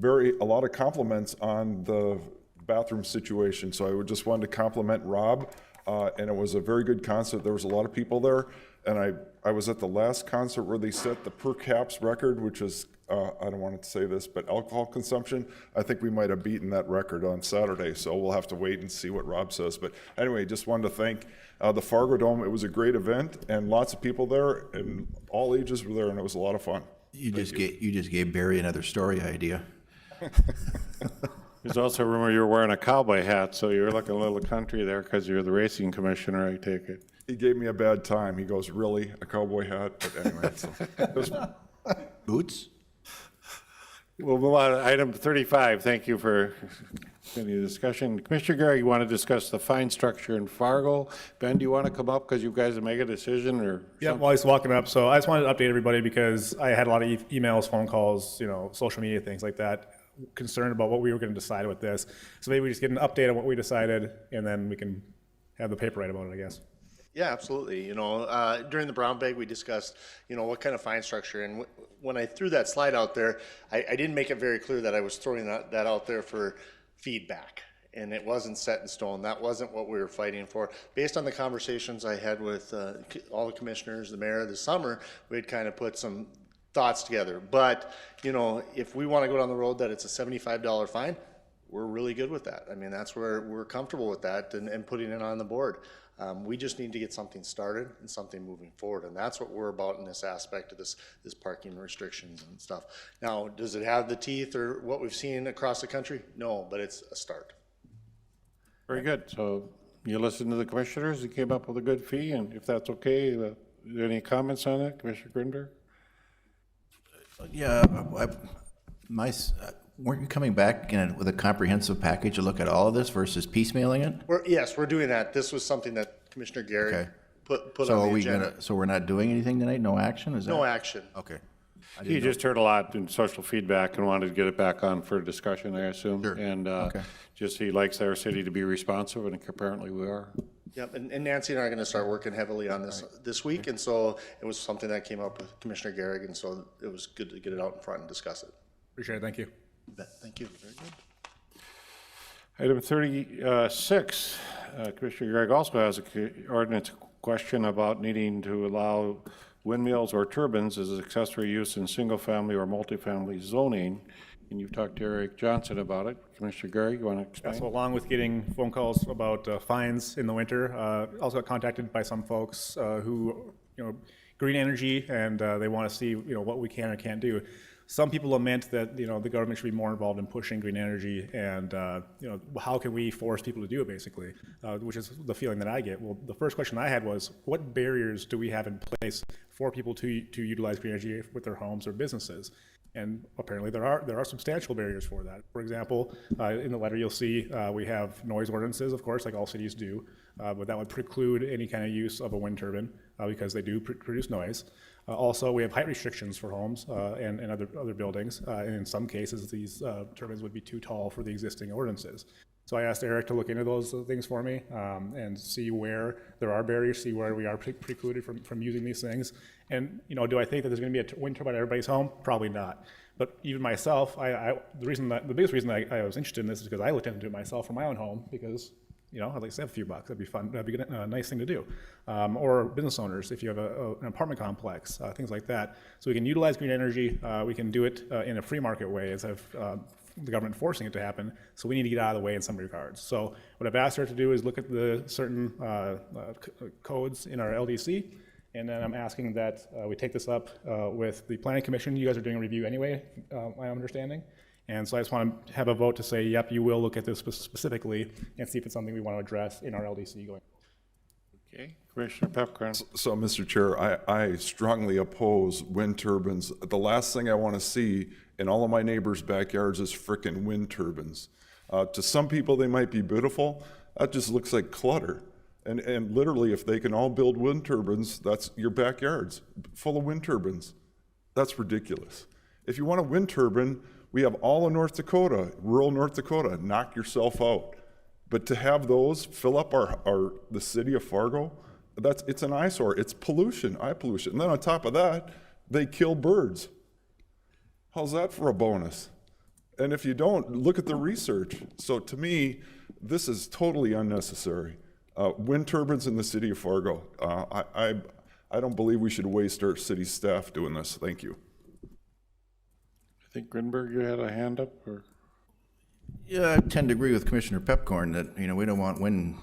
a lot of compliments on the bathroom situation. So I would just wanted to compliment Rob, and it was a very good concert. There was a lot of people there, and I was at the last concert where they set the per caps record, which is I don't want to say this, but alcohol consumption. I think we might have beaten that record on Saturday, so we'll have to wait and see what Rob says. But anyway, just wanted to thank the Fargo Dome. It was a great event, and lots of people there, and all ages were there, and it was a lot of fun. You just gave Barry another story idea. There's also a rumor you were wearing a cowboy hat, so you're looking a little country there because you're the racing commissioner, I take it. He gave me a bad time. He goes, really? A cowboy hat? But anyway, so it was Boots? We'll move on to item 35. Thank you for any discussion. Commissioner Gary, you want to discuss the fine structure in Fargo? Ben, do you want to come up because you guys will make a decision or? Yeah, well, he's walking up. So I just wanted to update everybody because I had a lot of emails, phone calls, social media, things like that, concerned about what we were going to decide with this. So maybe we just get an update on what we decided, and then we can have the paper right about it, I guess. Yeah, absolutely. During the brown bag, we discussed, what kind of fine structure. And when I threw that slide out there, I didn't make it very clear that I was throwing that out there for feedback. And it wasn't set in stone. That wasn't what we were fighting for. Based on the conversations I had with all the commissioners, the mayor this summer, we had kind of put some thoughts together. But, if we want to go down the road that it's a $75 fine, we're really good with that. I mean, that's where we're comfortable with that and putting it on the board. We just need to get something started and something moving forward, and that's what we're about in this aspect of this parking restrictions and stuff. Now, does it have the teeth or what we've seen across the country? No, but it's a start. Very good. So you listened to the commissioners, you came up with a good fee, and if that's okay, any comments on it, Commissioner Grinder? Yeah, weren't you coming back with a comprehensive package to look at all of this versus piecemealing it? Yes, we're doing that. This was something that Commissioner Gary put on the agenda. So we're not doing anything tonight? No action? Is that? No action. Okay. He just heard a lot in social feedback and wanted to get it back on for discussion, I assume. Sure. And Okay. just he likes our city to be responsive, and apparently we are. Yep, and Nancy and I are going to start working heavily on this week, and so it was something that came up with Commissioner Garrick, and so it was good to get it out in front and discuss it. Appreciate it. Thank you. Thank you. Very good. Item 36, Commissioner Gregg also has an ordinance question about needing to allow windmills or turbines as accessory use in single-family or multifamily zoning. And you've talked to Eric Johnson about it. Commissioner Gregg, you want to explain? Yeah, so along with getting phone calls about fines in the winter, also got contacted by some folks who, green energy, and they want to see, what we can or can't do. Some people lament that, the government should be more involved in pushing green energy and, how can we force people to do it, basically, which is the feeling that I get. Well, the first question I had was, what barriers do we have in place for people to utilize green energy with their homes or businesses? And apparently there are substantial barriers for that. For example, in the letter you'll see we have noise ordinances, of course, like all cities do, but that would preclude any kind of use of a wind turbine because they do produce noise. Also, we have height restrictions for homes and other buildings. And in some cases, these turbines would be too tall for the existing ordinances. So I asked Eric to look into those things for me and see where there are barriers, see where we are precluded from using these things. And, do I think that there's going to be a wind turbine at everybody's home? Probably not. But even myself, the biggest reason I was interested in this is because I looked into it myself for my own home because, I'd like to save a few bucks. That'd be fun. That'd be a nice thing to do. Or business owners, if you have an apartment complex, things like that. So we can utilize green energy. We can do it in a free market way instead of the government forcing it to happen. So we need to get out of the way in some regards. So what I've asked her to do is look at the certain codes in our LDC. And then I'm asking that we take this up with the Planning Commission. You guys are doing a review anyway, my understanding. And so I just want to have a vote to say, yep, you will look at this specifically and see if it's something we want to address in our LDC going. Okay, Commissioner Pepcorn. So, Mr. Chair, I strongly oppose wind turbines. The last thing I want to see in all of my neighbors' backyards is frickin' wind turbines. To some people, they might be beautiful. That just looks like clutter. And literally, if they can all build wind turbines, that's your backyards full of wind turbines. That's ridiculous. If you want a wind turbine, we have all of North Dakota, rural North Dakota. Knock yourself out. But to have those fill up the city of Fargo, it's an eyesore. It's pollution, eye pollution. And then on top of that, they kill birds. How's that for a bonus? And if you don't, look at the research. So to me, this is totally unnecessary. Wind turbines in the city of Fargo. I don't believe we should waste our city staff doing this. Thank you. I think Grinberg, you had a hand up, or? Yeah, I tend to agree with Commissioner Pepcorn that, we don't want wind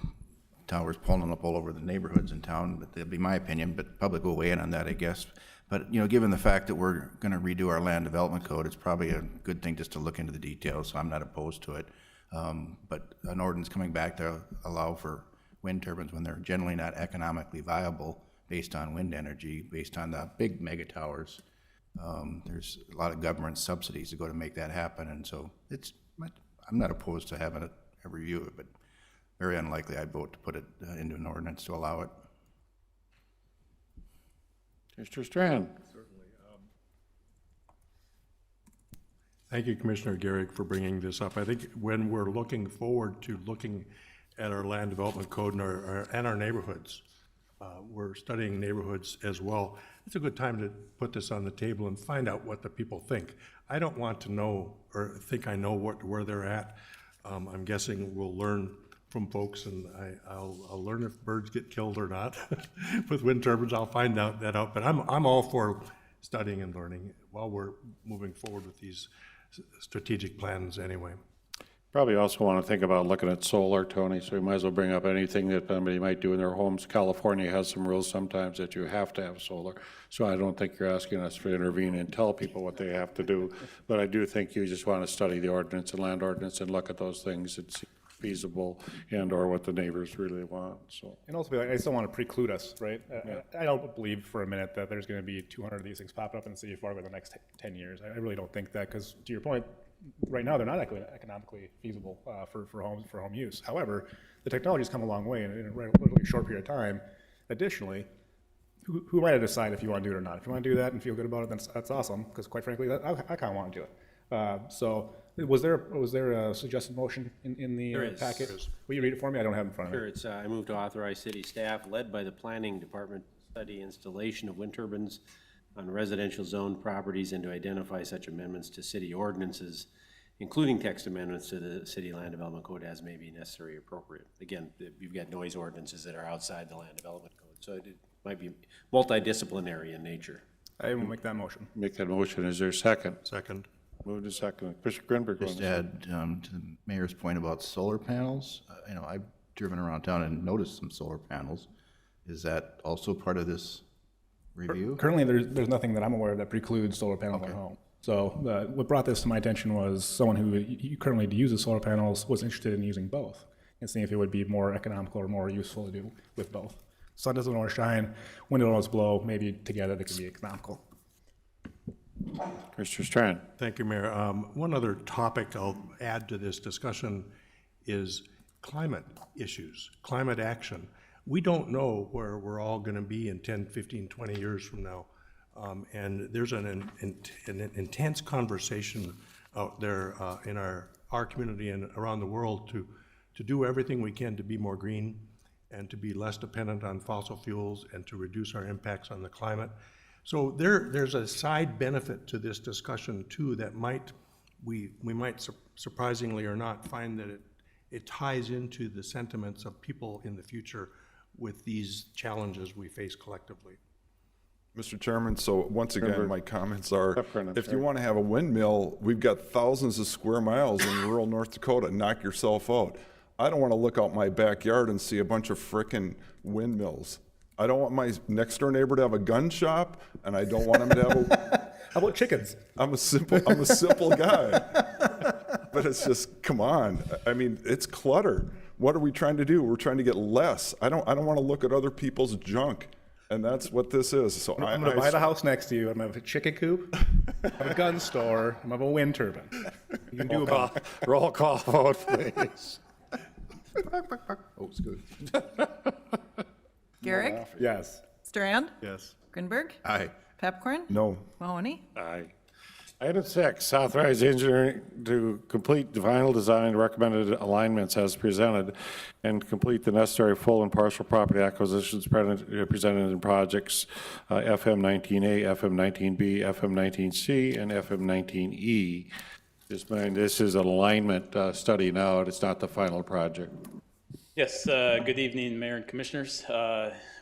towers pulling up all over the neighborhoods in town, but that'd be my opinion, but public will weigh in on that, I guess. But, given the fact that we're gonna redo our land development code, it's probably a good thing just to look into the details, so I'm not opposed to it. But an ordinance coming back to allow for wind turbines when they're generally not economically viable based on wind energy, based on the big mega towers. There's a lot of government subsidies to go to make that happen, and so I'm not opposed to having a review of it, but very unlikely I'd vote to put it into an ordinance to allow it. Mr. Strand. Certainly. Thank you, Commissioner Garrick, for bringing this up. I think when we're looking forward to looking at our land development code and our neighborhoods, we're studying neighborhoods as well. It's a good time to put this on the table and find out what the people think. I don't want to know or think I know where they're at. I'm guessing we'll learn from folks, and I'll learn if birds get killed or not with wind turbines. I'll find that out. But I'm all for studying and learning while we're moving forward with these strategic plans anyway. Probably also want to think about looking at solar, Tony, so you might as well bring up anything that somebody might do in their homes. California has some rules sometimes that you have to have solar, so I don't think you're asking us to intervene and tell people what they have to do, but I do think you just want to study the ordinance and land ordinance and look at those things and see feasible and or what the neighbors really want. So, and also, I still want to preclude us, right? I don't believe for a minute that there's going to be 200 of these things popping up in the city of Fargo in the next 10 years. I really don't think that, because to your point, right now they're not economically feasible for home use. However, the technology's come a long way in a relatively short period of time. Additionally, who am I to decide if you want to do it or not? If you want to do that and feel good about it, then that's awesome, because quite frankly, I kind of want to do it. So was there a suggested motion in the packet? Will you read it for me? I don't have it in front of me. Sure. It's, I move to authorize city staff, led by the planning department, to study installation of wind turbines on residential zone properties and to identify such amendments to city ordinances, including text amendments to the city land development code as may be necessary or appropriate. Again, you've got noise ordinances that are outside the land development code, so it might be multidisciplinary in nature. I will make that motion. Make that motion. Is there a second? Second. Move to second. Commissioner Grinberg. Just to add to the mayor's point about solar panels, I've driven around town and noticed some solar panels. Is that also part of this review? Currently, there's nothing that I'm aware of that precludes solar panels on home. So what brought this to my attention was someone who currently uses solar panels was interested in using both and seeing if it would be more economical or more useful to do with both. Sun doesn't always shine, wind doesn't always blow, maybe together they can be economical. Mr. Strand. Thank you, Mayor. One other topic I'll add to this discussion is climate issues, climate action. We don't know where we're all going to be in 10, 15, 20 years from now. And there's an intense conversation out there in our community and around the world to do everything we can to be more green and to be less dependent on fossil fuels and to reduce our impacts on the climate. So there's a side benefit to this discussion too that we might surprisingly or not find that it ties into the sentiments of people in the future with these challenges we face collectively. Mr. Chairman, so once again, my comments are, if you want to have a windmill, we've got thousands of square miles in rural North Dakota. Knock yourself out. I don't want to look out my backyard and see a bunch of frickin' windmills. I don't want my next door neighbor to have a gun shop, and I don't want him to have a... How about chickens? I'm a simple guy. But it's just, come on. I mean, it's clutter. What are we trying to do? We're trying to get less. I don't want to look at other people's junk. And that's what this is. So I'm going to buy the house next to you. I'm going to have a chicken coop, have a gun store, I'm going to have a wind turbine. You can do about roll call vote, please. Oh, it's good. Garrick? Yes. Strand? Yes. Grinberg? Aye. Pepcorn? No. Mahoney? Aye. Item 6, authorize engineering to complete the final design recommended alignments as presented and complete the necessary full and partial property acquisitions presented in projects FM 19A, FM 19B, FM 19C, and FM 19E. Just mind, this is an alignment study now. It's not the final project. Yes, good evening, Mayor and Commissioners.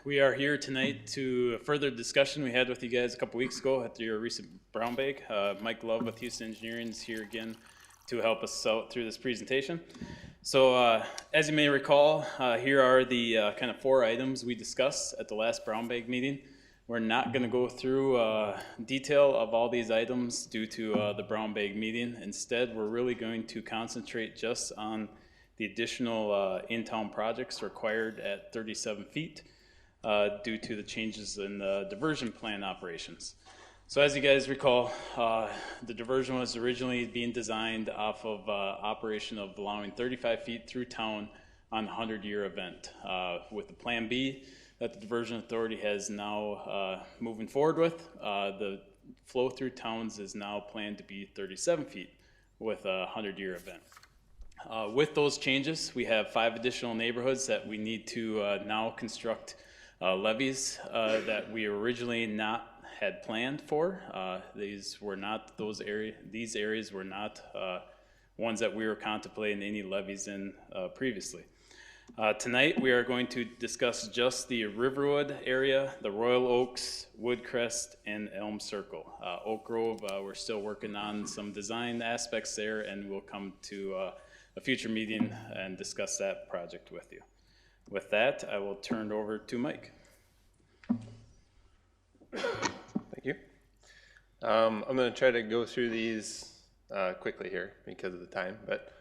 We are here tonight to further discussion we had with you guys a couple weeks ago at your recent brown bag. Mike Love with Houston Engineering is here again to help us out through this presentation. So as you may recall, here are the kind of 4 items we discussed at the last brown bag meeting. We're not going to go through detail of all these items due to the brown bag meeting. Instead, we're really going to concentrate just on the additional in-town projects required at 37 feet due to the changes in the diversion plan operations. So as you guys recall, the diversion was originally being designed off of operation of allowing 35 feet through town on a 100-year event. With the Plan B that the Diversion Authority has now moving forward with, the flow through towns is now planned to be 37 feet with a 100-year event. With those changes, we have 5 additional neighborhoods that we need to now construct levees that we originally not had planned for. These were not these areas were not ones that we were contemplating any levees in previously. Tonight we are going to discuss just the Riverwood area, the Royal Oaks, Woodcrest, and Elm Circle. Oak Grove, we're still working on some design aspects there, and we'll come to a future meeting and discuss that project with you. With that, I will turn it over to Mike. Thank you. I'm going to try to go through these quickly here because of the time, but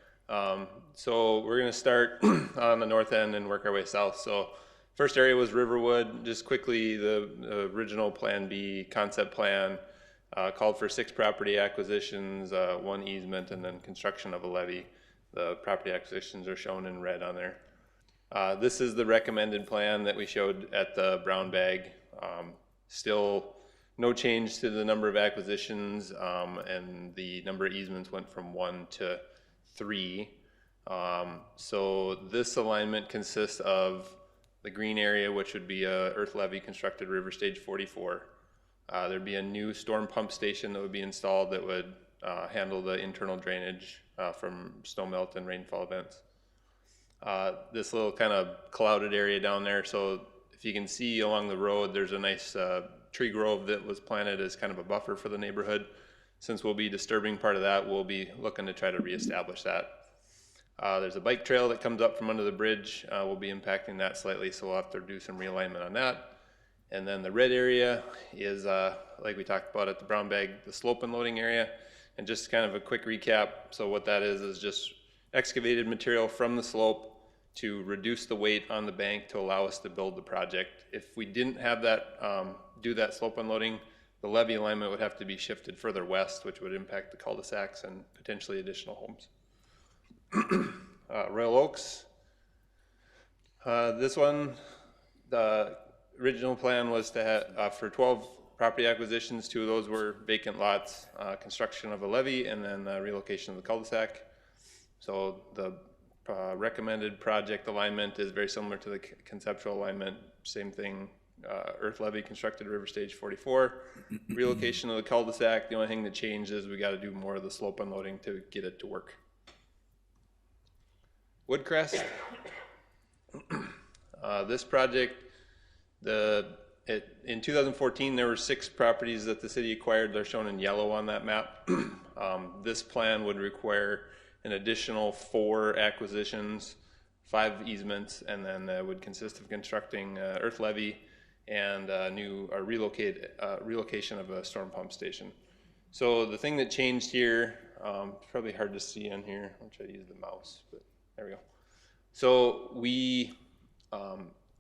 so we're going to start on the north end and work our way south. So first area was Riverwood. Just quickly, the original Plan B concept plan called for 6 property acquisitions, 1 easement, and then construction of a levee. The property acquisitions are shown in red on there. This is the recommended plan that we showed at the brown bag. Still no change to the number of acquisitions, and the number of easements went from 1 to 3. So this alignment consists of the green area, which would be a earth levee constructed River Stage 44. There'd be a new storm pump station that would be installed that would handle the internal drainage from snow melt and rainfall events. This little kind of clouded area down there, so if you can see along the road, there's a nice tree grove that was planted as kind of a buffer for the neighborhood. Since we'll be disturbing part of that, we'll be looking to try to reestablish that. There's a bike trail that comes up from under the bridge. We'll be impacting that slightly, so we'll have to do some realignment on that. And then the red area is, like we talked about at the brown bag, the slope and loading area. And just kind of a quick recap, so what that is just excavated material from the slope to reduce the weight on the bank to allow us to build the project. If we didn't have that, do that slope unloading, the levee alignment would have to be shifted further west, which would impact the cul-de-sacs and potentially additional homes. Royal Oaks. This one, the original plan was to have, for 12 property acquisitions, 2 of those were vacant lots, construction of a levee, and then relocation of the cul-de-sac. So the recommended project alignment is very similar to the conceptual alignment. Same thing, earth levee constructed River Stage 44. Relocation of the cul-de-sac, the only thing that changed is we got to do more of the slope unloading to get it to work. Woodcrest. This project, in 2014, there were 6 properties that the city acquired. They're shown in yellow on that map. This plan would require an additional 4 acquisitions, 5 easements, and then would consist of constructing earth levee and relocation of a storm pump station. So the thing that changed here, it's probably hard to see in here. I'll try to use the mouse, but there we go. So we,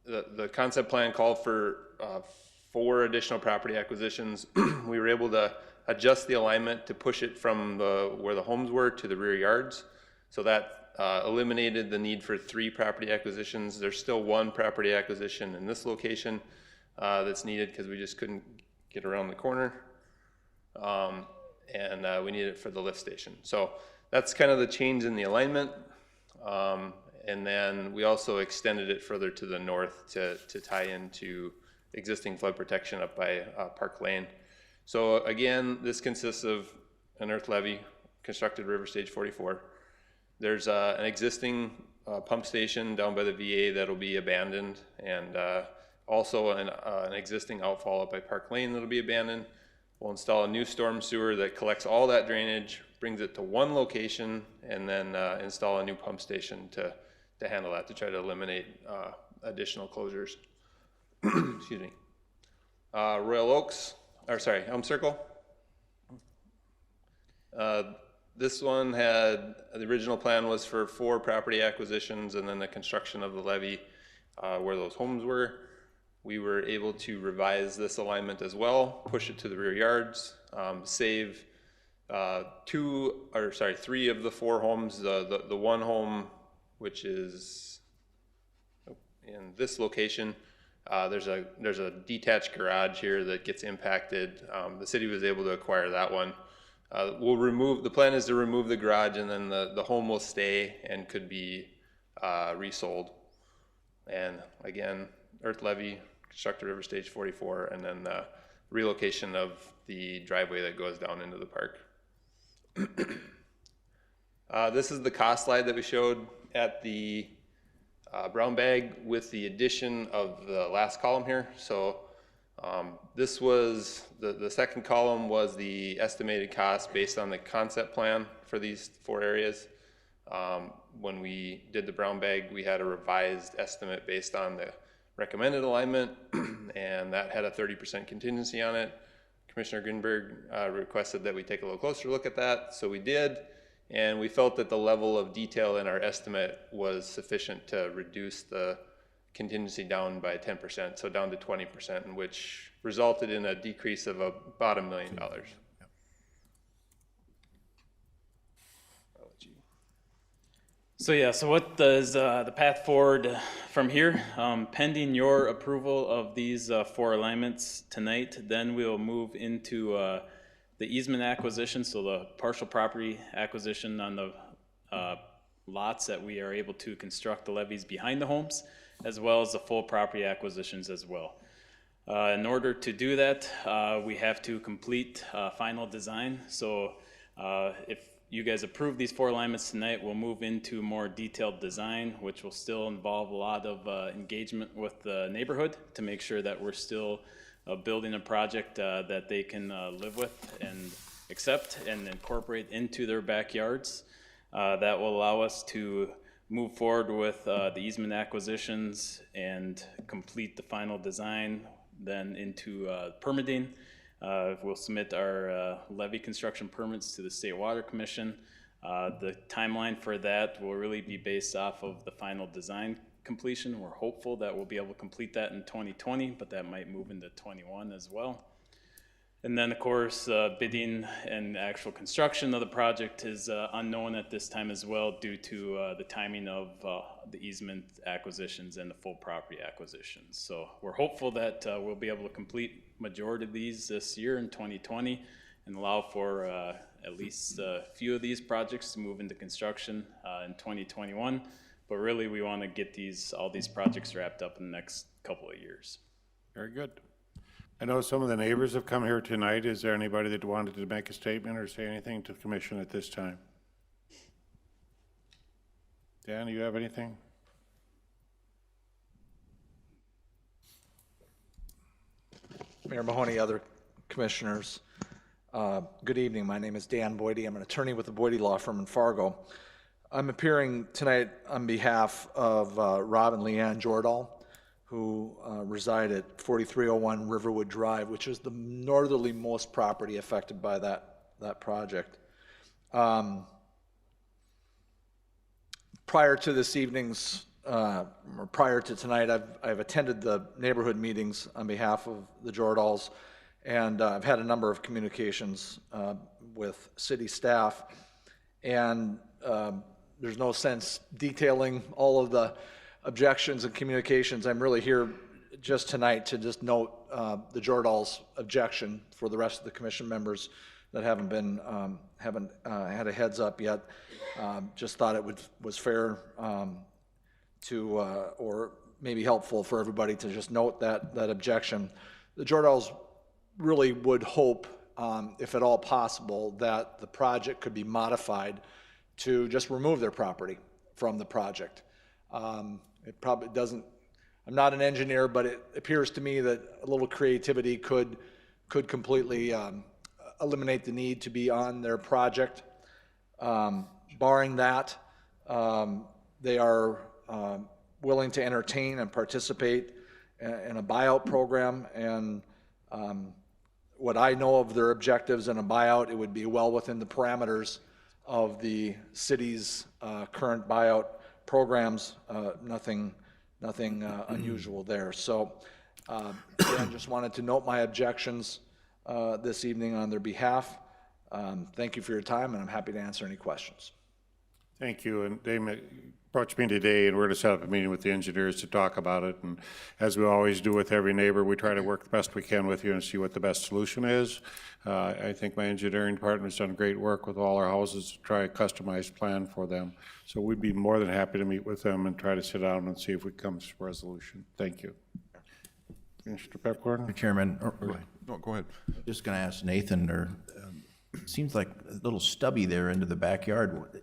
the concept plan called for 4 additional property acquisitions. We were able to adjust the alignment to push it from where the homes were to the rear yards. So that eliminated the need for 3 property acquisitions. There's still 1 property acquisition in this location that's needed because we just couldn't get around the corner. and we need it for the lift station. So that's kind of the change in the alignment. And then we also extended it further to the north to tie into existing flood protection up by Park Lane. So again, this consists of an earth levee, constructed River Stage 44. There's an existing pump station down by the VA that'll be abandoned, and also an existing outfall up by Park Lane that'll be abandoned. We'll install a new storm sewer that collects all that drainage, brings it to one location, and then install a new pump station to handle that, to try to eliminate additional closures. Excuse me. Royal Oaks, or sorry, Elm Circle. This one had, the original plan was for 4 property acquisitions and then the construction of the levee where those homes were. We were able to revise this alignment as well, push it to the rear yards, save 3 of the 4 homes. The one home, which is in this location, there's a detached garage here that gets impacted. The city was able to acquire that one. The plan is to remove the garage, and then the home will stay and could be resold. And again, earth levee, constructed River Stage 44, and then the relocation of the driveway that goes down into the park. This is the cost slide that we showed at the brown bag with the addition of the last column here. So this was, the second column was the estimated cost based on the concept plan for these 4 areas. When we did the brown bag, we had a revised estimate based on the recommended alignment, and that had a 30% contingency on it. Commissioner Greenberg requested that we take a little closer look at that, so we did, and we felt that the level of detail in our estimate was sufficient to reduce the contingency down by 10%, so down to 20%, which resulted in a decrease of about $1 million. So yeah, so what does the path forward from here? Pending your approval of these 4 alignments tonight, then we'll move into the easement acquisition, so the partial property acquisition on the lots that we are able to construct the levees behind the homes, as well as the full property acquisitions as well. In order to do that, we have to complete final design. So if you guys approve these 4 alignments tonight, we'll move into more detailed design, which will still involve a lot of engagement with the neighborhood to make sure that we're still building a project that they can live with and accept and incorporate into their backyards. That will allow us to move forward with the easement acquisitions and complete the final design, then into permitting. We'll submit our levee construction permits to the State Water Commission. The timeline for that will really be based off of the final design completion. We're hopeful that we'll be able to complete that in 2020, but that might move into 21 as well. And then, of course, bidding and actual construction of the project is unknown at this time as well, due to the timing of the easement acquisitions and the full property acquisitions. So we're hopeful that we'll be able to complete majority of these this year in 2020 and allow for at least a few of these projects to move into construction in 2021. But really, we want to get all these projects wrapped up in the next couple of years. Very good. I know some of the neighbors have come here tonight. Is there anybody that wanted to make a statement or say anything to the commission at this time? Dan, do you have anything? Mayor Mahoney, other commissioners, good evening. My name is Dan Boydie. I'm an attorney with the Boydie Law Firm in Fargo. I'm appearing tonight on behalf of Rob and Leanne Jordahl, who reside at 4301 Riverwood Drive, which is the northerlymost property affected by that project. Prior to this evening's, or prior to tonight, I've attended the neighborhood meetings on behalf of the Jordahls, and I've had a number of communications with city staff, and there's no sense detailing all of the objections and communications. I'm really here just tonight to just note the Jordahls' objection for the rest of the commission members that haven't been, haven't had a heads up yet. Just thought it was fair to, or maybe helpful for everybody to just note that objection. The Jordals really would hope, if at all possible, that the project could be modified to just remove their property from the project. It probably doesn't, I'm not an engineer, but it appears to me that a little creativity could completely eliminate the need to be on their project. Barring that, they are willing to entertain and participate in a buyout program, and what I know of their objectives in a buyout, it would be well within the parameters of the city's current buyout programs. Nothing unusual there. So again, just wanted to note my objections this evening on their behalf. Thank you for your time, and I'm happy to answer any questions. Thank you. And they approached me today, and we're going to set up a meeting with the engineers to talk about it. And as we always do with every neighbor, we try to work the best we can with you and see what the best solution is. I think my engineering department's done great work with all our houses to try a customized plan for them. So we'd be more than happy to meet with them and try to sit down and see if we come to a resolution. Thank you. Mr. Pepcorn? Mr. Chairman, No, go ahead. just going to ask Nathan, it seems like a little stubby there into the backyard.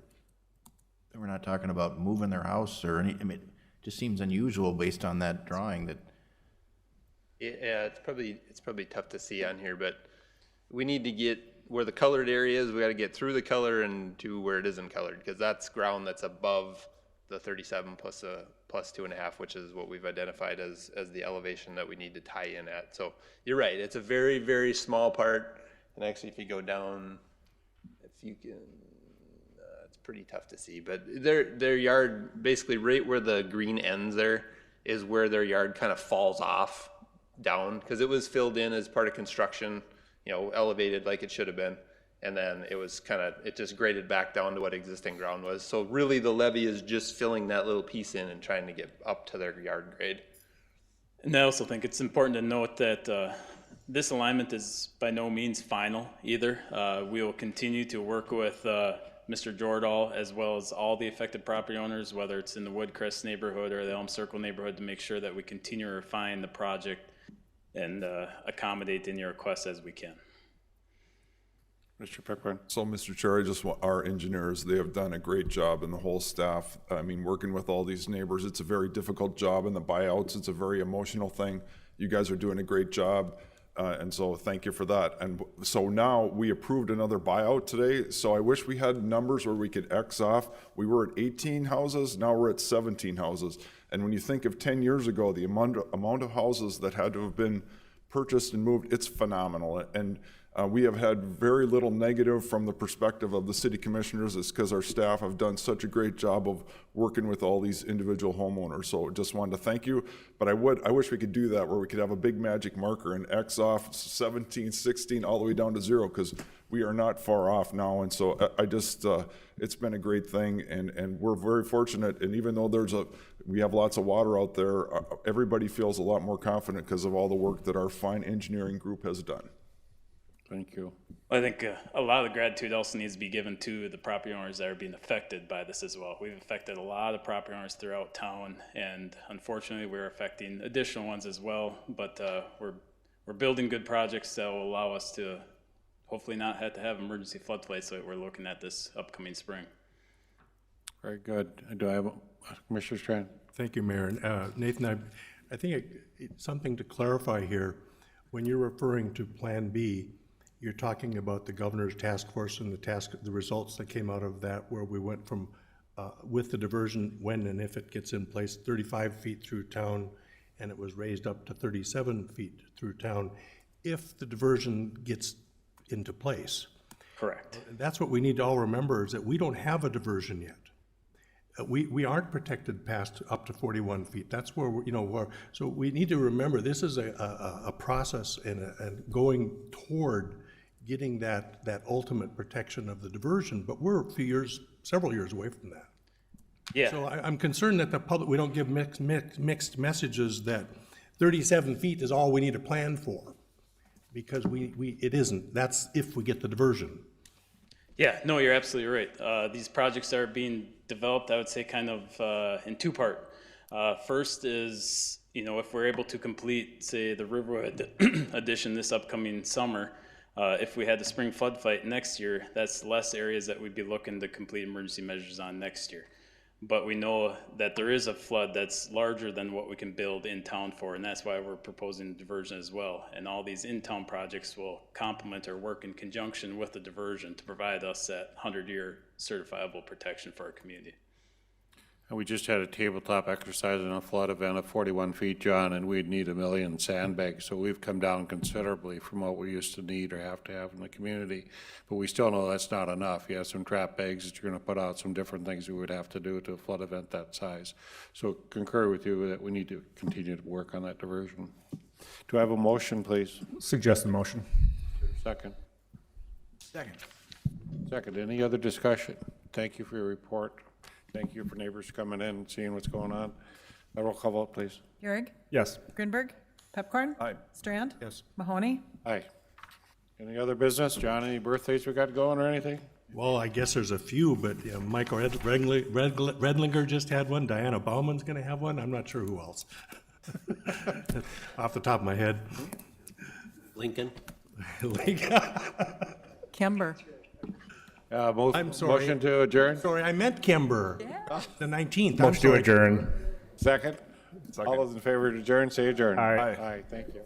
We're not talking about moving their house or any, I mean, it just seems unusual based on that drawing that. Yeah, it's probably tough to see on here, but we need to get where the colored area is. We got to get through the color and to where it isn't colored, because that's ground that's above the 37 plus 2.5, which is what we've identified as the elevation that we need to tie in at. So you're right. It's a very, very small part. And actually, if you go down, if you can, it's pretty tough to see. But their yard, basically right where the green ends there, is where their yard kind of falls off down, because it was filled in as part of construction, you know, elevated like it should have been. And then it was it just graded back down to what existing ground was. So really the levee is just filling that little piece in and trying to get up to their yard grade. And I also think it's important to note that this alignment is by no means final either. We will continue to work with Mr. Jordahl as well as all the affected property owners, whether it's in the Woodcrest neighborhood or the Elm Circle neighborhood, to make sure that we continue to refine the project and accommodate any requests as we can. Mr. Pepcorn? So, Mr. Chair, I just want our engineers, they have done a great job, and the whole staff. I mean, working with all these neighbors, it's a very difficult job, and the buyouts, it's a very emotional thing. You guys are doing a great job, and so thank you for that. And so now we approved another buyout today, so I wish we had numbers where we could X off. We were at 18 houses, now we're at 17 houses. And when you think of 10 years ago, the amount of houses that had to have been purchased and moved, it's phenomenal. And we have had very little negative from the perspective of the city commissioners. It's because our staff have done such a great job of working with all these individual homeowners. So just wanted to thank you. But I wish we could do that, where we could have a big magic marker and X off 17, 16, all the way down to 0, because we are not far off now. And so I just, it's been a great thing, and we're very fortunate. And even though we have lots of water out there, everybody feels a lot more confident because of all the work that our fine engineering group has done. Thank you. I think a lot of the gratitude also needs to be given to the property owners that are being affected by this as well. We've affected a lot of property owners throughout town, and unfortunately we're affecting additional ones as well, but we're building good projects that will allow us to hopefully not have to have emergency floodplains that we're looking at this upcoming spring. Very good. Do I have Commissioner Strand? Thank you, Mayor. Nathan, I think it's something to clarify here. When you're referring to Plan B, you're talking about the governor's task force and the results that came out of that, where we went from, with the diversion, when and if it gets in place, 35 feet through town, and it was raised up to 37 feet through town, if the diversion gets into place. Correct. That's what we need to all remember, is that we don't have a diversion yet. We aren't protected past up to 41 feet. That's where so we need to remember this is a process and going toward getting that ultimate protection of the diversion, but we're several years away from that. Yeah. So I'm concerned that the public, we don't give mixed messages that 37 feet is all we need to plan for, Because it isn't. That's if we get the diversion. Yeah, no, you're absolutely right. These projects are being developed, I would say, kind of in two-part. First is, if we're able to complete, say, the Riverwood addition this upcoming summer, if we had the spring flood fight next year, that's less areas that we'd be looking to complete emergency measures on next year. But we know that there is a flood that's larger than what we can build in town for, and that's why we're proposing diversion as well. And all these in-town projects will complement or work in conjunction with the diversion to provide us that 100-year certifiable protection for our community. And we just had a tabletop exercise in a flood event of 41 feet, John, and we'd need 1 million sandbags. So we've come down considerably from what we used to need or have to have in the community. But we still know that's not enough. You have some trap bags that you're going to put out, some different things we would have to do to a flood event that size. So concur with you that we need to continue to work on that diversion. Do I have a motion, please? Suggest the motion. Second. Second. Second. Any other discussion? Thank you for your report. Thank you for neighbors coming in and seeing what's going on. Roll call vote, please. Gehrig? Yes. Grinberg? Pepcorn? Aye. Strand? Yes. Mahoney? Aye. Any other business? John, any birthdays we got going or anything? Well, I guess there's a few, but Michael Redlinger just had one. Diana Bauman's going to have one. I'm not sure who else. Off the top of my head. Lincoln. Lincoln. Kimber? I'm sorry. Motion to adjourn? Sorry, I meant Kimber. Yeah. The 19th. I'm Motion to sorry. adjourn. Second? All those in favor to adjourn, say adjourn. Aye. Aye, thank you.